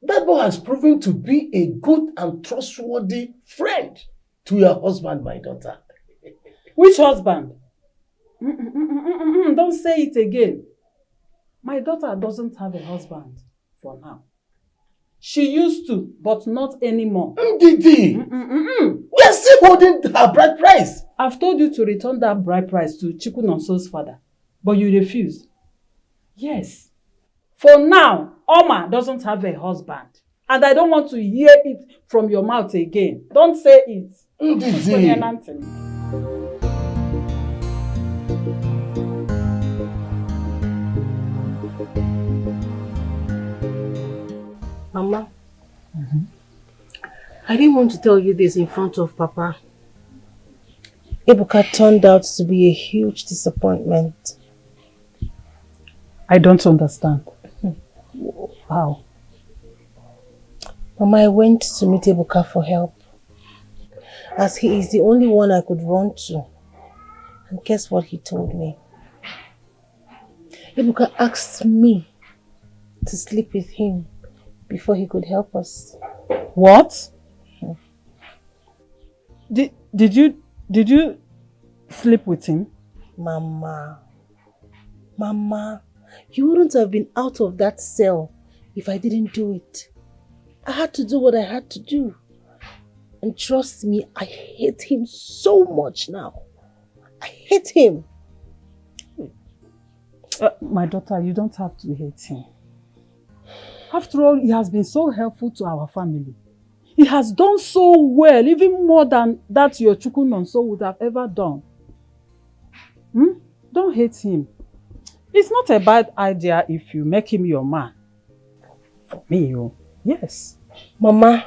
That boy has proven to be a good and trustworthy friend to your husband, my daughter. Which husband? Don't say it again. My daughter doesn't have a husband for now. She used to, but not anymore. Didi, we are still holding her bride price. I've told you to return that bride price to Chukwuma's father, but you refused. Yes. For now, Oma doesn't have a husband. And I don't want to hear it from your mouth again. Don't say it. Didi. Mama, I didn't want to tell you this in front of Papa. Ibuka turned out to be a huge disappointment. I don't understand. How? Mama, I went to meet Ibuka for help, as he is the only one I could run to. And guess what he told me? Ibuka asked me to sleep with him before he could help us. What? Did you sleep with him? Mama, you wouldn't have been out of that cell if I didn't do it. I had to do what I had to do. And trust me, I hate him so much now. I hate him. My daughter, you don't have to hate him. After all, he has been so helpful to our family. He has done so well, even more than that your Chukwunonso would have ever done. Don't hate him. It's not a bad idea if you make him your man. For me, yes. Mama,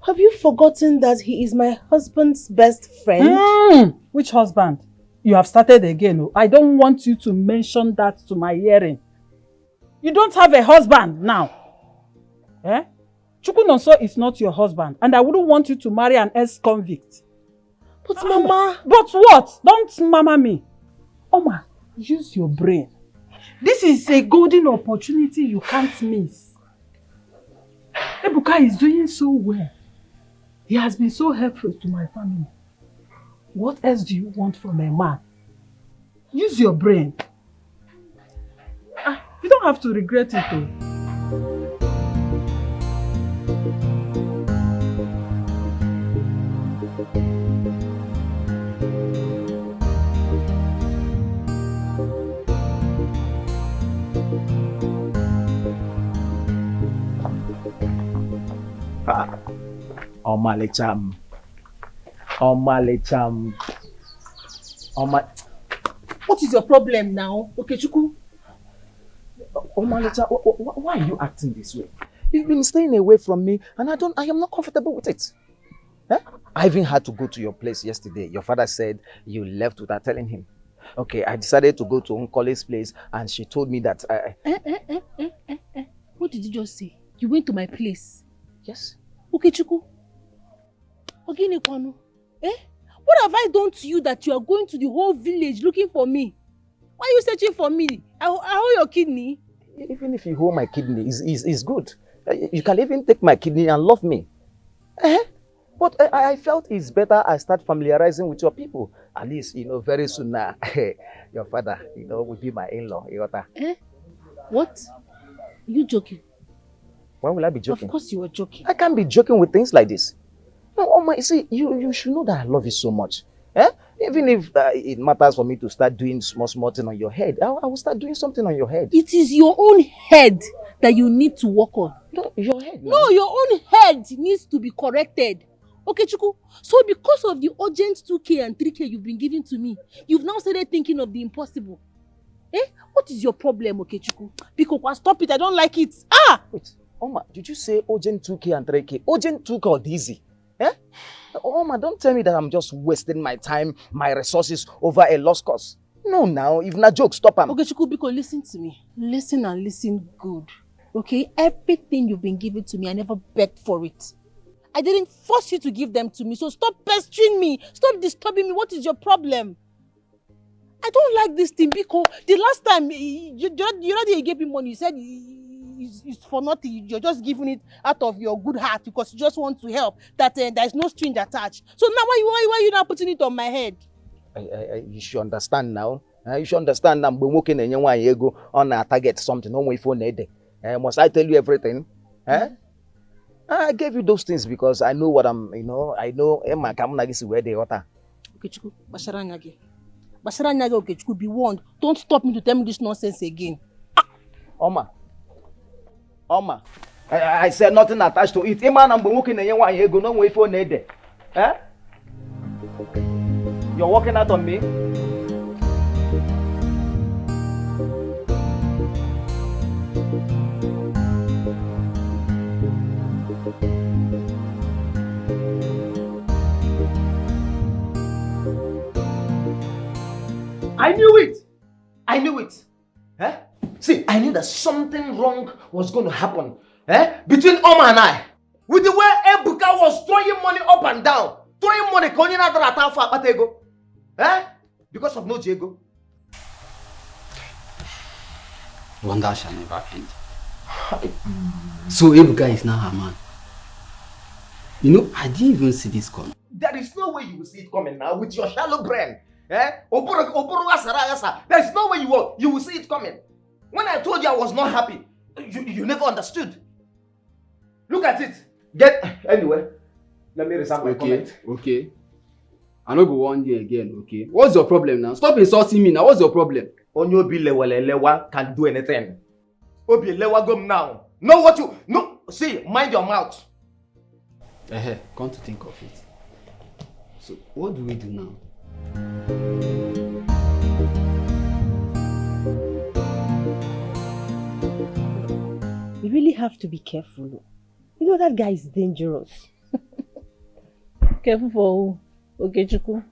have you forgotten that he is my husband's best friend? Which husband? You have started again. I don't want you to mention that to my hearing. You don't have a husband now. Eh? Chukwunonso is not your husband, and I wouldn't want you to marry an ex-convict. But Mama... But what? Don't mama me. Oma, use your brain. This is a golden opportunity you can't miss. Ibuka is doing so well. He has been so helpful to my family. What else do you want from a man? Use your brain. You don't have to regret it though. Omalecham. What is your problem now, Okechukwu? Omalecha, why are you acting this way? You've been staying away from me and I am not comfortable with it. Huh? I even had to go to your place yesterday. Your father said you left without telling him. Okay, I decided to go to Uncole's place and she told me that What did you just say? You went to my place? Yes. Okechukwu? Oginekwanu? What have I done to you that you are going to the whole village looking for me? Why are you searching for me? I hold your kidney. Even if you hold my kidney, is good. You can even take my kidney and love me. But I felt it's better I start familiarizing with your people. At least, very soon now, your father, will be my in-law. What? You joking? Why will I be joking? Of course you are joking. I can't be joking with things like this. No, Oma, you see, you should know that I love you so much. Even if it matters for me to start doing small thing on your head, I will start doing something on your head. It is your own head that you need to work on. No, your head. No, your own head needs to be corrected. Okay, Chuku. So because of the urgent 2K and 3K you've been giving to me, you've now started thinking of the impossible. What is your problem, okay, Chuku? Because stop it, I don't like it. Wait, Oma, did you say urgent 2K and 3K? Urgent 2K or easy? Oma, don't tell me that I'm just wasting my time, my resources over a lost cause. No, now, if not joke, stop him. Okay, Chukwuma, listen to me. Listen and listen good. Okay? Everything you've been giving to me, I never begged for it. I didn't force you to give them to me, so stop pestering me. Stop disturbing me. What is your problem? I don't like this thing because the last time, you gave me money, you said it's for nothing. You're just giving it out of your good heart because you just want to help. That there's no string attached. So now why are you not putting it on my head? You should understand now. You should understand that when working in your ego on a target something on my phone. Must I tell you everything? I gave you those things because I know what I know Emma Kamunagisi where they are. Okechukwu, Basharanyage. Basharanyage, Okechukwu, be warned. Don't stop me to tell me this nonsense again. Oma, I said nothing attached to it. Emma and working in your ego, no way for Nede. You're walking out on me? I knew it. See, I knew that something wrong was going to happen between Oma and I. With the way Ibuka was throwing money up and down. Throwing money, because of no Diego. Wonder shall never end. So Ibuka is now her man. I didn't even see this coming. There is no way you will see it coming now with your shallow brain. There is no way you will see it coming. When I told you I was not happy, you never understood. Look at it. Anyway, let me reserve my comment. Okay. I no go one day again, okay? What's your problem now? Stop insulting me now. What's your problem? Onyo Obi Lewa can do anything. Obi Lewa go now. Know what you... No, see, mind your mouth. Come to think of it. So, what do we do now? You really have to be careful. You know that guy is dangerous. Careful for who? Okechukwu.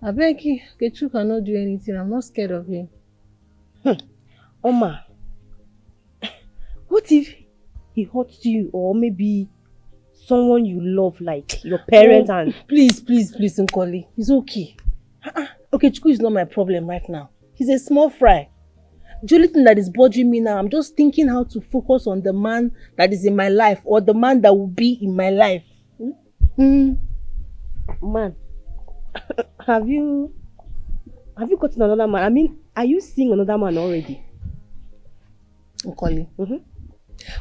I beg you, Okechukwu cannot do anything. I'm not scared of him. Oma, what if he hurts you or maybe someone you love like your parents and... Please, Nkoli. It's okay. Okechukwu is not my problem right now. He's a small fry. The only thing that is bothering me now, I'm just thinking how to focus on the man that is in my life or the man that will be in my life. Man, have you gotten another man? I mean, are you seeing another man already? Nkoli,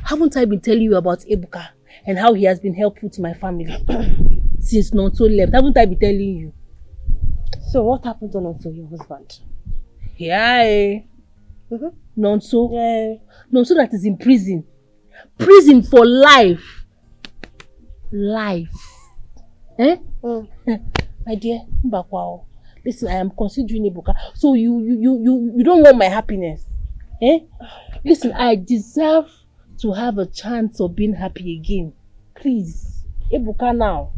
haven't I been telling you about Ibuka and how he has been helpful to my family since Nonso left? Haven't I been telling you? So what happened to Nonso, your husband? Yeah. Nonso. Yeah. Nonso that is in prison. Prison for life. Life. Eh? My dear, Mbakwao. Listen, I am considering Ibuka. So you don't want my happiness. Eh? Listen, I deserve to have a chance of being happy again. Please. Ibuka now.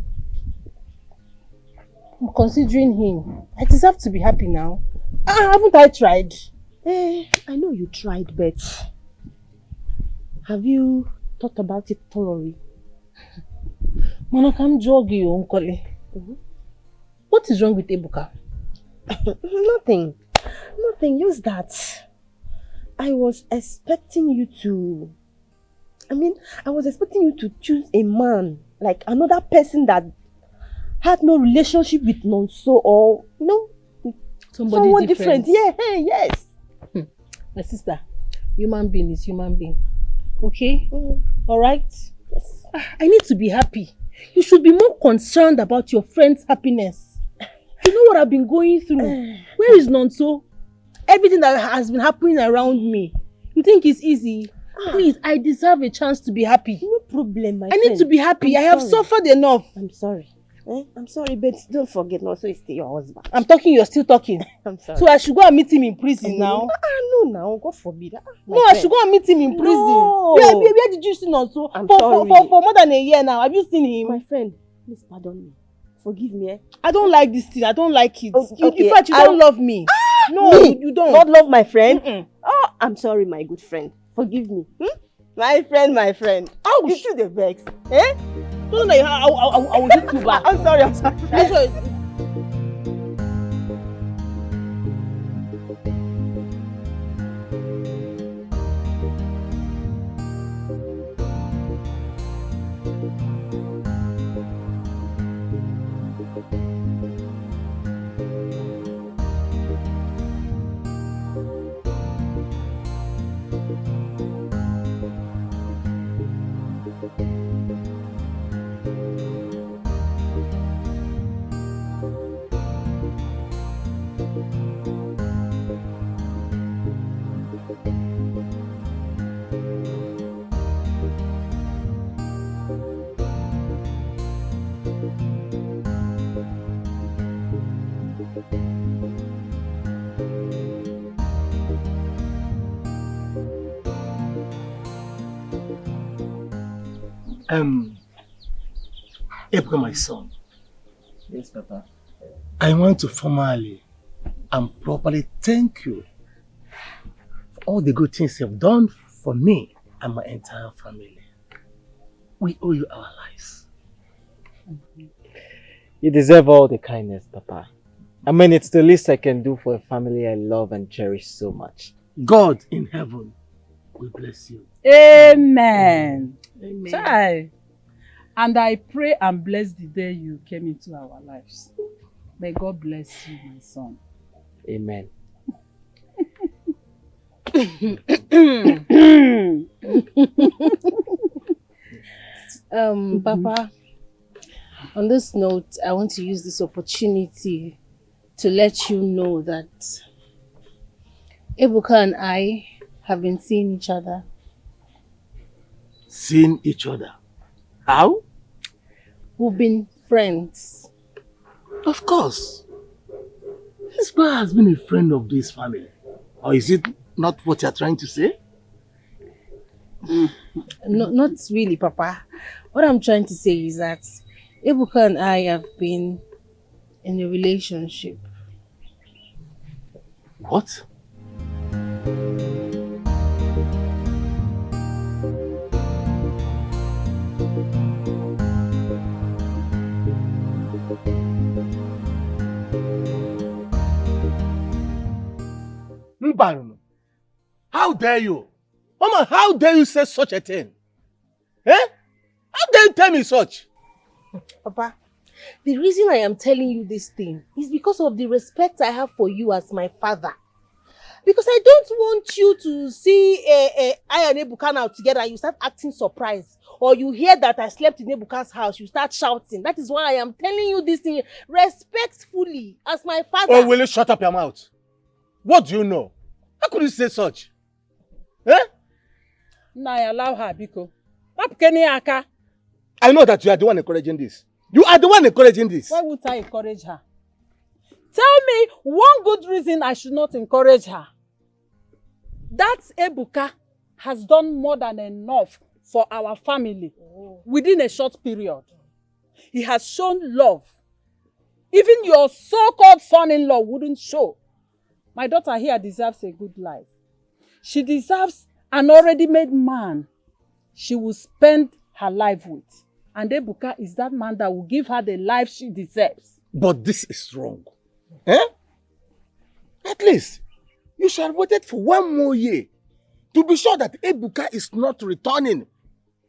I'm considering him. I deserve to be happy now. Haven't I tried? I know you tried, but have you thought about it thoroughly? Manakam jogi, Uncle. What is wrong with Ibuka? Nothing. Nothing. Just that I was expecting you to choose a man, like another person that had no relationship with Nonso or someone different. Yeah, hey, yes. My sister, human being is human being. Okay? Alright? Yes. I need to be happy. You should be more concerned about your friend's happiness. You know what I've been going through. Where is Nonso? Everything that has been happening around me. You think it's easy? Please, I deserve a chance to be happy. No problem, my friend. I need to be happy. I have suffered enough. I'm sorry. I'm sorry, but don't forget, Nonso is still your husband. I'm talking, you're still talking. I'm sorry. So I should go and meet him in prison now? No, now, God forbid. I should go and meet him in prison. No. Where did you see Nonso? For more than a year now. Have you seen him? My friend, please pardon me. Forgive me. Eh? I don't like this thing. I don't like it. Okay. In fact, you don't love me. No, me? you don't. Not love my friend? Oh, I'm sorry, my good friend. Forgive me. My friend. Ouch. You should the vex. Eh? No, I will hit you back. I'm sorry. Ibuka, my son. Yes, Papa. I want to formally and properly thank you for all the good things you have done for me and my entire family. We owe you our lives. You deserve all the kindness, Papa. I mean, it's the least I can do for a family I love and cherish so much. God in heaven will bless you. Amen. Amen. Child. And I pray and bless the day you came into our lives. May God bless you, my son. Amen. Papa, on this note, I want to use this opportunity to let you know that Ibuka and I have been seeing each other. Seeing each other? How? We've been friends. Of course. This boy has been a friend of this family. Or is it not what you're trying to say? No, not really, Papa. What I'm trying to say is that Ibuka and I have been in a relationship. What? How dare you? Mama, how dare you say such a thing? Eh? How dare you tell me such? Papa, the reason I am telling you this thing is because of the respect I have for you as my father. Because I don't want you to see I and Ibuka now together and you start acting surprised. Or you hear that I slept in Ibuka's house, you start shouting. That is why I am telling you this thing respectfully as my father. Oh, will you shut up your mouth? What do you know? How could you say such? Eh? Nah, allow her, Biko. I know that you are the one encouraging this. You are the one encouraging this. Why would I encourage her? Tell me one good reason I should not encourage her. That Ibuka has done more than enough for our family within a short period. He has shown love. Even your so-called son-in-law wouldn't show. My daughter here deserves a good life. She deserves an already made man she will spend her life with. And Ibuka is that man that will give her the life she deserves. But this is wrong. Eh? At least, you should have waited for 1 more year to be sure that Ibuka is not returning.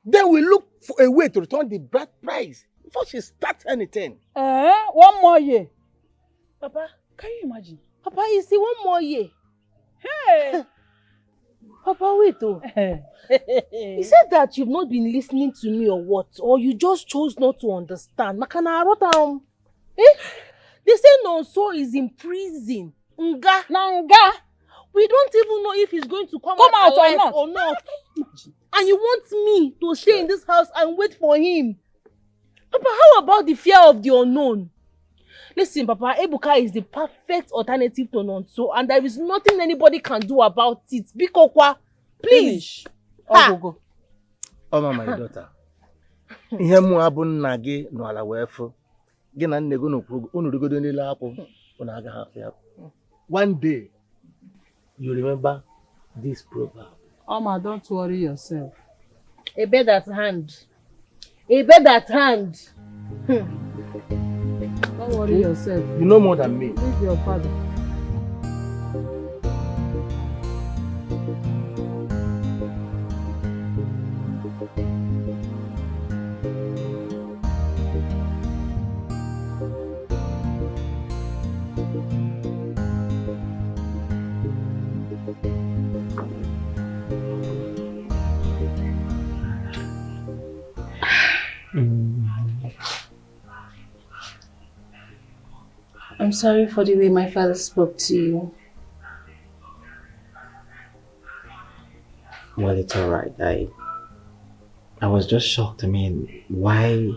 Then we look for a way to return the bride price before she starts anything. 1 more year. Papa, can you imagine? Papa, you see 1 more year. Hey! Papa, wait oh. You said that you've not been listening to me or what? Or you just chose not to understand. Makana Rotam. They say Nonso is in prison. Nga. Nanga. We don't even know if he's going to come out alive or not. And you want me to stay in this house and wait for him? Papa, how about the fear of the unknown? Listen, Papa, Ibuka is the perfect alternative to Nonso, and there is nothing anybody can do about it. Bikokwa, please. Oh, my daughter. Ihe mu abụ nna gị n'ala wee fụ. Gị na nne gị unu rigodo n'ile apụ, unu agaghị afụ ya. One day, you remember this proverb. Oma, don't worry yourself. A bed at hand. A bed at hand. Don't worry yourself. You know more than me. Leave your father. I'm sorry for the way my father spoke to you. Well, it's alright. I was just shocked. I mean, why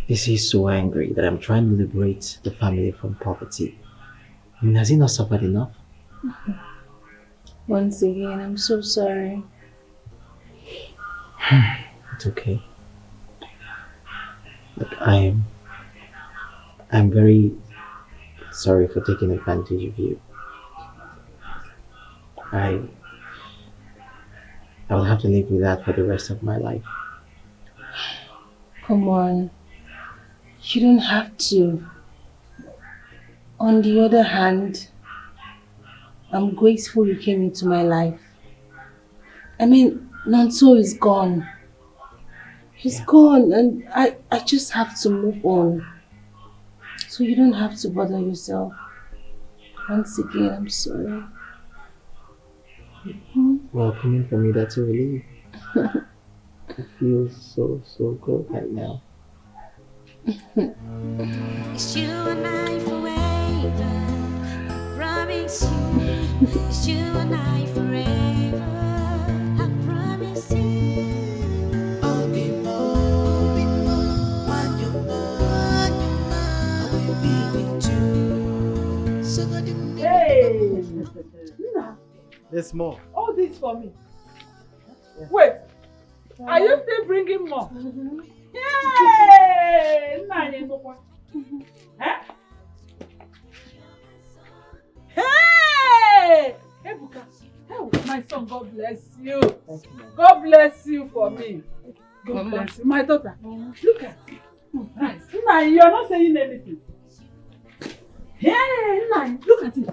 is he so angry that I'm trying to liberate the family from poverty? I mean, has he not suffered enough? Once again, I'm so sorry. It's okay. Look, I'm very sorry for taking advantage of you. I will have to live with that for the rest of my life. Come on. You don't have to. On the other hand, I'm grateful you came into my life. I mean, Nonso is gone. He's gone, and I just have to move on. So you don't have to bother yourself. Once again, I'm sorry. Well, coming from me, that's a relief. It feels so good right now. It's you and I forever. Promise you. It's you and I forever. I promise you. I'll be more when you're more. I will be with you. So good to me. Hey! There's more. All this for me. Wait. Are you still bringing more? Yay! Huh? Hey! Ibuka. Hey, my son, God bless you. God bless you for me. God bless you. My daughter, look at you. Nice. Nah, you're not saying anything. Hey, nah, look at you.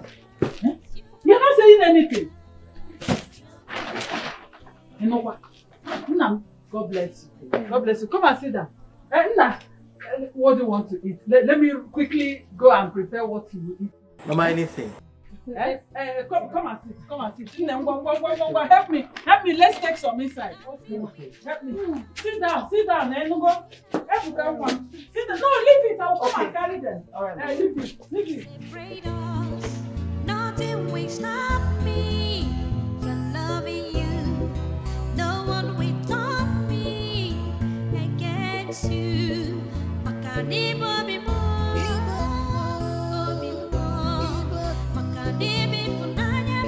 You're not saying anything. You know what? God bless you. God bless you. Come and sit down. What do you want to eat? Let me quickly go and prepare what you will eat. Mama, anything? Come and sit. Come and sit. Help me. Let's take some inside. Okay. Help me. Sit down. Enugo. Sit down. No, leave it. I'll come and carry them. All right. Leave it. Nothing will stop me from loving you. No one will stop me against you. Makani bobi mo, makani bi funanya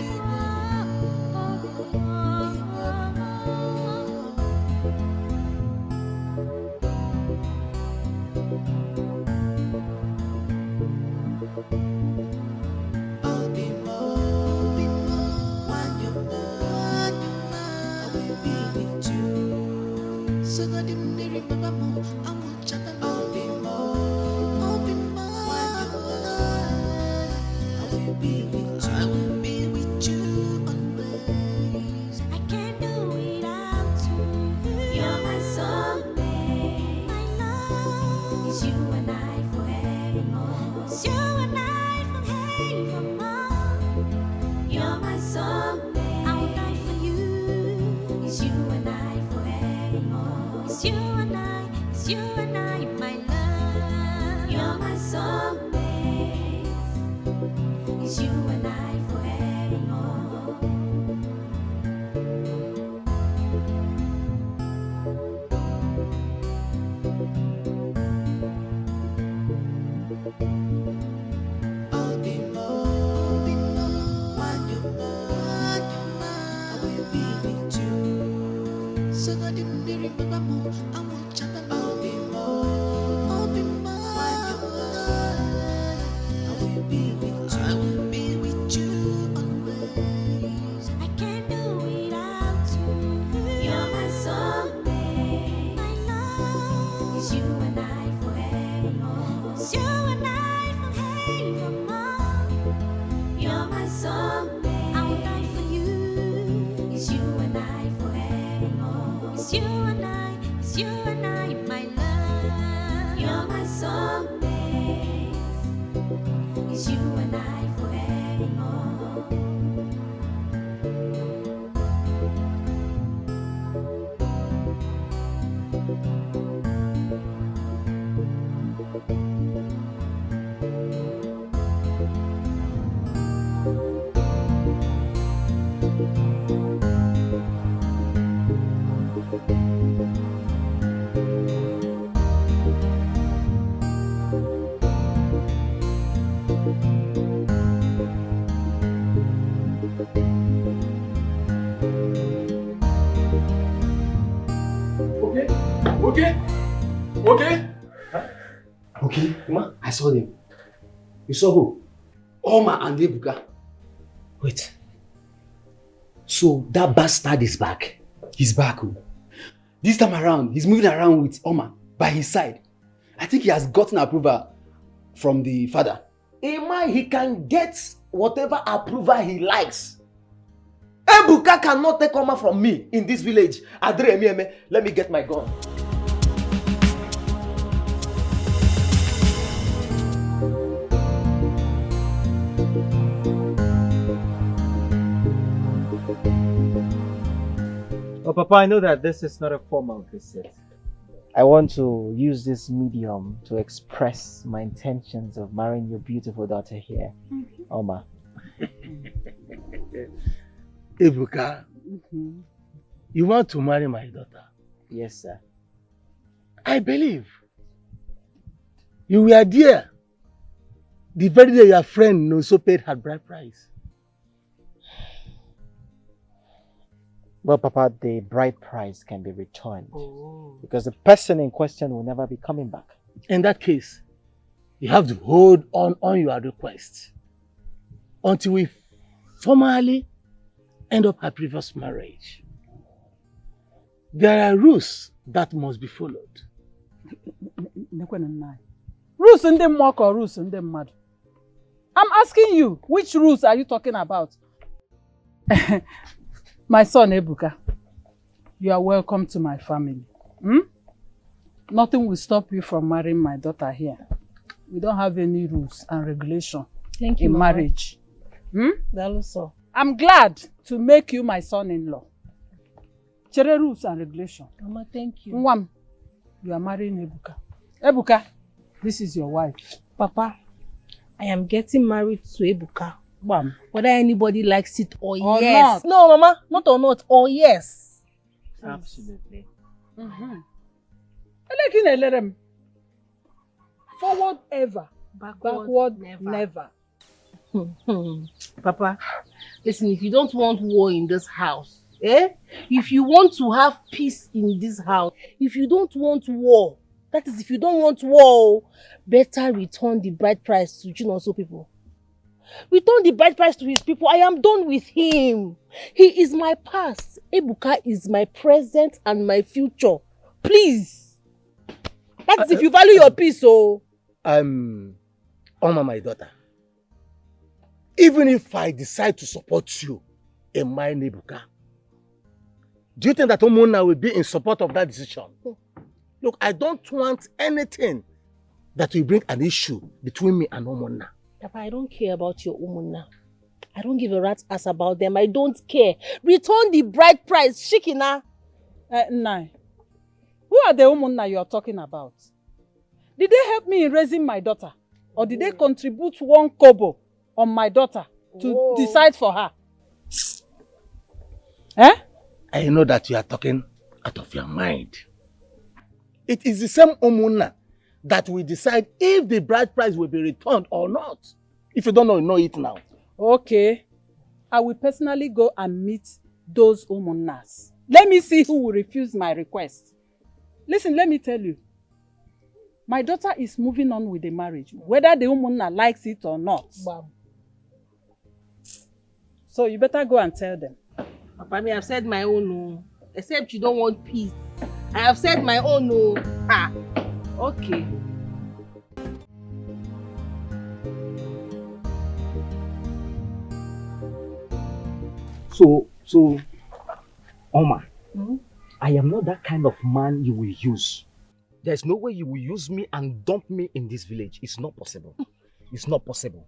Okay, Ma, I saw them. You saw who? Oma and Ibuka. Wait. So that bastard is back? He's back. Oh. This time around, he's moving around with Oma by his side. I think he has gotten approval from the father. Emma, he can get whatever approval he likes. Ibuka cannot take Oma from me in this village. Adre, let me get my gun. Oh, Papa, I know that this is not a formal visit. I want to use this medium to express my intentions of marrying your beautiful daughter here, Oma. Ibuka, you want to marry my daughter? Yes, sir. I believe. You were there the very day your friend Noso paid her bride price. Well, Papa, the bride price can be returned because the person in question will never be coming back. In that case, you have to hold on your request until we formally end up our previous marriage. There are rules that must be followed. Rules in the mock or rules in the mud? I'm asking you, which rules are you talking about? My son Ibuka, you are welcome to my family. Nothing will stop you from marrying my daughter here. We don't have any rules and regulations Thank you, in Mama. marriage. That also. I'm glad to make you my son-in-law. Chere rules and regulations. Mama, thank you. Mwam, you are marrying Ibuka. Ibuka, this is your wife. Papa, I am getting married to Ibuka. Bam. Whether anybody likes it or Or yes. not. No, Mama, not or not, or yes. Absolutely. Mm-hmm. Forward ever. Backward never. Papa, listen, if you don't want war in this house, if you want to have peace in this house, if you don't want war, that is if you don't want war, better return the bride price to Chinonso people. Return the bride price to his people. I am done with him. He is my past. Ibuka is my present and my future. Please. That is if you value your peace, oh. Oma, my daughter. Even if I decide to support you in my Ibuka, do you think that Omona will be in support of that decision? Look, I don't want anything that will bring an issue between me and Omona. Papa, I don't care about your Umuna. I don't give a rat's ass about them. I don't care. Return the bride price, Shikina. Nai, who are the Umunna you are talking about? Did they help me in raising my daughter? Or did they contribute 1 kobo on my daughter to decide for her? I know that you are talking out of your mind. It is the same Omuna that will decide if the bride price will be returned or not. If you don't know it now. Okay. I will personally go and meet those Umunnas. Let me see who will refuse my request. Listen, let me tell you. My daughter is moving on with the marriage, whether the Umunna likes it or not. Wow. So you better go and tell them. Papa, I have said my own, no. Except you don't want peace. I have said my own, no. Ah, okay. So, Oma, I am not that kind of man you will use. There's no way you will use me and dump me in this village. It's not possible. It's not possible.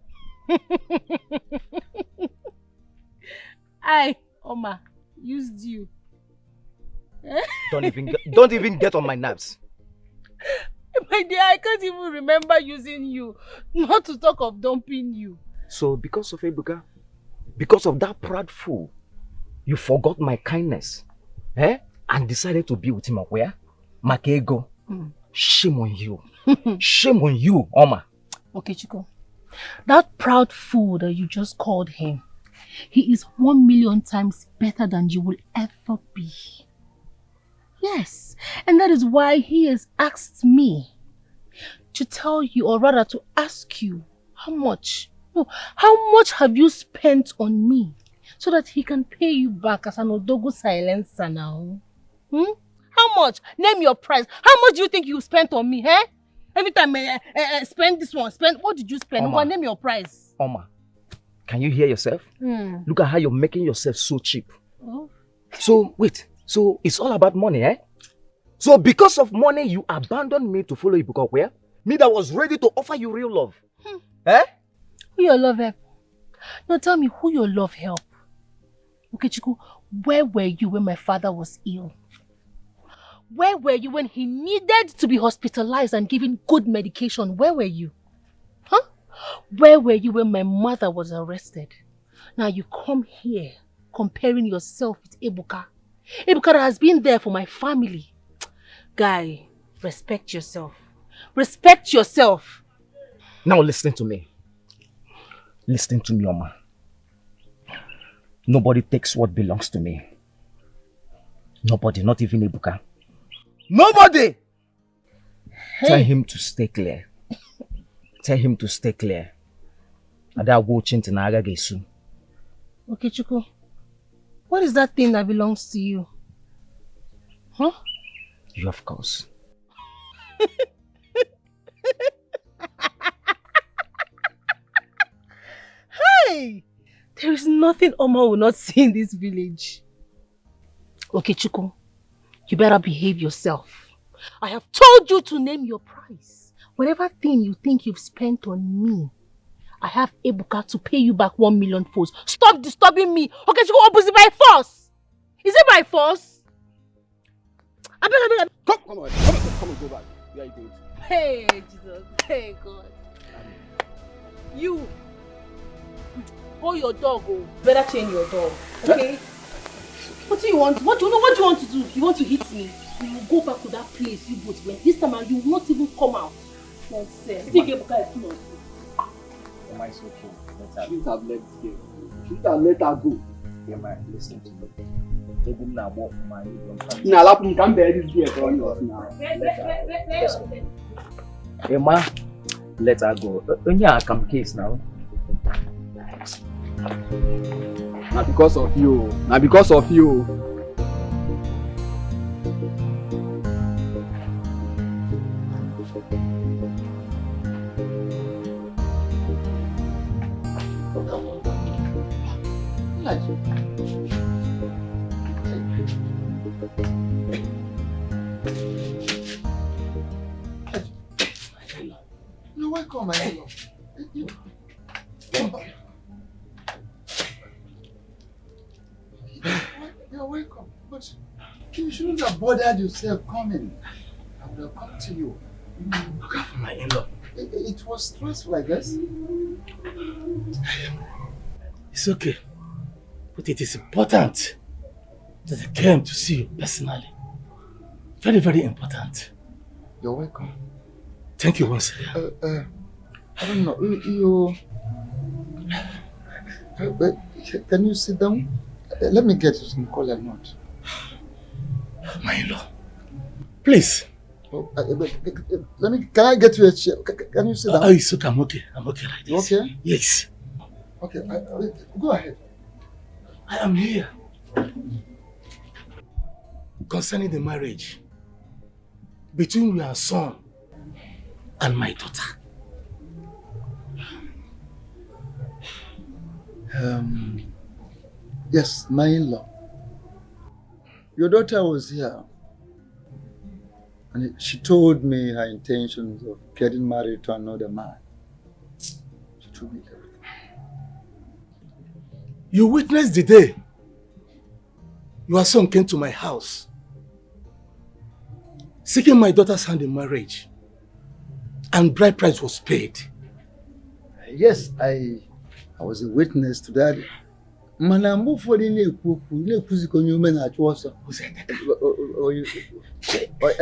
I, Oma, used you. Don't even get on my nerves. My dear, I can't even remember using you. Not to talk of dumping you. So because of Ibuka, because of that proud fool, you forgot my kindness, and decided to be with him where? Makego. Shame on you. Shame on you, Oma. Okay, Chico. That proud fool that you just called him, he is 1,000,000 times better than you will ever be. Yes, and that is why he has asked me to tell you, or rather to ask you, how much have you spent on me so that he can pay you back as an Odogo silencer now? How much? Name your price. How much do you think you spent on me, Every time spend this one, what did you spend? Oma, name your price. Oma, can you hear yourself? Look at how you're making yourself so cheap. Oh. So, wait. So, it's all about money, So, because of money, you abandoned me to follow Ibuka where? Me that was ready to offer you real love. Who your love help? Now tell me who your love help. Okay, Chiku, where were you when my father was ill? Where were you when he needed to be hospitalized and given good medication? Where were you? Where were you when my mother was arrested? Now you come here comparing yourself with Ibuka. Ibuka has been there for my family. Guy, respect yourself. Respect yourself. Now listen to me. Listen to me, Oma. Nobody takes what belongs to me. Nobody, not even Ibuka. Nobody! Hey. Tell him to stay clear. Tell him to stay clear. Ada watching Tinaga Gesu. Okay, Chuku. What is that thing that belongs to you? You, of course. Hey! There is nothing Oma will not see in this village. Okay, Chuku. You better behave yourself. I have told you to name your price. Whatever thing you think you've spent on me, I have Ibuka to pay you back 1 million folds. Stop disturbing me. Okay, she go opposite by force. Is it by force? I beg. Come on, go back. Where are you going? Hey, Jesus. Hey, God. You. Hold your dog, oh. Better chain your dog. Okay? What do you want? What do you want to do? You want to hit me? You will go back to that place you both went. This time around, you will not even come out. Nonsense. Think Ibuka is not. Am I so cool? Shouldn't have let her go. Shouldn't have let her go. Emma, listen to me. Take him now, walk from my Now, Lapum can't bear this girl for us now. Emma, let her go. Only I come case now. Now because of you. Now because of you. You're welcome, my love. You're welcome, but you shouldn't have bothered yourself coming. I would have come to you. Look out for my in-law. It was stressful, I guess. It's okay. But it is important that I came to see you personally. Very, very important. You're welcome. Thank you once again. I don't know. Can you sit down? Let me get you some cola nut. My in-law. Please. Oh, can I get you a chair? Can you sit down? Oh, it's okay. I'm okay. I'm okay like this. You okay? Yes. Okay, go ahead. I am here concerning the marriage between your son and my daughter. Yes, my in-law. Your daughter was here and she told me her intentions of getting married to another man. She told me everything. You witnessed the day your son came to my house seeking my daughter's hand in marriage and bride price was paid. Yes, I was a witness to that. Are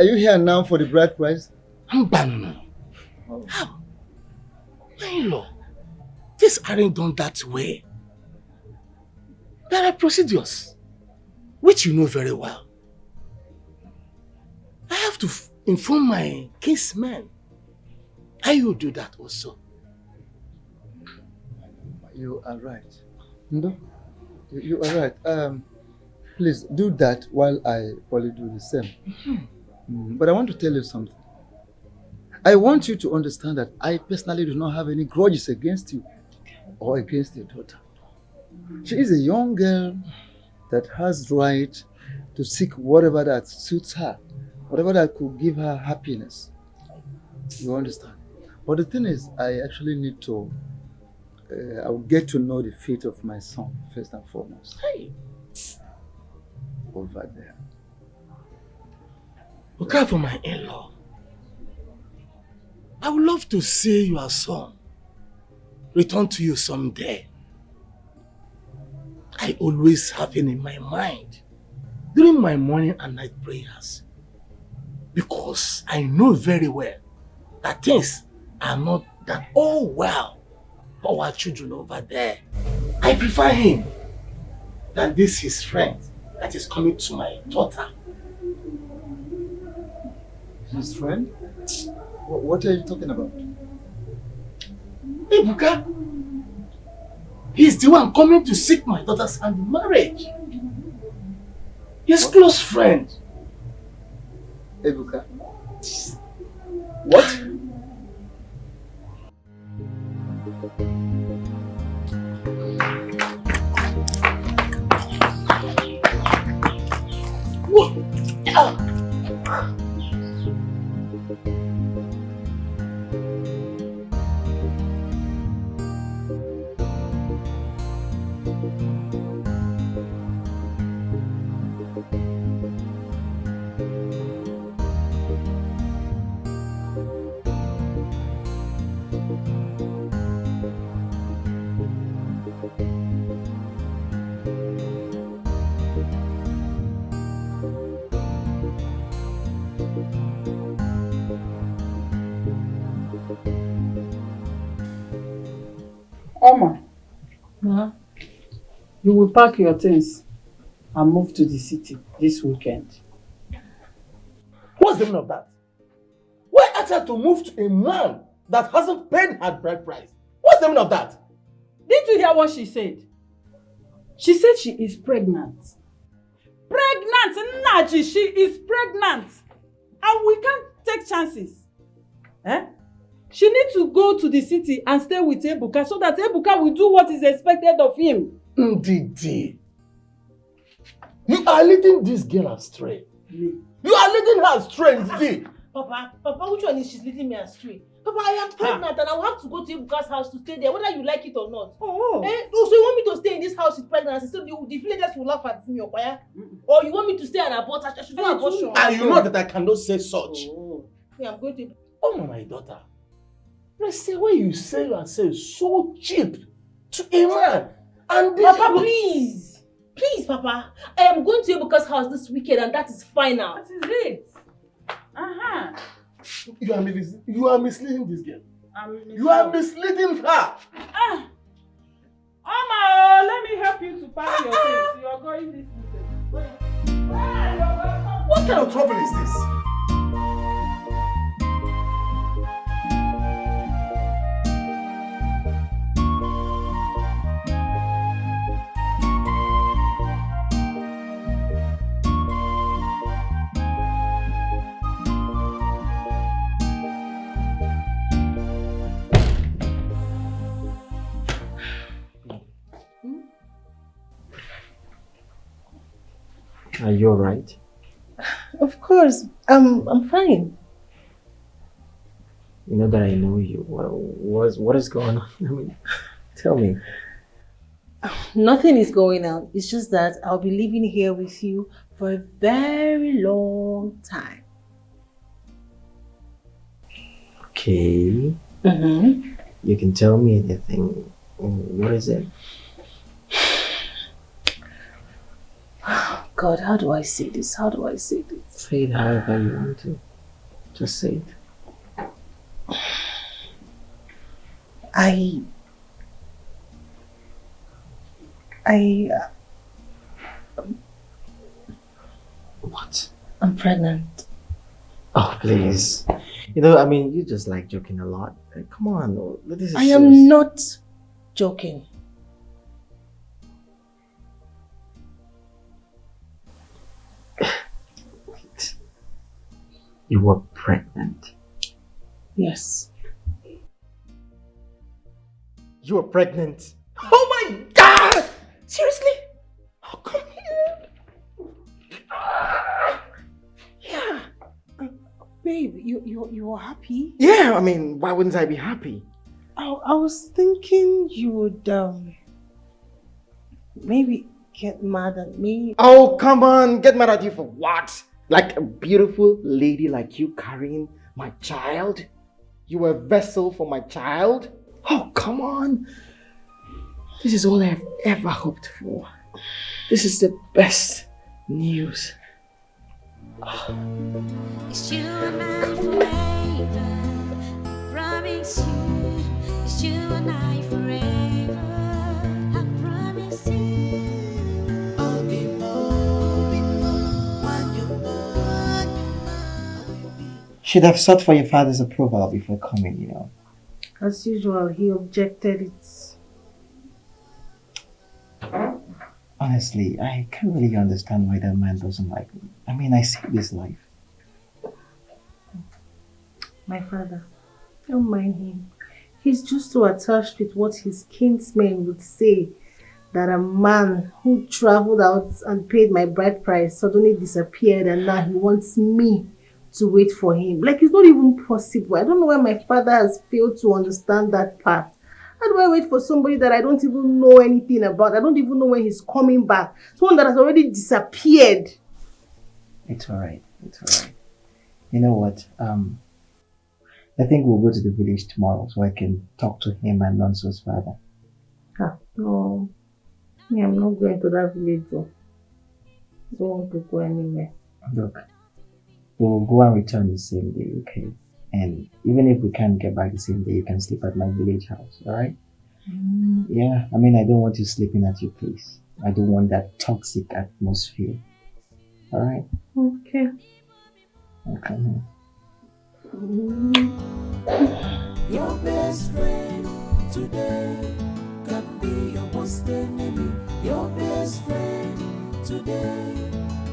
you here now for the bride price? I'm banned. How? My in-law, this aren't done that way. There are procedures, which you know very well. I have to inform my kinsmen. I will do that also. You are right. No? You are right. Please do that while I probably do the same. But I want to tell you something. I want you to understand that I personally do not have any grudges against you or against your daughter. She is a young girl that has right to seek whatever that suits her, whatever that could give her happiness. You understand? But the thing is, I actually need to I will get to know the fate of my son first and foremost. Hey. Over there. Look out for my in-law. I would love to see your son return to you someday. I always have him in my mind during my morning and night prayers because I know very well that things are not that all well for our children over there. I prefer him than this his friend that is coming to my daughter. His friend? What are you talking about? Ibuka. He's the one coming to seek my daughter's hand in marriage. His close friend. Ibuka. What? Oma, you will pack your things and move to the city this weekend. What's the meaning of that? Why ask her to move to a man that hasn't paid her bride price? What's the meaning of that? Didn't you hear what she said? She said she is pregnant. Pregnant! Naji, she is pregnant. And we can't take chances. She needs to go to the city and stay with Ibuka so that Ibuka will do what is expected of him. Ndidi, you are leading this girl astray. You are leading her astray, Ndidi. Papa, which one is she's leading me astray? Papa, I am pregnant and I will have to go to Ibuka's house to stay there, whether you like it or not. So you want me to stay in this house with pregnancy so the villagers will laugh at me, or you want me to stay and abort? I should do abortion. And you know that I cannot say such. Yeah, I'm going to... Oh, my daughter. Let's say what you say yourself so cheap to a man. And Papa, please. Please, Papa. I am going to Ibuka's house this weekend and that is final. That is it. You are misleading this girl. You are misleading her. Oma, let me help you to pack your things. You are going this weekend. What kind of trouble is this? Are you alright? Of course, I'm fine. You know that I know you. What is going on? I mean, tell me. Nothing is going on. It's just that I'll be living here with you for a very long time. Okay. You can tell me anything. What is it? God, how do I say this? How do I say this? Say it however you want to. Just say it. What? I'm pregnant. Oh, please. You know, I mean, you just like joking a lot. Come on, this is I am serious. not joking. You were pregnant. Yes. You were pregnant. Oh my God! Seriously? Oh, come here. Yeah. Babe, you are happy? Yeah, I mean, why wouldn't I be happy? I was thinking you would maybe get mad at me. Oh, come on. Get mad at you for what? Like a beautiful lady like you carrying my child? You were a vessel for my child? Oh, come on. This is all I've ever hoped for. This is the best news. It's you and I forever. I promise you. It's you and I forever. I promise you. I'll be more when you Should have sought for your father's approval before coming, you know. As usual, he objected it. Honestly, I can't really understand why that man doesn't like me. I mean, I saved his life. My father, don't mind him. He's just so attached with what his kinsmen would say that a man who traveled out and paid my bride price suddenly disappeared and now he wants me to wait for him. Like, it's not even possible. I don't know why my father has failed to understand that part. How do I wait for somebody that I don't even know anything about? I don't even know when he's coming back. Someone that has already disappeared. It's alright. It's alright. You know what? I think we'll go to the village tomorrow so I can talk to him and Nonso's father. No. Yeah, I'm not going to that village though. I don't want to go anywhere. Look, we'll go and return the same day, okay? And even if we can't get back the same day, you can sleep at my village house, alright? Yeah, I mean, I don't want you sleeping at your place. I don't want that toxic atmosphere. Alright? Okay. Okay. Your best friend today can be your worst enemy. Your best friend today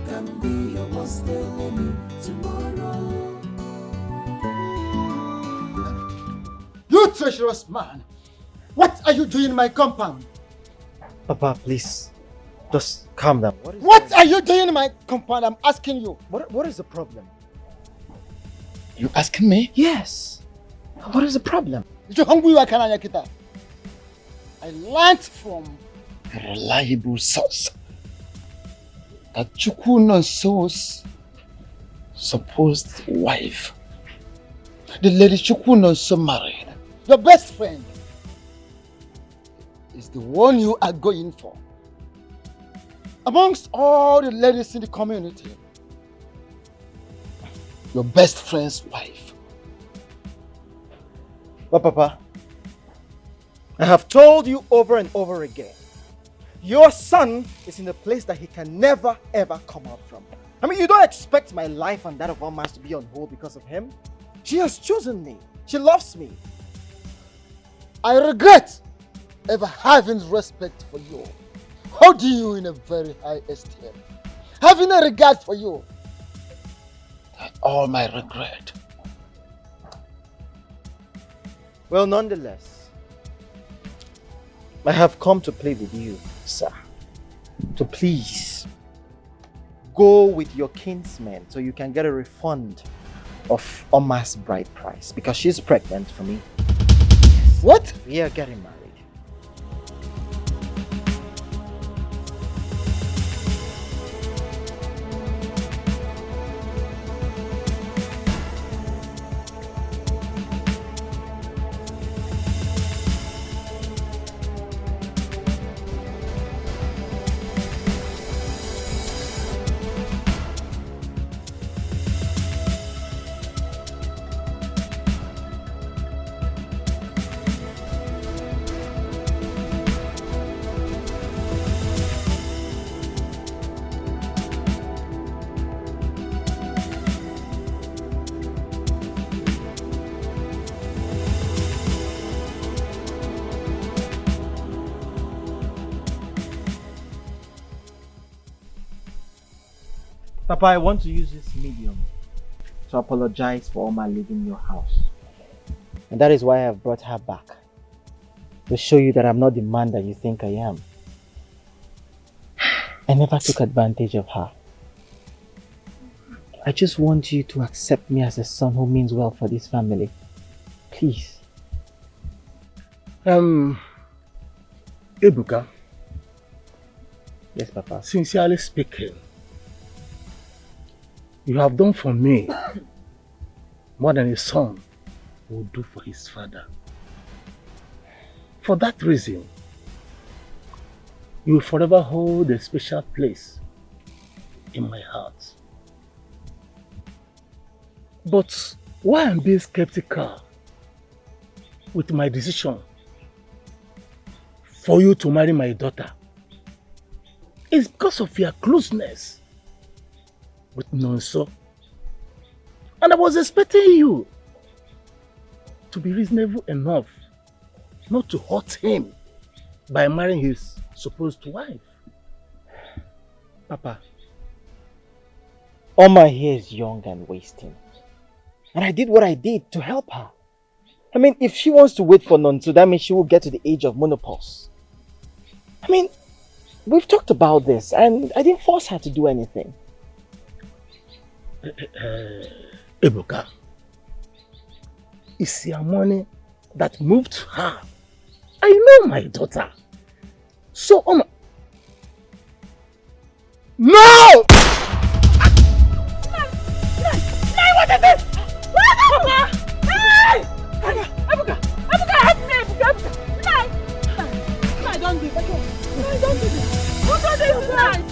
can be your worst enemy tomorrow. You treacherous man! What are you doing in my compound? Papa, please. Just calm down. What are you doing in my compound? I'm asking you. What is the problem? You asking me? Yes. What is the problem? I learned from a reliable source that Chukwuma's supposed wife, the lady Chukwuma married, your best friend, is the one you are going for. Amongst all the ladies in the community, your best friend's wife. But Papa, I have told you over and over again, your son is in a place that he can never ever come out from. I mean, you don't expect my life and that of Omas to be on hold because of him. She has chosen me. She loves me. I regret ever having respect for you, holding you in a very high esteem, having a regard for you. That's all my regret. Well, nonetheless, I have come to play with you, sir. To please go with your kinsmen so you can get a refund of Oma's bride price because she's pregnant for me. What? We are getting married. Papa, I want to use this medium to apologize for Oma leaving your house. And that is why I have brought her back. To show you that I'm not the man that you think I am. I never took advantage of her. I just want you to accept me as a son who means well for this family. Please. Ibuka. Yes, Papa. Sincerely speaking, you have done for me more than a son would do for his father. For that reason, you will forever hold a special place in my heart. But why I'm being skeptical with my decision for you to marry my daughter is because of your closeness with Nonso. And I was expecting you to be reasonable enough not to hurt him by marrying his supposed wife. Papa, Oma here is young and wasting. And I did what I did to help her. I mean, if she wants to wait for Nonso, that means she will get to the age of menopause. I mean, we've talked about this and I didn't force her to do anything. Ibuka, it's your money that moved her. I know my daughter. So, Oma... No! What is this? Papa! Hey! Ibuka! Ibuka, help me! Ibuka! No, don't do this. No, don't do this. Don't do this tonight.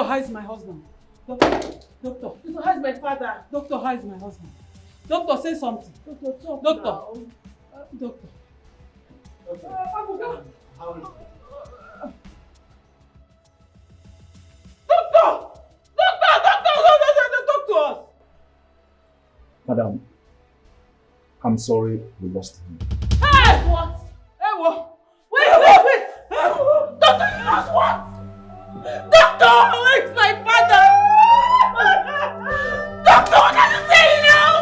how is my husband? Doctor, how is my father? Doctor, how is my husband? Doctor, say something. Doctor, talk now. Doctor. Abuka. Doctor, talk to us. Madam, I'm sorry we lost him. Hey, what? Hey, what? Wait. Doctor, you lost what? Doctor, where is my father? Doctor, what are you saying now?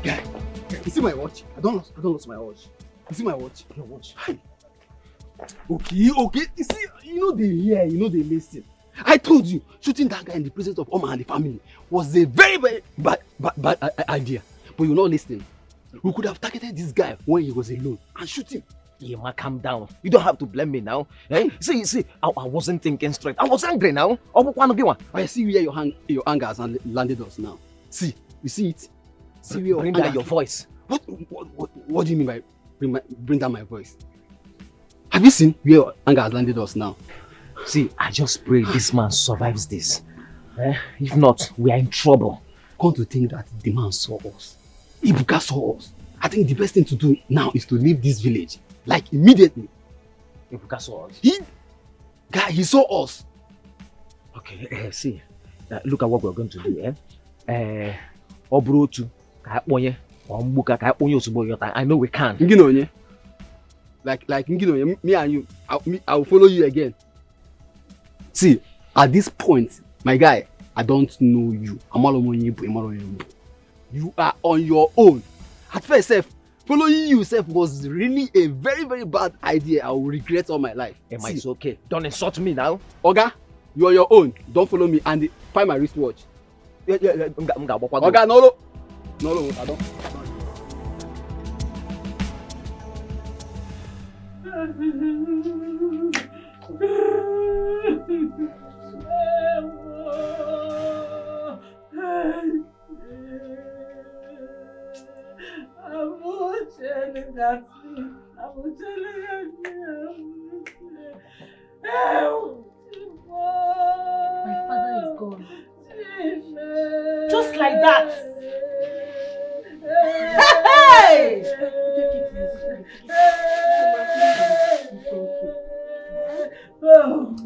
Yeah. You see my watch? I don't lose my watch. You see my watch? Your watch. Hi. Okay. You see, you know they hear, you know they listen. I told you, shooting that guy in the presence of Oma and the family was a very, very bad idea. But you're not listening. We could have targeted this guy when he was alone and shoot him. Yeah, man, calm down. You don't have to blame me now. Eh? See, I wasn't thinking straight. I was angry now. I see where your anger has landed us now. See, you see it? See where bring down your voice. What do you mean by bring down my voice? Have you seen where your anger has landed us now? See, I just pray this man survives this. If not, we are in trouble. Come to think that the man saw us. Ibuka saw us. I think the best thing to do now is to leave this village. Like immediately. Ibuka saw us? He saw us. Okay, see. Look at what we're going to do. Obrotu, I know we can. Like me and you, I will follow you again. See, at this point, my guy, I don't know you. You are on your own. At first, following you was really a very, very bad idea. I will regret all my life. Emma, it's okay. Don't insult me now. Oga, you are your own. Don't follow me and find my wristwatch. Oga, no, I don't. My father is gone. Just like that. Hey!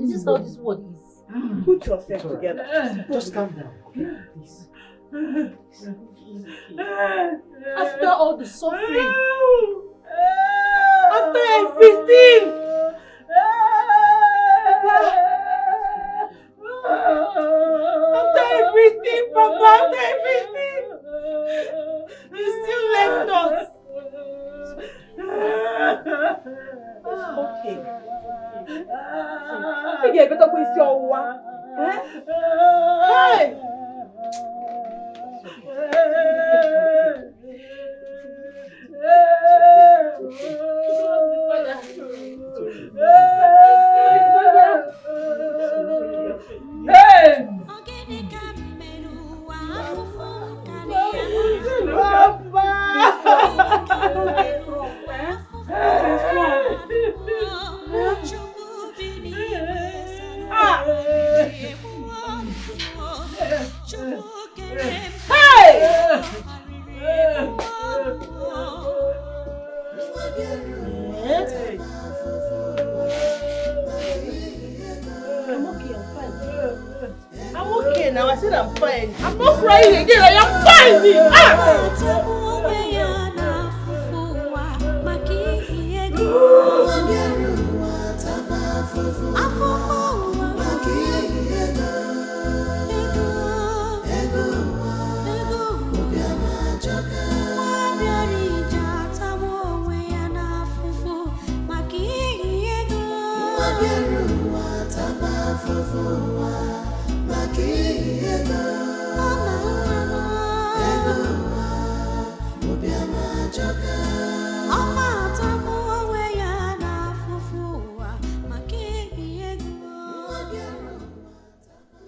Is this how this world is? Put yourself together. Just calm down, okay? Please. After all the suffering, after everything, Papa, after everything, you still left us. Okay. I think I better go see your wife. Hey! I'm okay now. I said I'm fine. I'm not crying again. I am fine.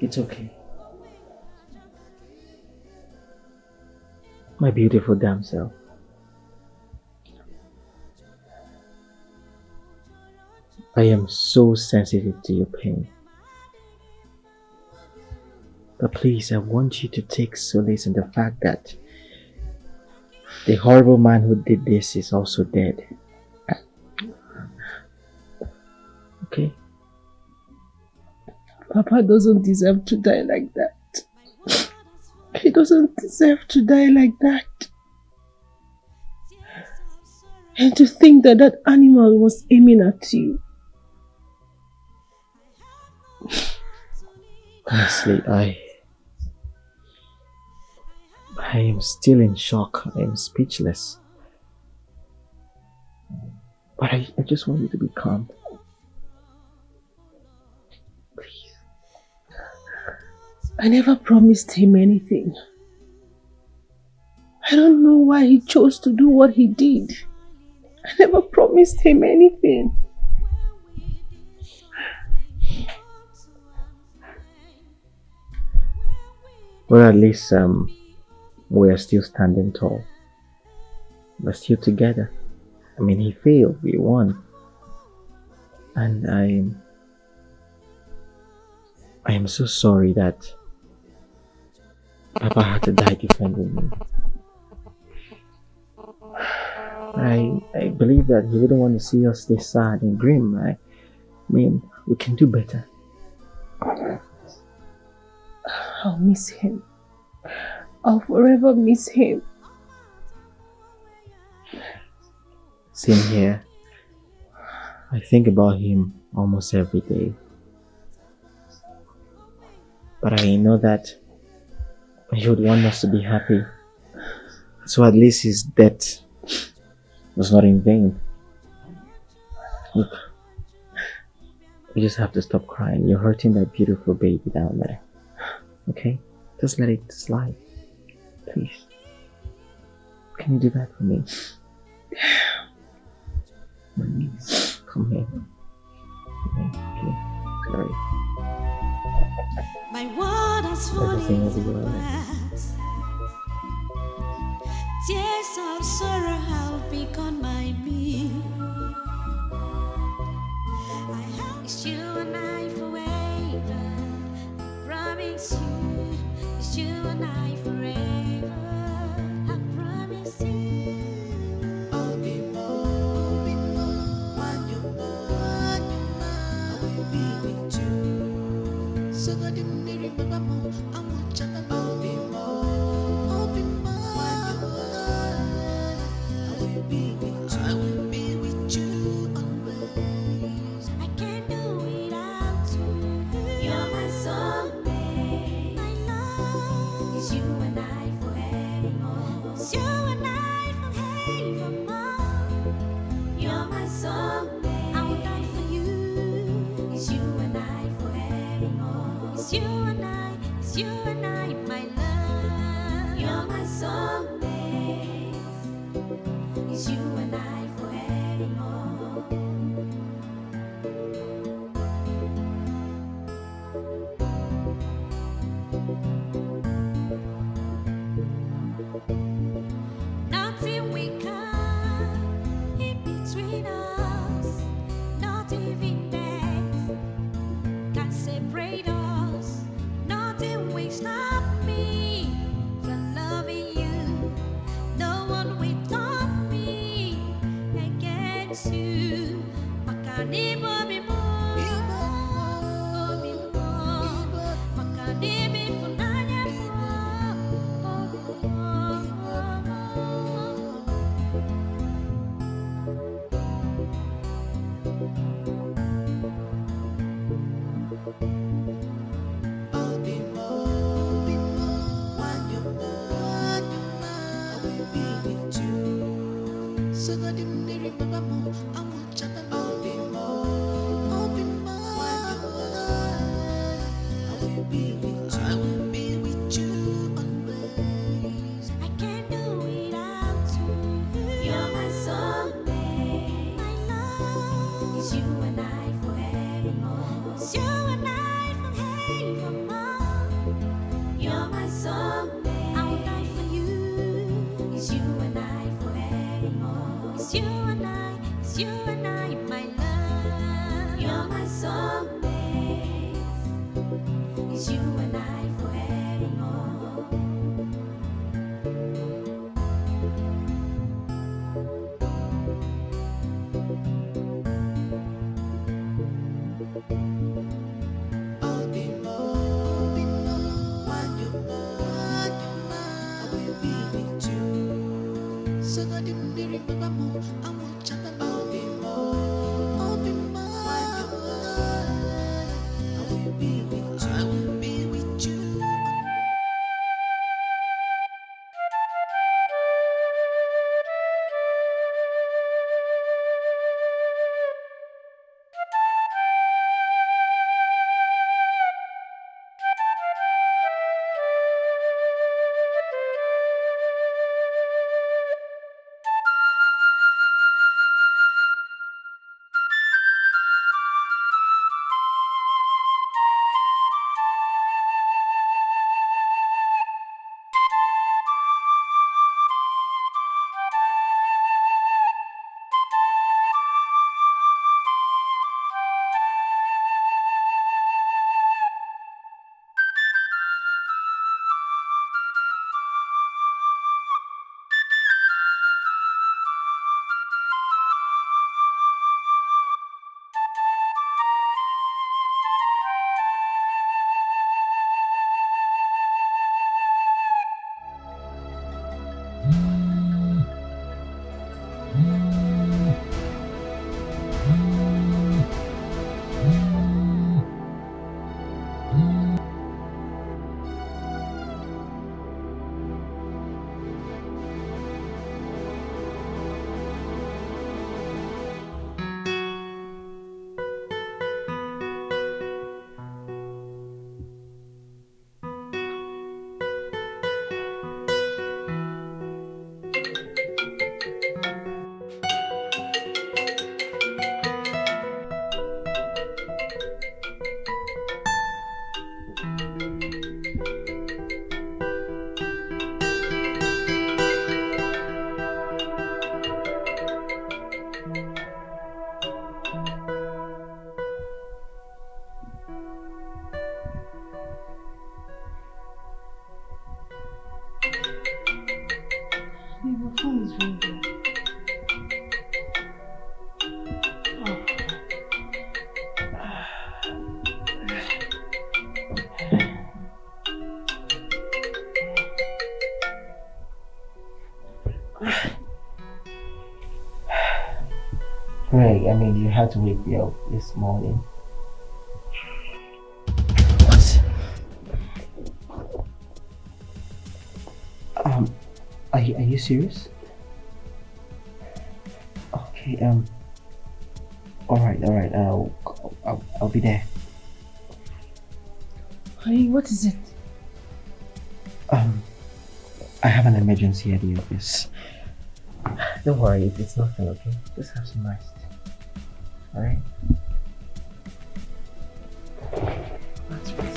It's okay. My beautiful damsel. I am so sensitive to your pain. But please, I want you to take solace in the fact that the horrible man who did this is also dead. Okay? Papa doesn't deserve to die like that. He doesn't deserve to die like that. And to think that that animal was aiming at you. Honestly, I am still in shock. I am speechless. But I just want you to be calm. Please. I never promised him anything. I don't know why he chose to do what he did. I never promised him anything. Well, at least we are still standing tall. We're still together. I mean, he failed, we won. And I am so sorry that Papa had to die defending me. I believe that he wouldn't want to see us this sad and grim. I mean, we can do better. I'll miss him. I'll forever miss him. Same here. I think about him almost every day. But I know that he would want us to be happy. So at least his death was not in vain. Look, you just have to stop crying. You're hurting that beautiful baby down there. Okay? Just let it slide. Please. Can you do that for me? Come here. Okay. Sorry. My world has fallen flat. Tears of sorrow have become my meal. It's you and I forever. I promise you. It's you and I forever. I promise you. I'll be more when you know I will be with you. So that you may remember more. I want you to be more. I'll be more when you know I will be with you. I will be with you always. I can't do without you. You're my soulmate. My love is you and I forevermore. It's you and I forevermore. You're my soulmate. I will die for you. It's you and I forevermore. It's you and I, my love. You're my soulmate. It's you and I forevermore. Nothing we can in between us, not even death can separate us. Nothing will stop me from loving you. No one will stop me against you. Makanibo bimo, makanibi funanya I'll be more when you know I will be with you. So that you may remember more. I want you to I'll be more when you know I will be with you. I will be with you always. I can't do without you. It's you and I, it's you and I, my love. You're my soulmate. It's you and I forevermore. I'll be more when you're mine. I will be with you. So that you may remember more. I will chat about I'll be more when you're mine. I will be with you. I will be with you. Your phone is ringing. Greg, I mean, you had to wake me up this morning. Are you serious? Okay, alright, I'll be there. Honey, what is it? I have an emergency at the office. Don't worry, it's nothing, okay? Just have some rest. Alright? That's right.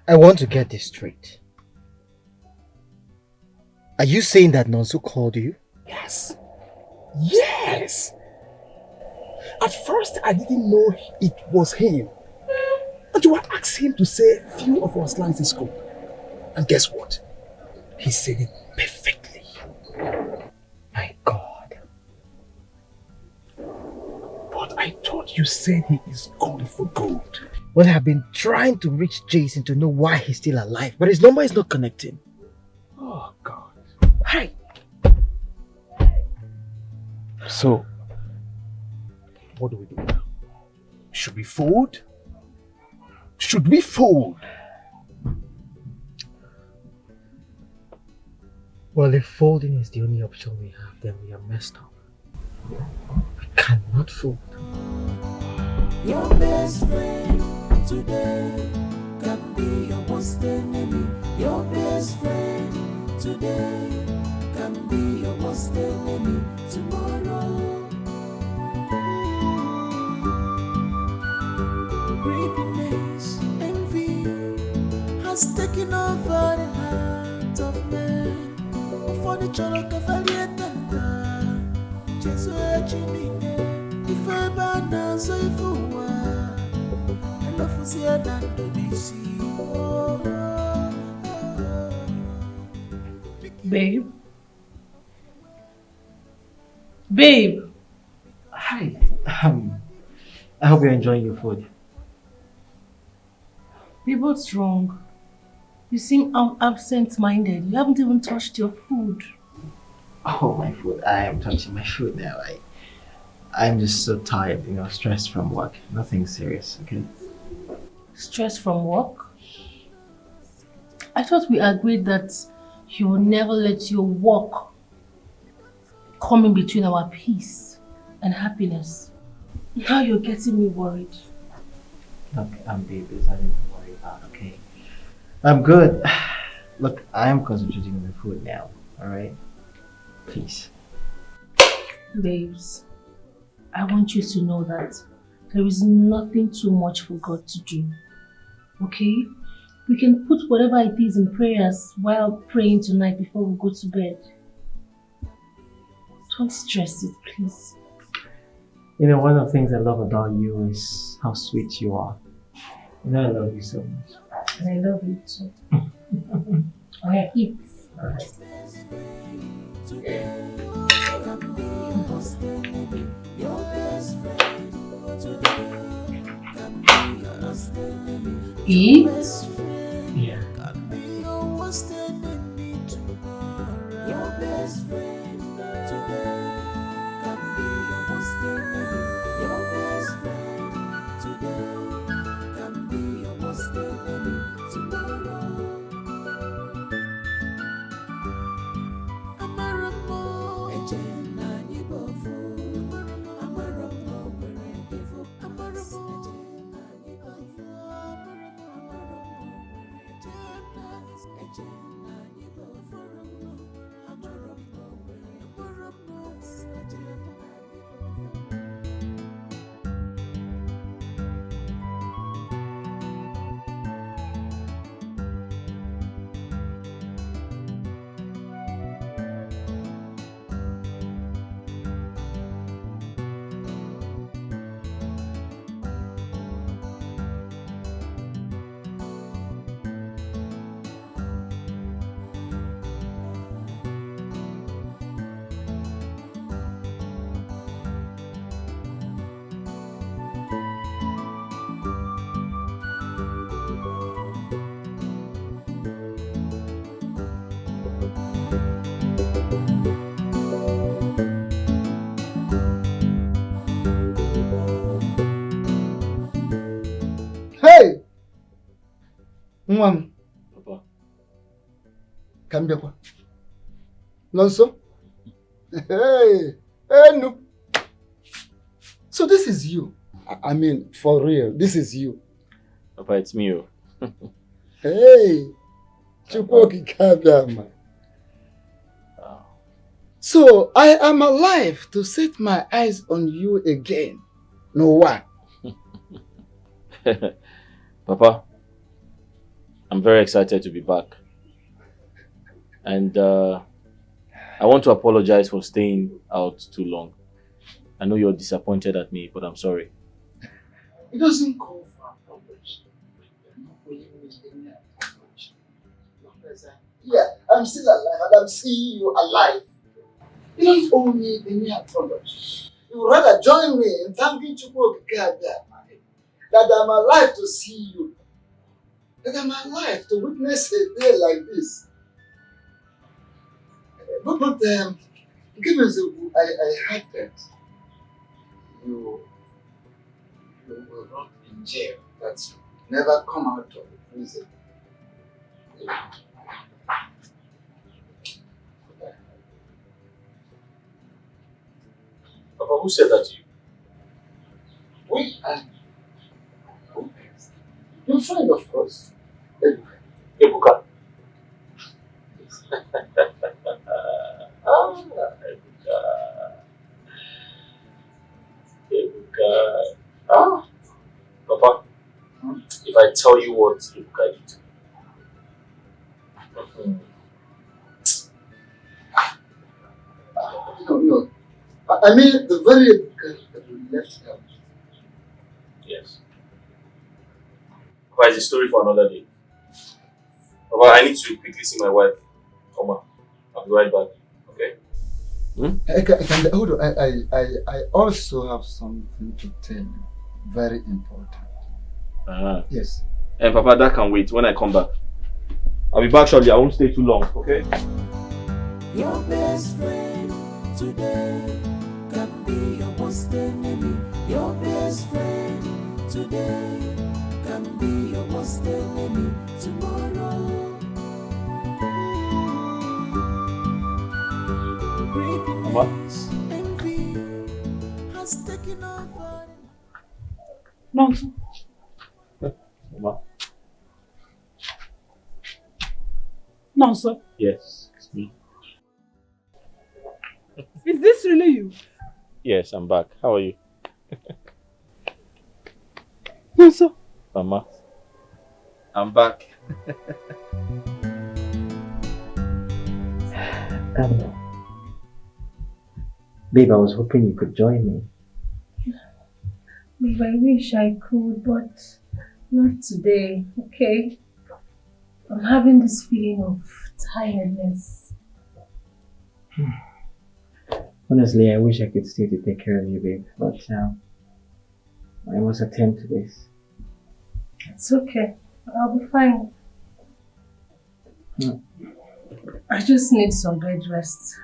I want to get this straight. Are you saying that Nonso called you? Yes. Yes. At first, I didn't know it was him. And you were asking him to say a few of our slangs in school. And guess what? He said it perfectly. My God. But I thought you said he is gone for good. Well, I've been trying to reach Jason to know why he's still alive, but his number is not connecting. Oh, God. Hi. So, what do we do now? Should we fold? Should we fold? Well, if folding is the only option we have, then we are messed up. We cannot fold. Your best friend today can be your worst enemy. is taking over the heart of men. For the cholo Jesus if I ban so if I love to see a land to be seen. Babe? Babe! Hi. I hope you're enjoying your food. Babe, what's wrong? You seem absent-minded. You haven't even touched your food. Oh, my food. I am touching my food now. I'm just so tired, stressed from work. Nothing serious, okay? Stress from work? I thought we agreed that you will never let your work come in between our peace and happiness. Now you're getting me worried. Look, babe, there's nothing to worry about, okay? I'm good. Look, I'm concentrating on the food now, alright? Please. Babes, I want you to know that there is nothing too much for God to do. Okay? We can put whatever it is in prayers while praying tonight before we go to bed. Don't stress it, please. One of the things I love about you is how sweet you are. I love you so much. And I love you too. Alright, eat. Alright. Eat? Yeah. Hey! Papa. Come here. Nonso? Hey! Hey, no. So this is you. I mean, for real, this is you. Papa, it's me. Hey! Chukwuma. So I am alive to set my eyes on you again. No why? Papa, I'm very excited to be back. And I want to apologize for staying out too long. I know you're disappointed at me, but I'm sorry. It doesn't call for apology. Yeah, I'm still alive and I'm seeing you alive. You don't owe me any apology. You would rather join me in thanking Chukwuma that I'm alive to see you. That I'm alive to witness a day like this. But give us I heard that you will rot in jail. That's never come out of the prison. Papa, who said that to you? We are your friend, of course. Ibuka. Ibuka. Papa, if I tell you what Ibuka did to me, No. I mean, the very girl that we left out. Yes. Papa, it's a story for another day. Papa, I need to quickly see my wife. Come on. I'll be right back. Okay? Hold on. I also have something to tell you. Very important. Yes. And Papa, that can wait when I come back. I'll be back shortly. I won't stay too long, okay? Your best friend today can be your worst enemy. Your best friend today can be your worst enemy tomorrow. Mama? Envy has taken over. Nonsense. Mama? Nonsense. Yes, it's me. Is this really you? Yes, I'm back. How are you? Nonsense. Mama? I'm back. Babe, I was hoping you could join me. Babe, I wish I could, but not today, okay? I'm having this feeling of tiredness. Honestly, I wish I could stay to take care of you, babe, but I must attend to this. It's okay. I'll be fine. I just need some bed rest.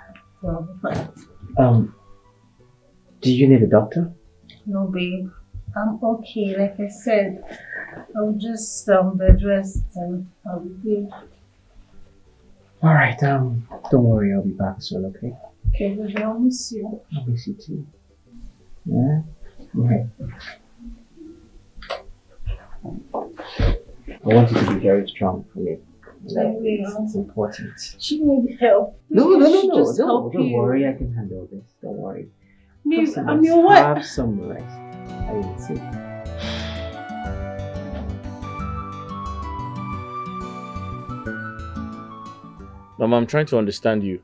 So I'll be fine. Do you need a doctor? No, babe. I'm okay. Like I said, I'll just bed rest and I'll be good. Alright, don't worry, I'll be back soon, okay? Okay, baby, I'll miss you. I'll miss you too. Yeah? Alright. I want you to be very strong for me. It's important. She need help. No, Just don't help you. worry, I can handle this. Don't worry. Babe, Just I'm your wife. Have some rest. I will see. Mama, I'm trying to understand you.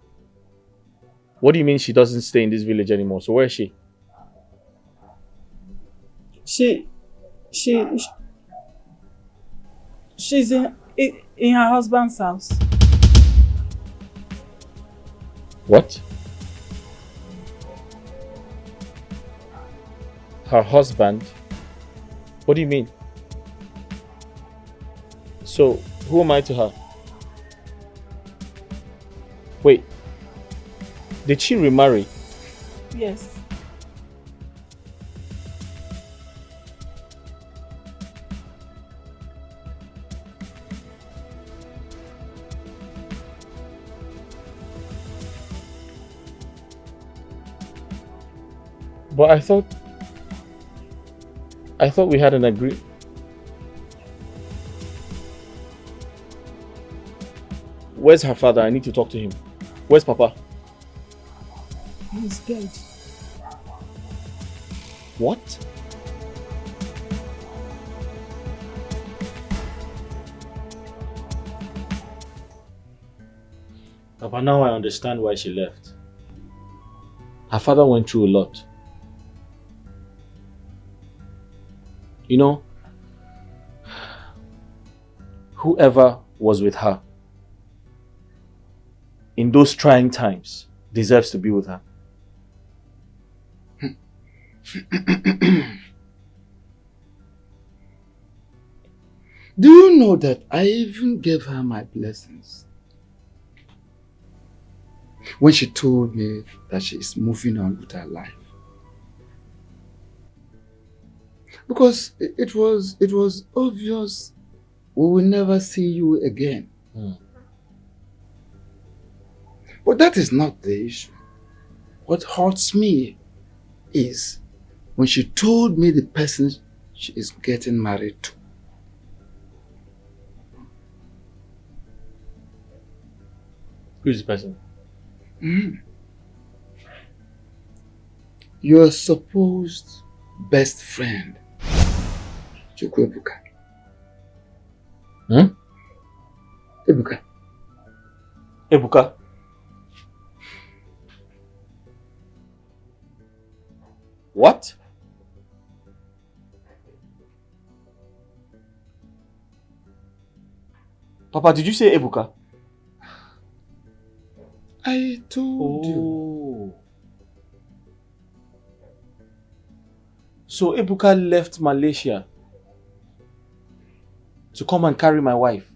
What do you mean she doesn't stay in this village anymore? So where is she? She's in her husband's house. What? Her husband? What do you mean? So, who am I to her? Wait, did she remarry? Yes. But I thought we had an agreement. Where's her father? I need to talk to him. Where's Papa? He's dead. What? Papa, now I understand why she left. Her father went through a lot. You know, whoever was with her in those trying times deserves to be with her. Do you know that I even gave her my blessings when she told me that she is moving on with her life? Because it was obvious we will never see you again. But that is not the issue. What hurts me is when she told me the person she is getting married to. Who's the person? Your supposed best friend, Chukwuma. Ibuka. Ibuka. What? Papa, did you say Ibuka? I told you. So Ibuka left Malaysia to come and carry my wife.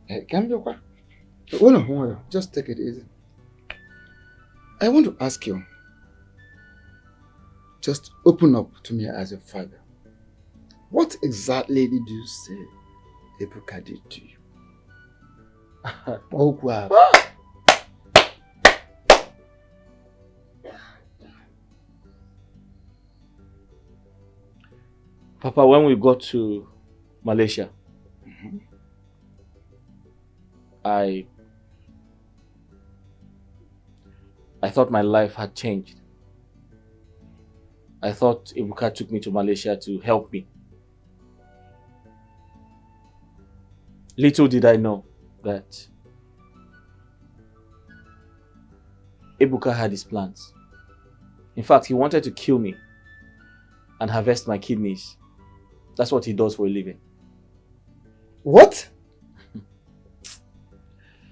Gambiokwa. Oh no, just take it easy. I want to ask you. Just open up to me as a father. What exactly did you say Ibuka did to you? Papa, when we got to Malaysia, I thought my life had changed. I thought Ibuka took me to Malaysia to help me. Little did I know that Ibuka had his plans. In fact, he wanted to kill me and harvest my kidneys. That's what he does for a living. What?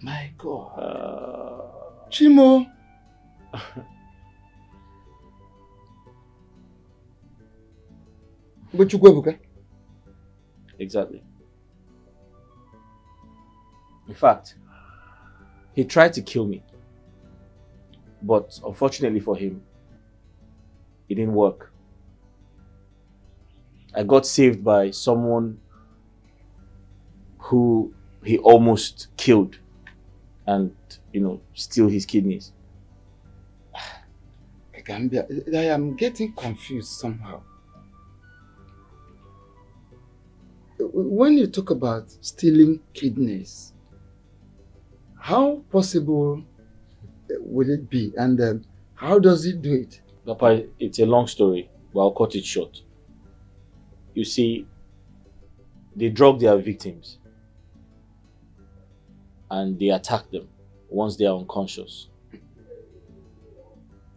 My God. Chimo. Ibuka? Exactly. In fact, he tried to kill me. But unfortunately for him, it didn't work. I got saved by someone who he almost killed and, steal his kidneys. I am getting confused somehow. When you talk about stealing kidneys, how possible will it be, and how does it do it? Papa, it's a long story, but I'll cut it short. You see, they drug their victims and they attack them once they are unconscious.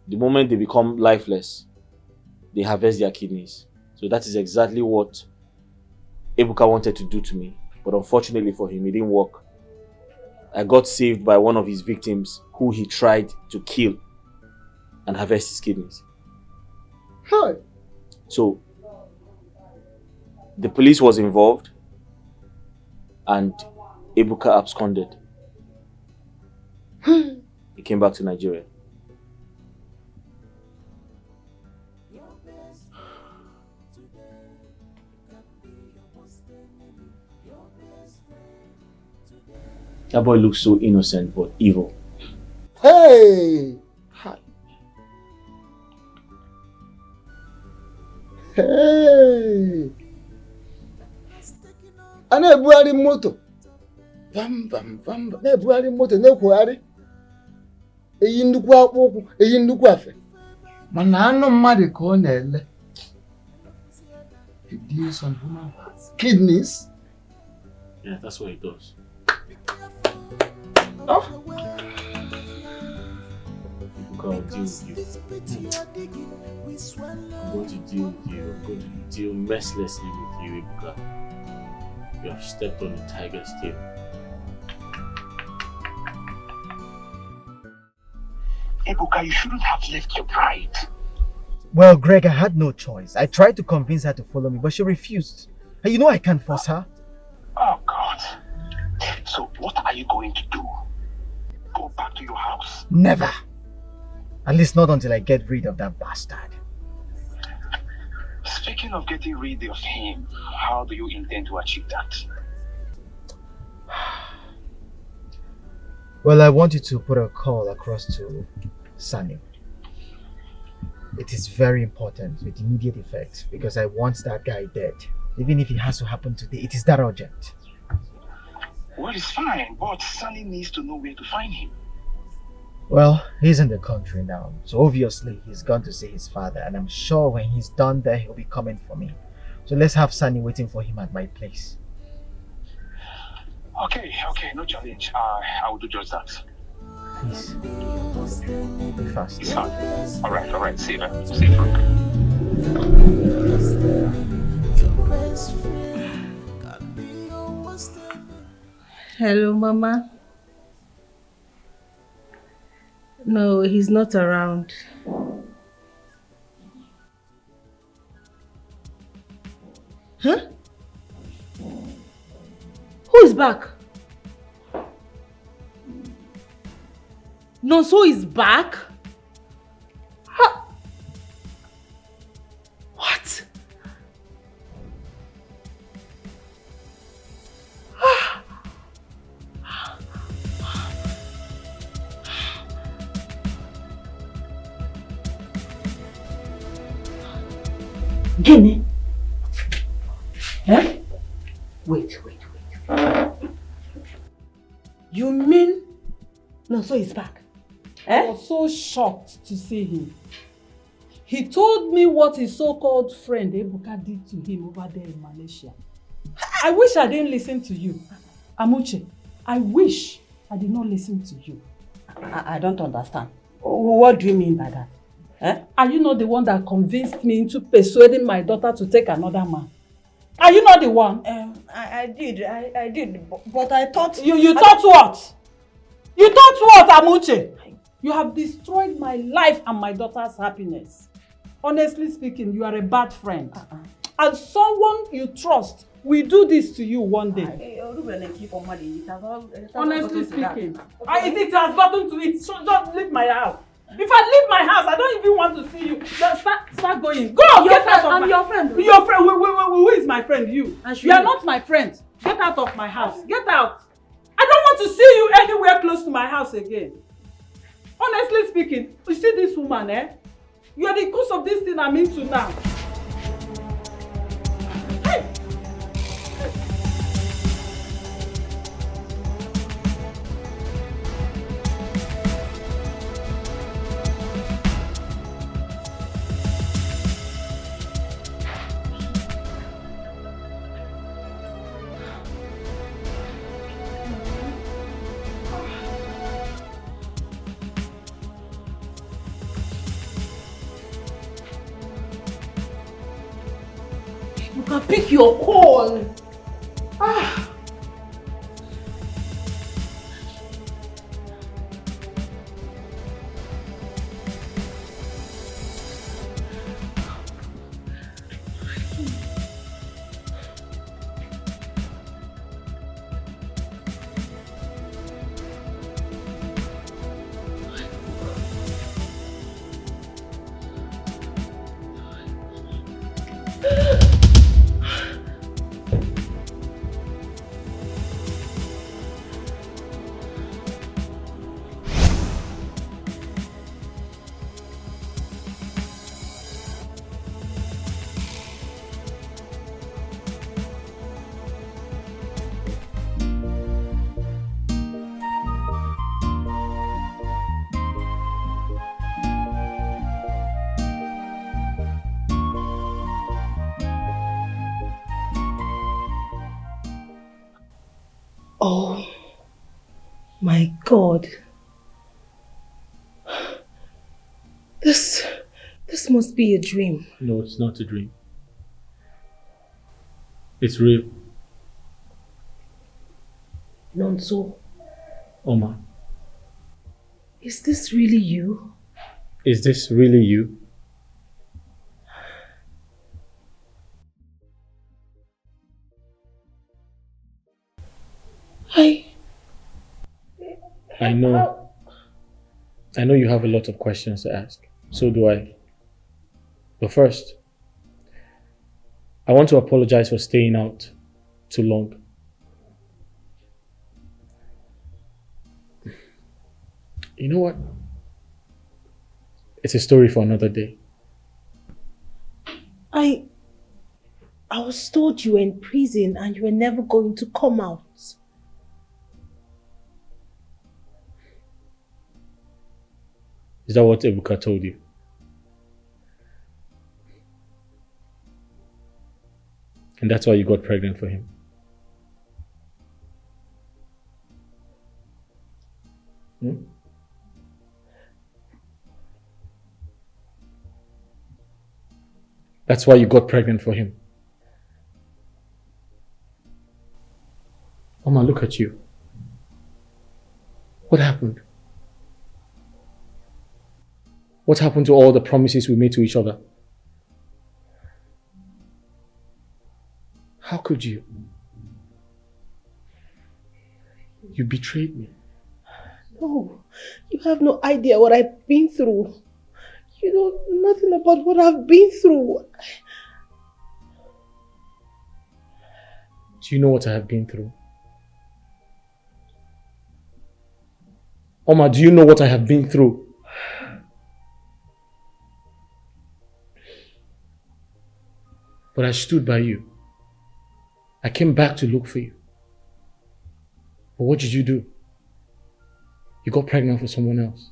The moment they become lifeless, they harvest their kidneys. So that is exactly what Ibuka wanted to do to me, but unfortunately for him, it didn't work. I got saved by one of his victims who he tried to kill and harvest his kidneys. Hi. So, the police was involved and Ibuka absconded. He came back to Nigeria. That boy looks so innocent but evil. Hey! Hi. Hey! A na-ebugharị moto. Vam vam vam. Na-ebugharị moto na-ekwogharị. Eyi nnukwu akpụ ụkwụ, eyi nnukwu afe. Mana anụ mmadụ ka ọ na-ele. He deals on human parts. Kidneys. Yeah, that's what he does. Oh. I'll deal with you. I'm going to deal with you. I'm going to deal mercilessly with you, Ibuka. You have stepped on a tiger's tail. Ibuka, you shouldn't have left your bride. Well, Greg, I had no choice. I tried to convince her to follow me, but she refused. And you know I can't force her. Oh, God. So what are you going to do? Go back to your house? Never. At least not until I get rid of that bastard. Speaking of getting rid of him, how do you intend to achieve that? Well, I want you to put a call across to Sunny. It is very important with immediate effect because I want that guy dead. Even if it has to happen today, it is that urgent. Well, it's fine, but Sunny needs to know where to find him. Well, he's in the country now, so obviously he's gone to see his father, and I'm sure when he's done there, he'll be coming for me. So let's have Sunny waiting for him at my place. Okay, no challenge. I will do just that. Please. Be fast. It's fine. Alright. See you. See you. Hello, Mama. No, he's not around. Huh? Who is back? Nonso is back? Huh? What? Gini? Eh? Wait. You mean Nonso is back? I was so shocked to see him. He told me what his so-called friend Ibuka did to him over there in Malaysia. I wish I didn't listen to you. Amuche, I wish I did not listen to you. I don't understand. What do you mean by that? Eh? Are you not the one that convinced me into persuading my daughter to take another man? Are you not the one? I did, but I thought... You thought what? You thought what, Amuche? You have destroyed my life and my daughter's happiness. Honestly speaking, you are a bad friend. And someone you trust will do this to you one day. Honestly speaking, it has gotten to it. So just leave my house. If I leave my house, I don't even want to see you. Just start going. Go! Get out of I'm my... your friend. Your friend? Who is my friend? You. You are not my friend. Get out of my house. Get out. I don't want to see you anywhere close to my house again. Honestly speaking, you see this woman, eh? You are the cause of this thing I'm into now. Hey! You can pick your call. Ah. Oh my God. This must be a dream. No, it's not a dream. It's real. Nonso, Oma, is this really you? is this really you? I know you have a lot of questions to ask. So do I. But first, I want to apologize for staying out too long. You know what? It's a story for another day. I was told you were in prison and you were never going to come out. Is that what Ibuka told you? And that's why you got pregnant for him? Hmm? That's why you got pregnant for him. Oma, look at you. What happened? What happened to all the promises we made to each other? How could you? You betrayed me. No, you have no idea what I've been through. You know nothing about what I've been through. Do you know what I have been through? Oma, do you know what I have been through? But I stood by you. I came back to look for you. But what did you do? You got pregnant for someone else.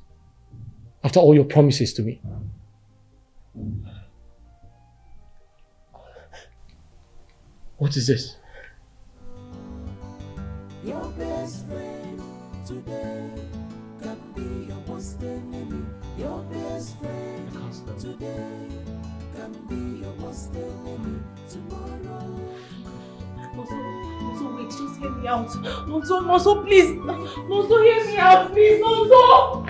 After all your promises to me. What is this? Your best friend today can be your worst enemy. Your best friend today can be your worst enemy tomorrow. No, wait, just hear me out. No, please. No, hear me out, please. No,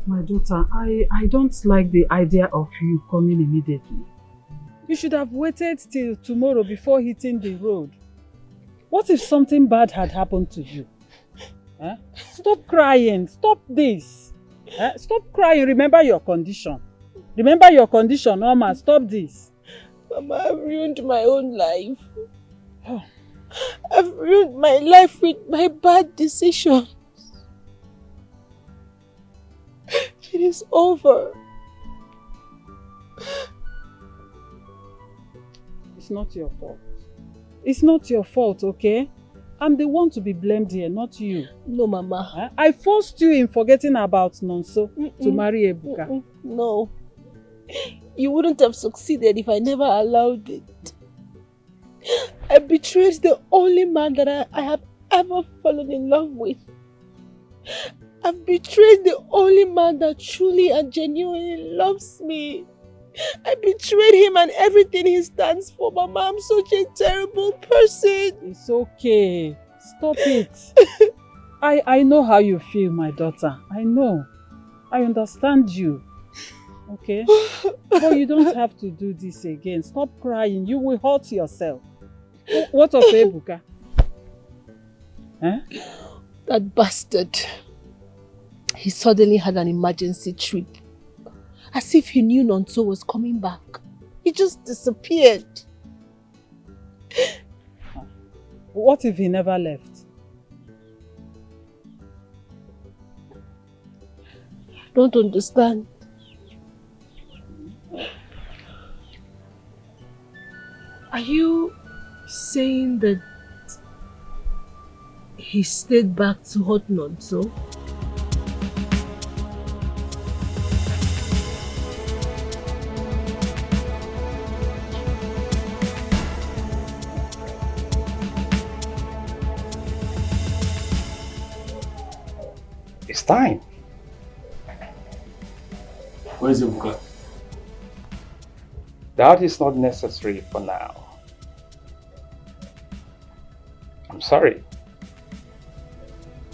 My daughter, I don't like the idea of you coming immediately. You should have waited till tomorrow before hitting the road. What if something bad had happened to you? Eh? Stop crying. Stop this. Stop crying. Remember your condition. Remember your condition, Norma. Stop this. Mama, I've ruined my own life. I've ruined my life with my bad decisions. It is over. It's not your fault. It's not your fault, okay? I'm the one to be blamed here, not you. No, Mama. I forced you in forgetting about Nonso to marry Ibuka. No. You wouldn't have succeeded if I never allowed it. I betrayed the only man that I have ever fallen in love with. I've betrayed the only man that truly and genuinely loves me. I betrayed him and everything he stands for. Mama, I'm such a terrible person. It's okay. Stop it. I know how you feel, my daughter. I know. I understand you. Okay? But you don't have to do this again. Stop crying. You will hurt yourself. What of Ibuka? That bastard. He suddenly had an emergency trip. As if he knew Nonso was coming back. He just disappeared. What if he never left? I don't understand. Are you saying that he stayed back to hurt Nonso? It's time. Where is Ibuka? That is not necessary for now. I'm sorry.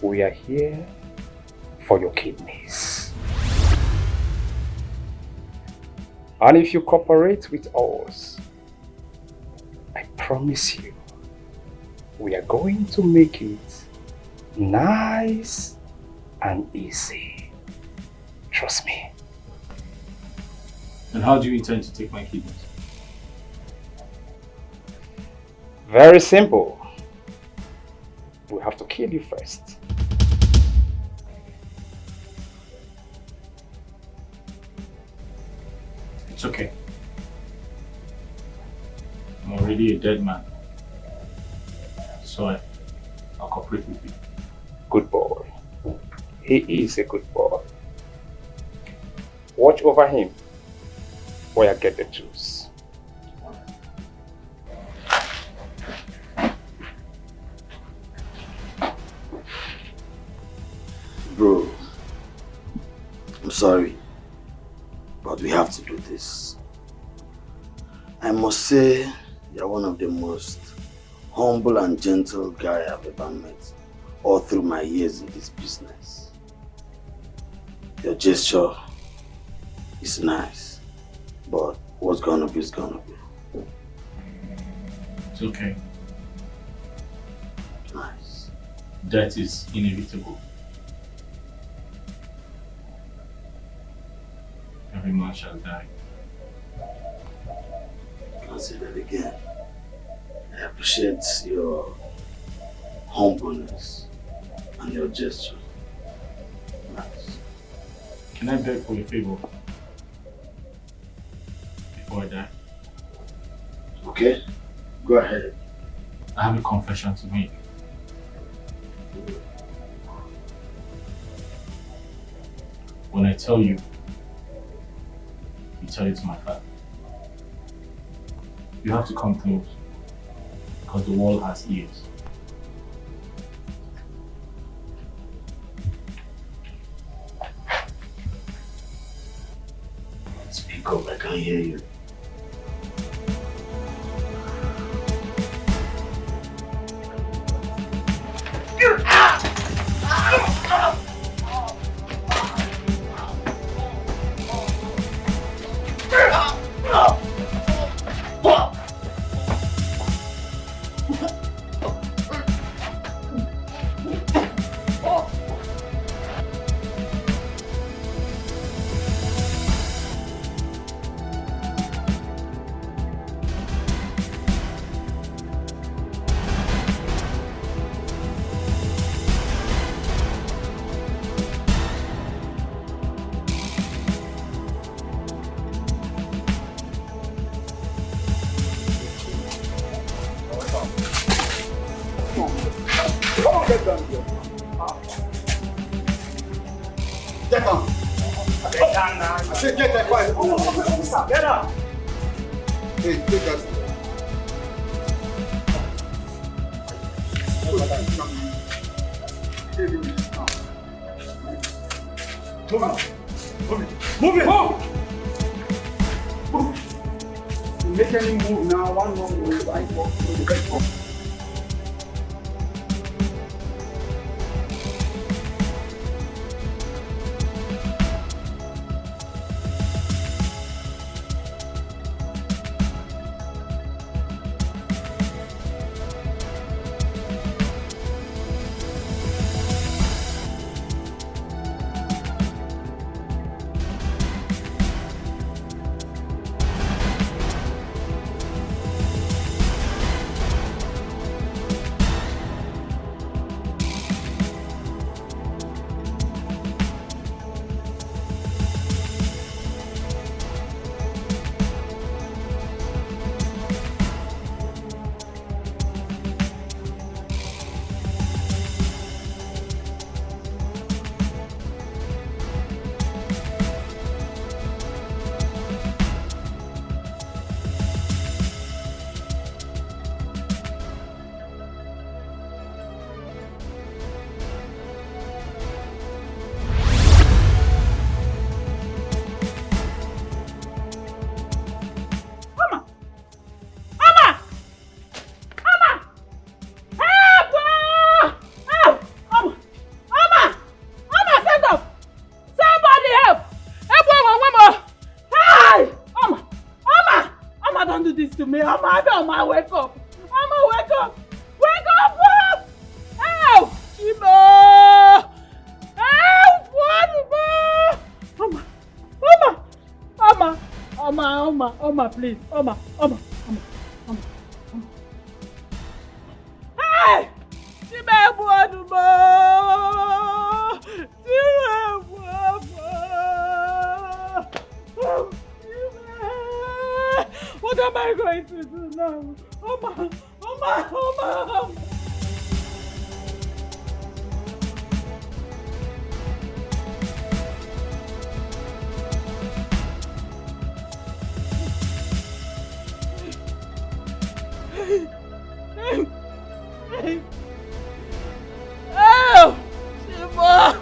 We are here for your kidneys. And if you cooperate with us, I promise you, we are going to make it nice and easy. Trust me. And how do you intend to take my kidneys? Very simple. We have to kill you first. It's okay. I'm already a dead man. So I'll cooperate with you. Good boy. He is a good boy. Watch over him while I get the juice. Bro, I'm sorry, but we have to do this. I must say, you're one of the most humble and gentle guy I've ever met, all through my years in this business. Your gesture is nice, but what's gonna be is gonna be. It's okay. Nice. Death is inevitable. Every man shall die. I'll say that again. I appreciate your humbleness and your gesture. Nice. Can I beg for a favor? Before I die? Okay, go ahead. I have a confession to make. When I tell you, you tell it to my father. You have to come close, because the wall has ears. Speak up, I can't hear you. Get down. Get down now. I said get that quiet. Get up. Hey, take that. Move it. Move it. Move. You make any move now, one more move, I walk to the back. Mama, wake up! Mama, wake up! Wake up! Help! Chimo! Help! Mama! Mama! Mama, please. Mama. Hey! Chimo! Chimo! Oma. Oh, Shiva.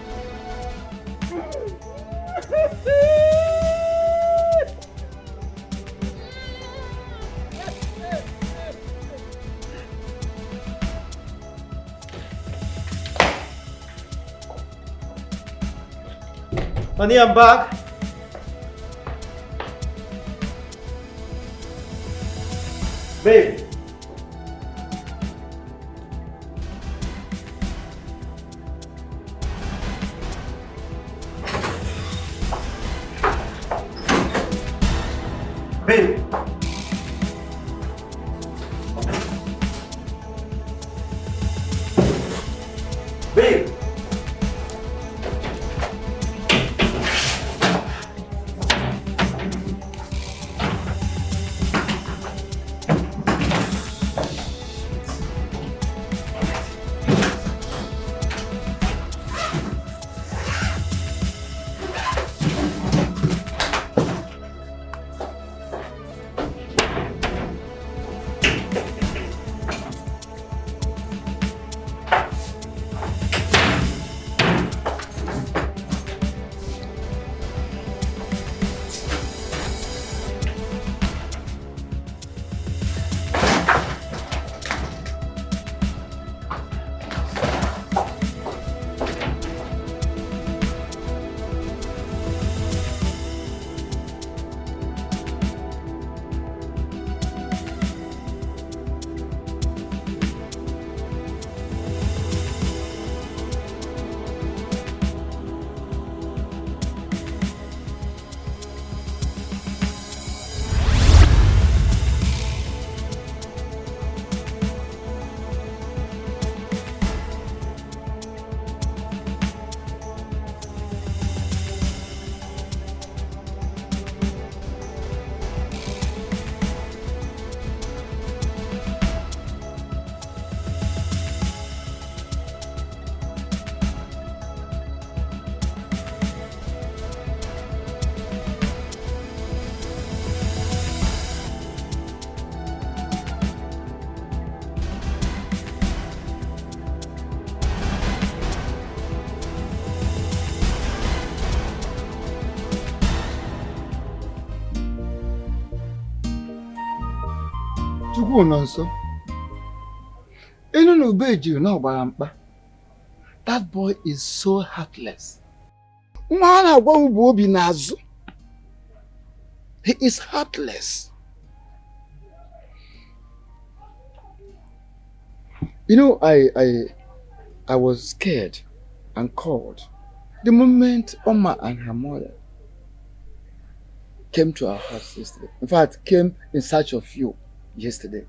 Honey, I'm back. Babe. Babe. Babe. Chukwuma nọ nso. Enu na ube ejiri na ọgbara mkpa. That boy is so heartless. Nwa a na-agwa m bụ obi n'azụ. He is heartless. You know, I was scared and called the moment Oma and her mother came to our house yesterday. In fact, came in search of you yesterday.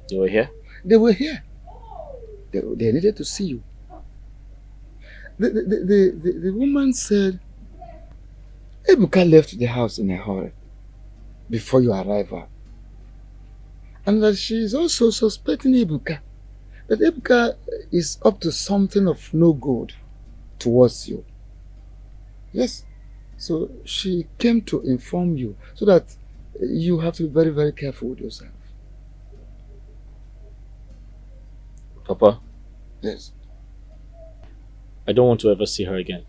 They were here? They were here. They needed to see you. The woman said Ibuka left the house in a hurry before your arrival. And that she is also suspecting Ibuka. That Ibuka is up to something of no good towards you. Yes. So she came to inform you so that you have to be very, very careful with yourself. Papa? Yes. I don't want to ever see her again.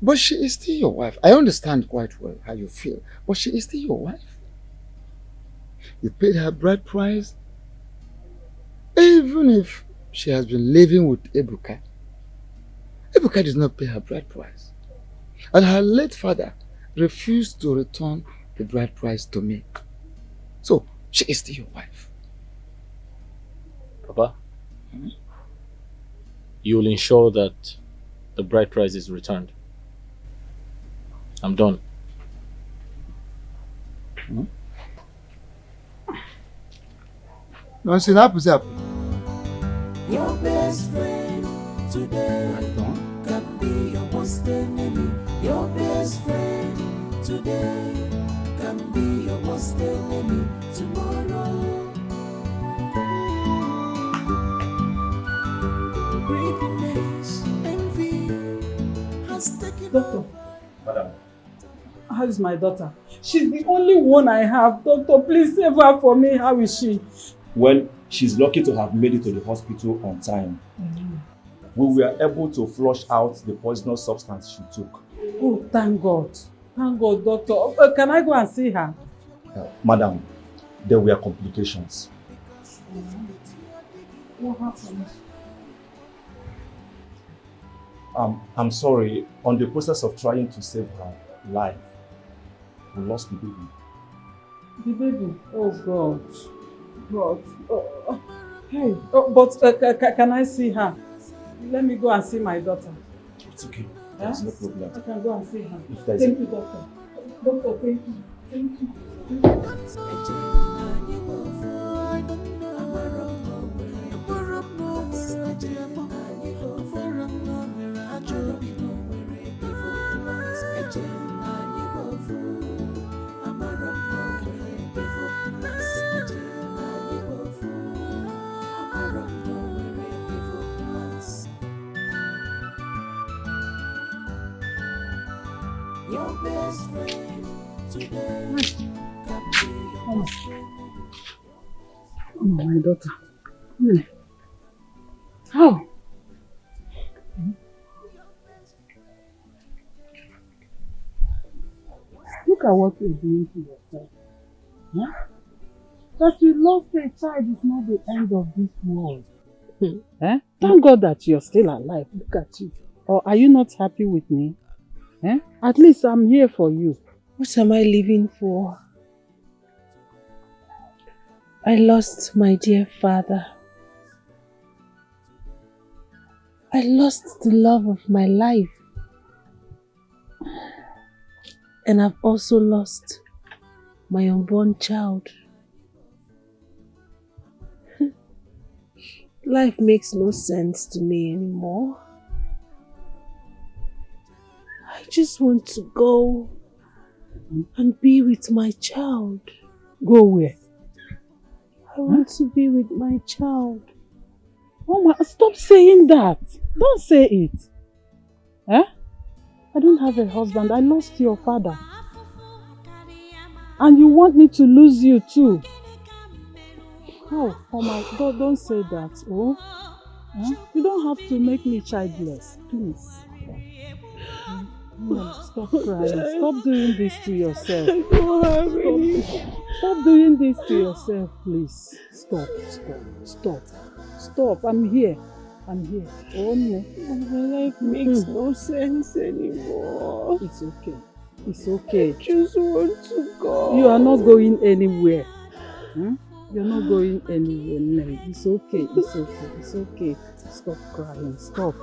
But she is still your wife. I understand quite well how you feel, but she is still your wife. You paid her bride price. Even if she has been living with Ibuka, Ibuka did not pay her bride price. And her late father refused to return the bride price to me. So, she is still your wife. Papa, you will ensure that the bride price is returned. I'm done. Nonsense happens up. Your best friend today can be your worst enemy Your best friend today can be your worst enemy tomorrow. Greatness, envy has taken Doctor, Madam. how is my daughter? She's the only one I have. Doctor, please save her for me. How is she? Well, she's lucky to have made it to the hospital on time. We were able to flush out the poisonous substance she took. Oh, thank God. Thank God, doctor. Can I go and see her? Madam, there were complications. What happened? I'm sorry, on the process of trying to save her life, we lost the baby. The baby? Oh, God. God. Hey, but can I see her? Let me go and see my daughter. It's okay. There's no problem. I can go and see her. If there's Thank you, doctor. Doctor, thank you. Thank you. Your best friend today can be your best friend. Oh, my daughter. How? Look at what you're doing to yourself. Yeah? That you lost a child is not the end of this world. Eh? Thank God that you're still alive. Look at you. Or are you not happy with me? Eh? At least I'm here for you. What am I living for? I lost my dear father. I lost the love of my life. And I've also lost my unborn child. Life makes no sense to me anymore. I just want to go and be with my child. Go where? I want to be with my child. Mama, stop saying that. Don't say it. Eh? I don't have a husband. I lost your father. And you want me to lose you too. Oh, Mama, don't say that. Oh, huh? You don't have to make me childless, please. Mama, stop crying. Stop doing this to yourself. Stop doing this to yourself, please. Stop. I'm here. Oh, no. My life makes no sense anymore. It's okay. I just want to go. You are not going anywhere. You're not going anywhere, no. It's okay. Stop crying. Stop.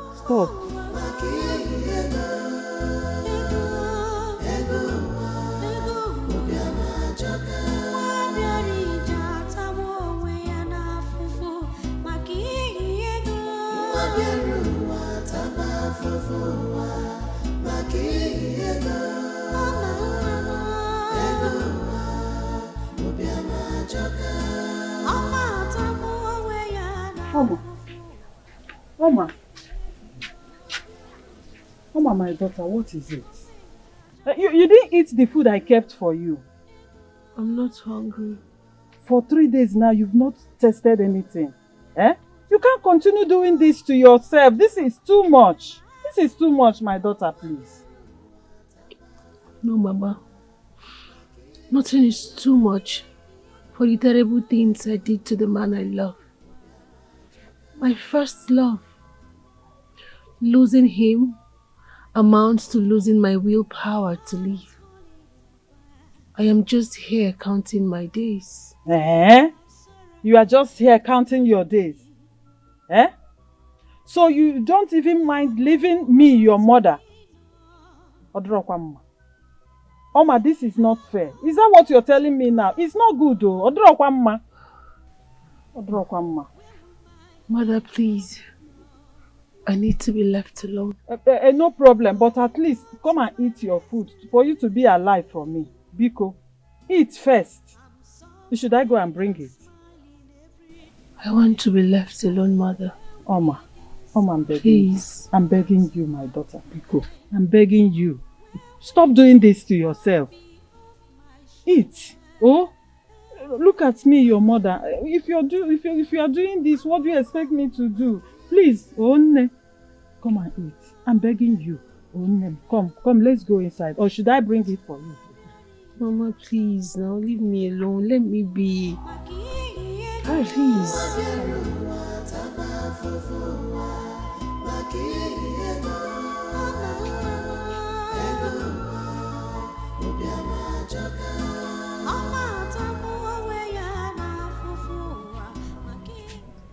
Mama, my daughter, what is it? You didn't eat the food I kept for you. I'm not hungry. For 3 days now, you've not tasted anything. Eh? You can't continue doing this to yourself. This is too much. My daughter, please. No, Mama. Nothing is too much for the terrible things I did to the man I love. My first love. Losing him amounts to losing my willpower to live. I am just here counting my days. Eh? You are just here counting your days? Eh? So you don't even mind leaving me, your mother? Odrokwamma. Oma, this is not fair. Is that what you're telling me now? It's not good though. Odrokwamma. Mother, please. I need to be left alone. No problem, but at least come and eat your food for you to be alive for me. Biko, eat first. Should I go and bring it? I want to be left alone, mother. Oma, I'm begging Please. you. I'm begging you, my daughter. Biko, I'm begging you. Stop doing this to yourself. Eat. Oh, look at me, your mother. If you are doing this, what do you expect me to do? Please, Onne, come and eat. I'm begging you. Onne, come, let's go inside. Or should I bring it for you? Mama, please, now leave me alone. Let me be. Please.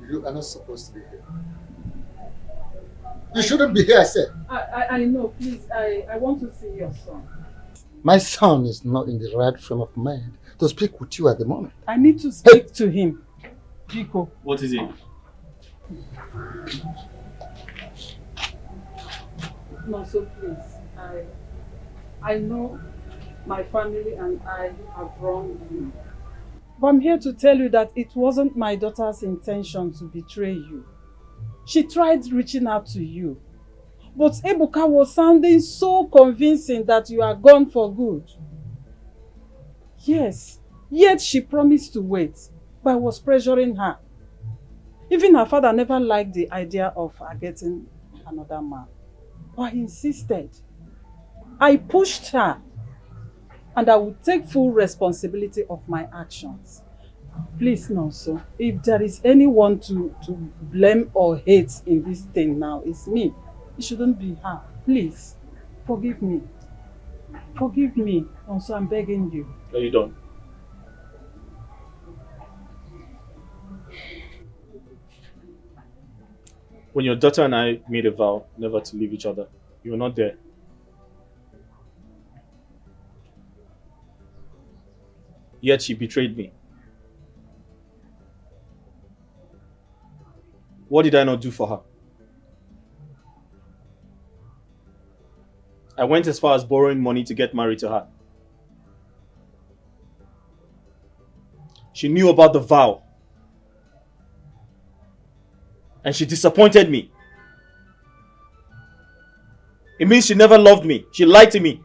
You are not supposed to be here. You shouldn't be here, I said. I know, please. I want to see your son. My son is not in the right frame of mind to speak with you at the moment. I need to speak to him. Biko. What is it? No, so please. I know my family and I have wronged you. But I'm here to tell you that it wasn't my daughter's intention to betray you. She tried reaching out to you. But Ibuka was sounding so convincing that you are gone for good. Yes, yet she promised to wait, but I was pressuring her. Even her father never liked the idea of her getting another man. But I insisted. I pushed her, and I would take full responsibility of my actions. Please, Nonso, if there is anyone to blame or hate in this thing now, it's me. It shouldn't be her. Please, forgive me. Forgive me, Nonso, I'm begging you. Are you done? When your daughter and I made a vow never to leave each other, you were not there. Yet she betrayed me. What did I not do for her? I went as far as borrowing money to get married to her. She knew about the vow. And she disappointed me. It means she never loved me. She lied to me.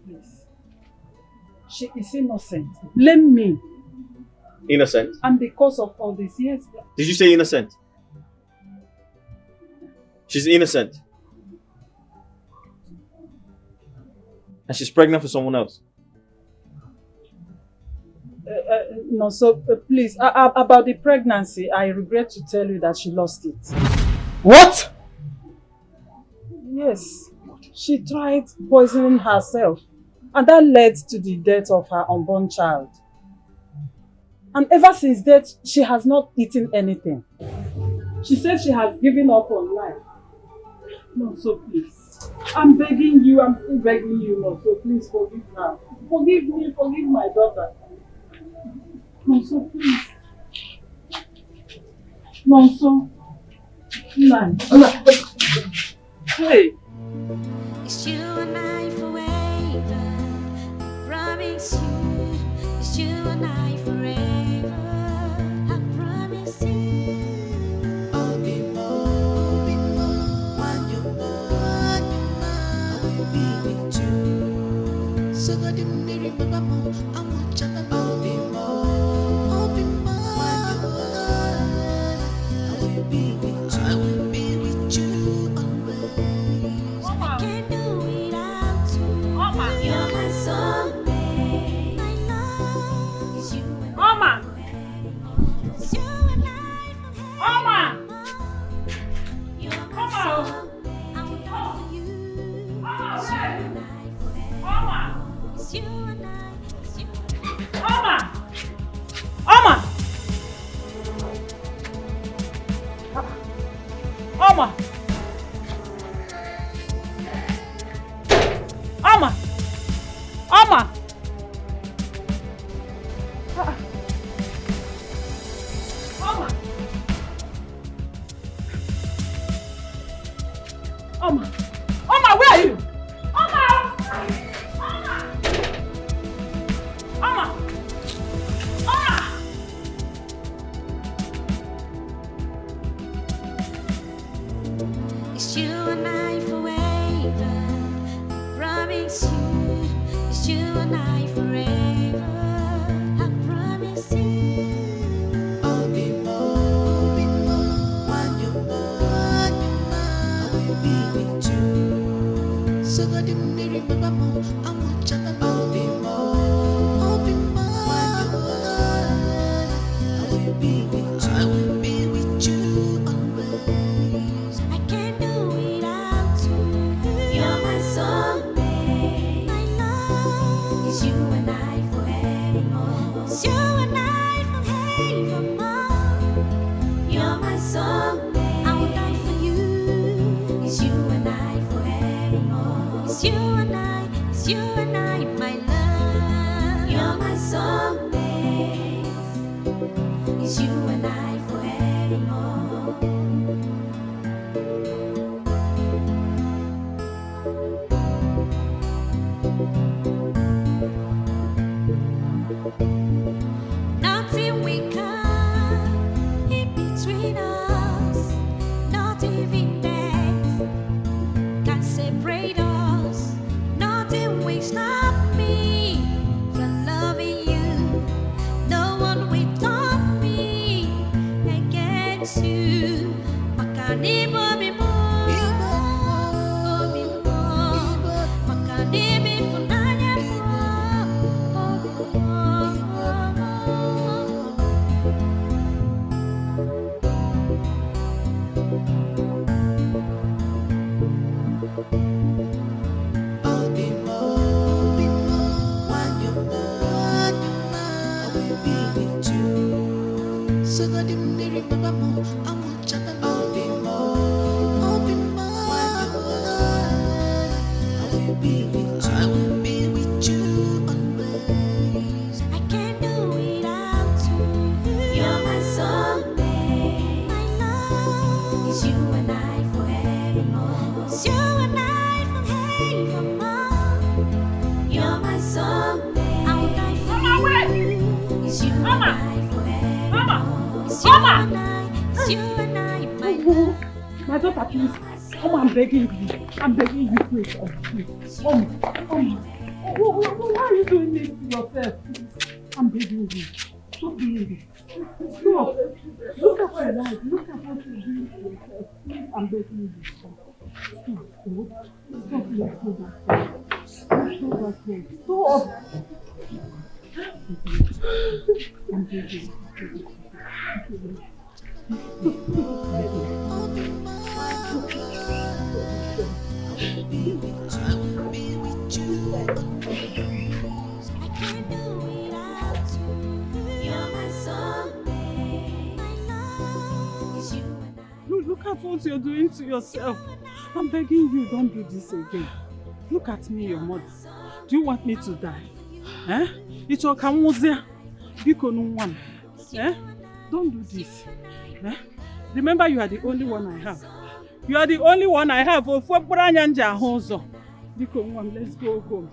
Please. She is innocent. Blame me. Innocent? And the cause of all this, yes. Did you say innocent? She's innocent. And she's pregnant for someone else. No, so please, about the pregnancy, I regret to tell you that she lost it. What? Yes, she tried poisoning herself, and that led to the death of her unborn child. And ever since that, she has not eaten anything. She said she has given up on life. No, so please, I'm begging you, I'm still begging you, no, so please forgive her. Forgive me, forgive my daughter. No, so please. No, so. No. Hey. It's you and I forever. I promise you. It's you and I forever. I promise you. I'll be more when you're gone. I will be with you. So God didn't remember more. I want you to I'll be more. I'll be more when you're gone. I will be with you. I will be with you always. I can't do without you. You're my soulmate. I know it's you and Oma! it's you and I Oma! You're my soulmate. I will go for you. It's you and I forever. It's you and I. It's you and I. Oma! Oma! Oma! Oma! Oma! I will be with you always. I can't do without you. You're my soulmate. My love. It's you and I forevermore. It's you and I forevermore. You're my soulmate. I will die for you. It's you and I forevermore. It's you and I. It's you and I, my love. My daughter, please. I'm begging you. I'm begging you, please. Please. Why are you doing this to yourself? I'm begging you. Stop doing this. Stop. Look at your life. Look at what you're doing to yourself. Please, I'm begging you. Stop. I'm begging you. I will be with you. I can't do without you. You're my soulmate. My love is you and I. Look at what you're doing to yourself. I'm begging you, don't do this again. Look at me, your mother. Do you want me to die? Eh? It's your kamuzia. Biko no one. Eh? Don't do this. Eh? Remember, you are the only one I have. You are the only one I have. Let's go home.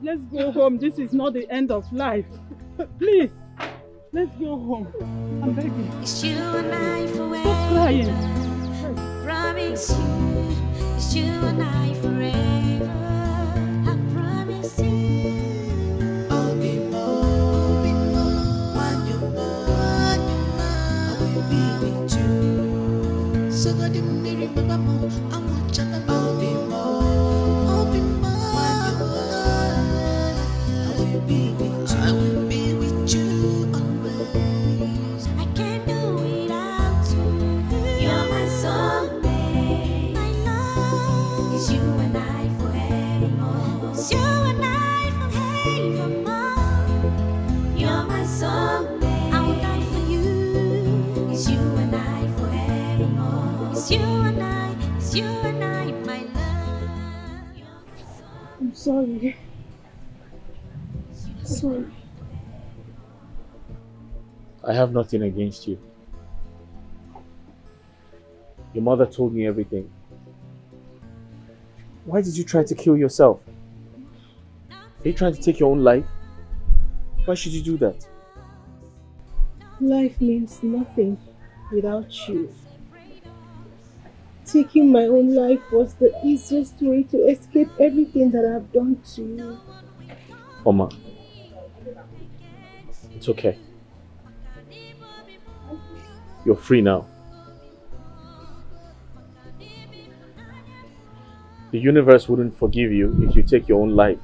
Let's go home. This is not the end of life. Please, let's go home. I'm begging. It's you and I forever. Stop crying. Promise you. It's you and I forever. I promise you. I'll be more. When you're mine, I will be with you. So that you may remember more. I will chat about it more. I'll be mine. I will be with you. I will be with you always. I can't do without you. You're my soulmate. My love is you and I forevermore. It's you and I forevermore. You're my soulmate. I will die for you. It's you and I forevermore. It's you and I. It's you and I, my love. I'm sorry. Sorry. I have nothing against you. Your mother told me everything. Why did you try to kill yourself? Are you trying to take your own life? Why should you do that? Life means nothing without you. Taking my own life was the easiest way to escape everything that I've done to you. Oma, it's okay. You're free now. The universe wouldn't forgive you if you take your own life.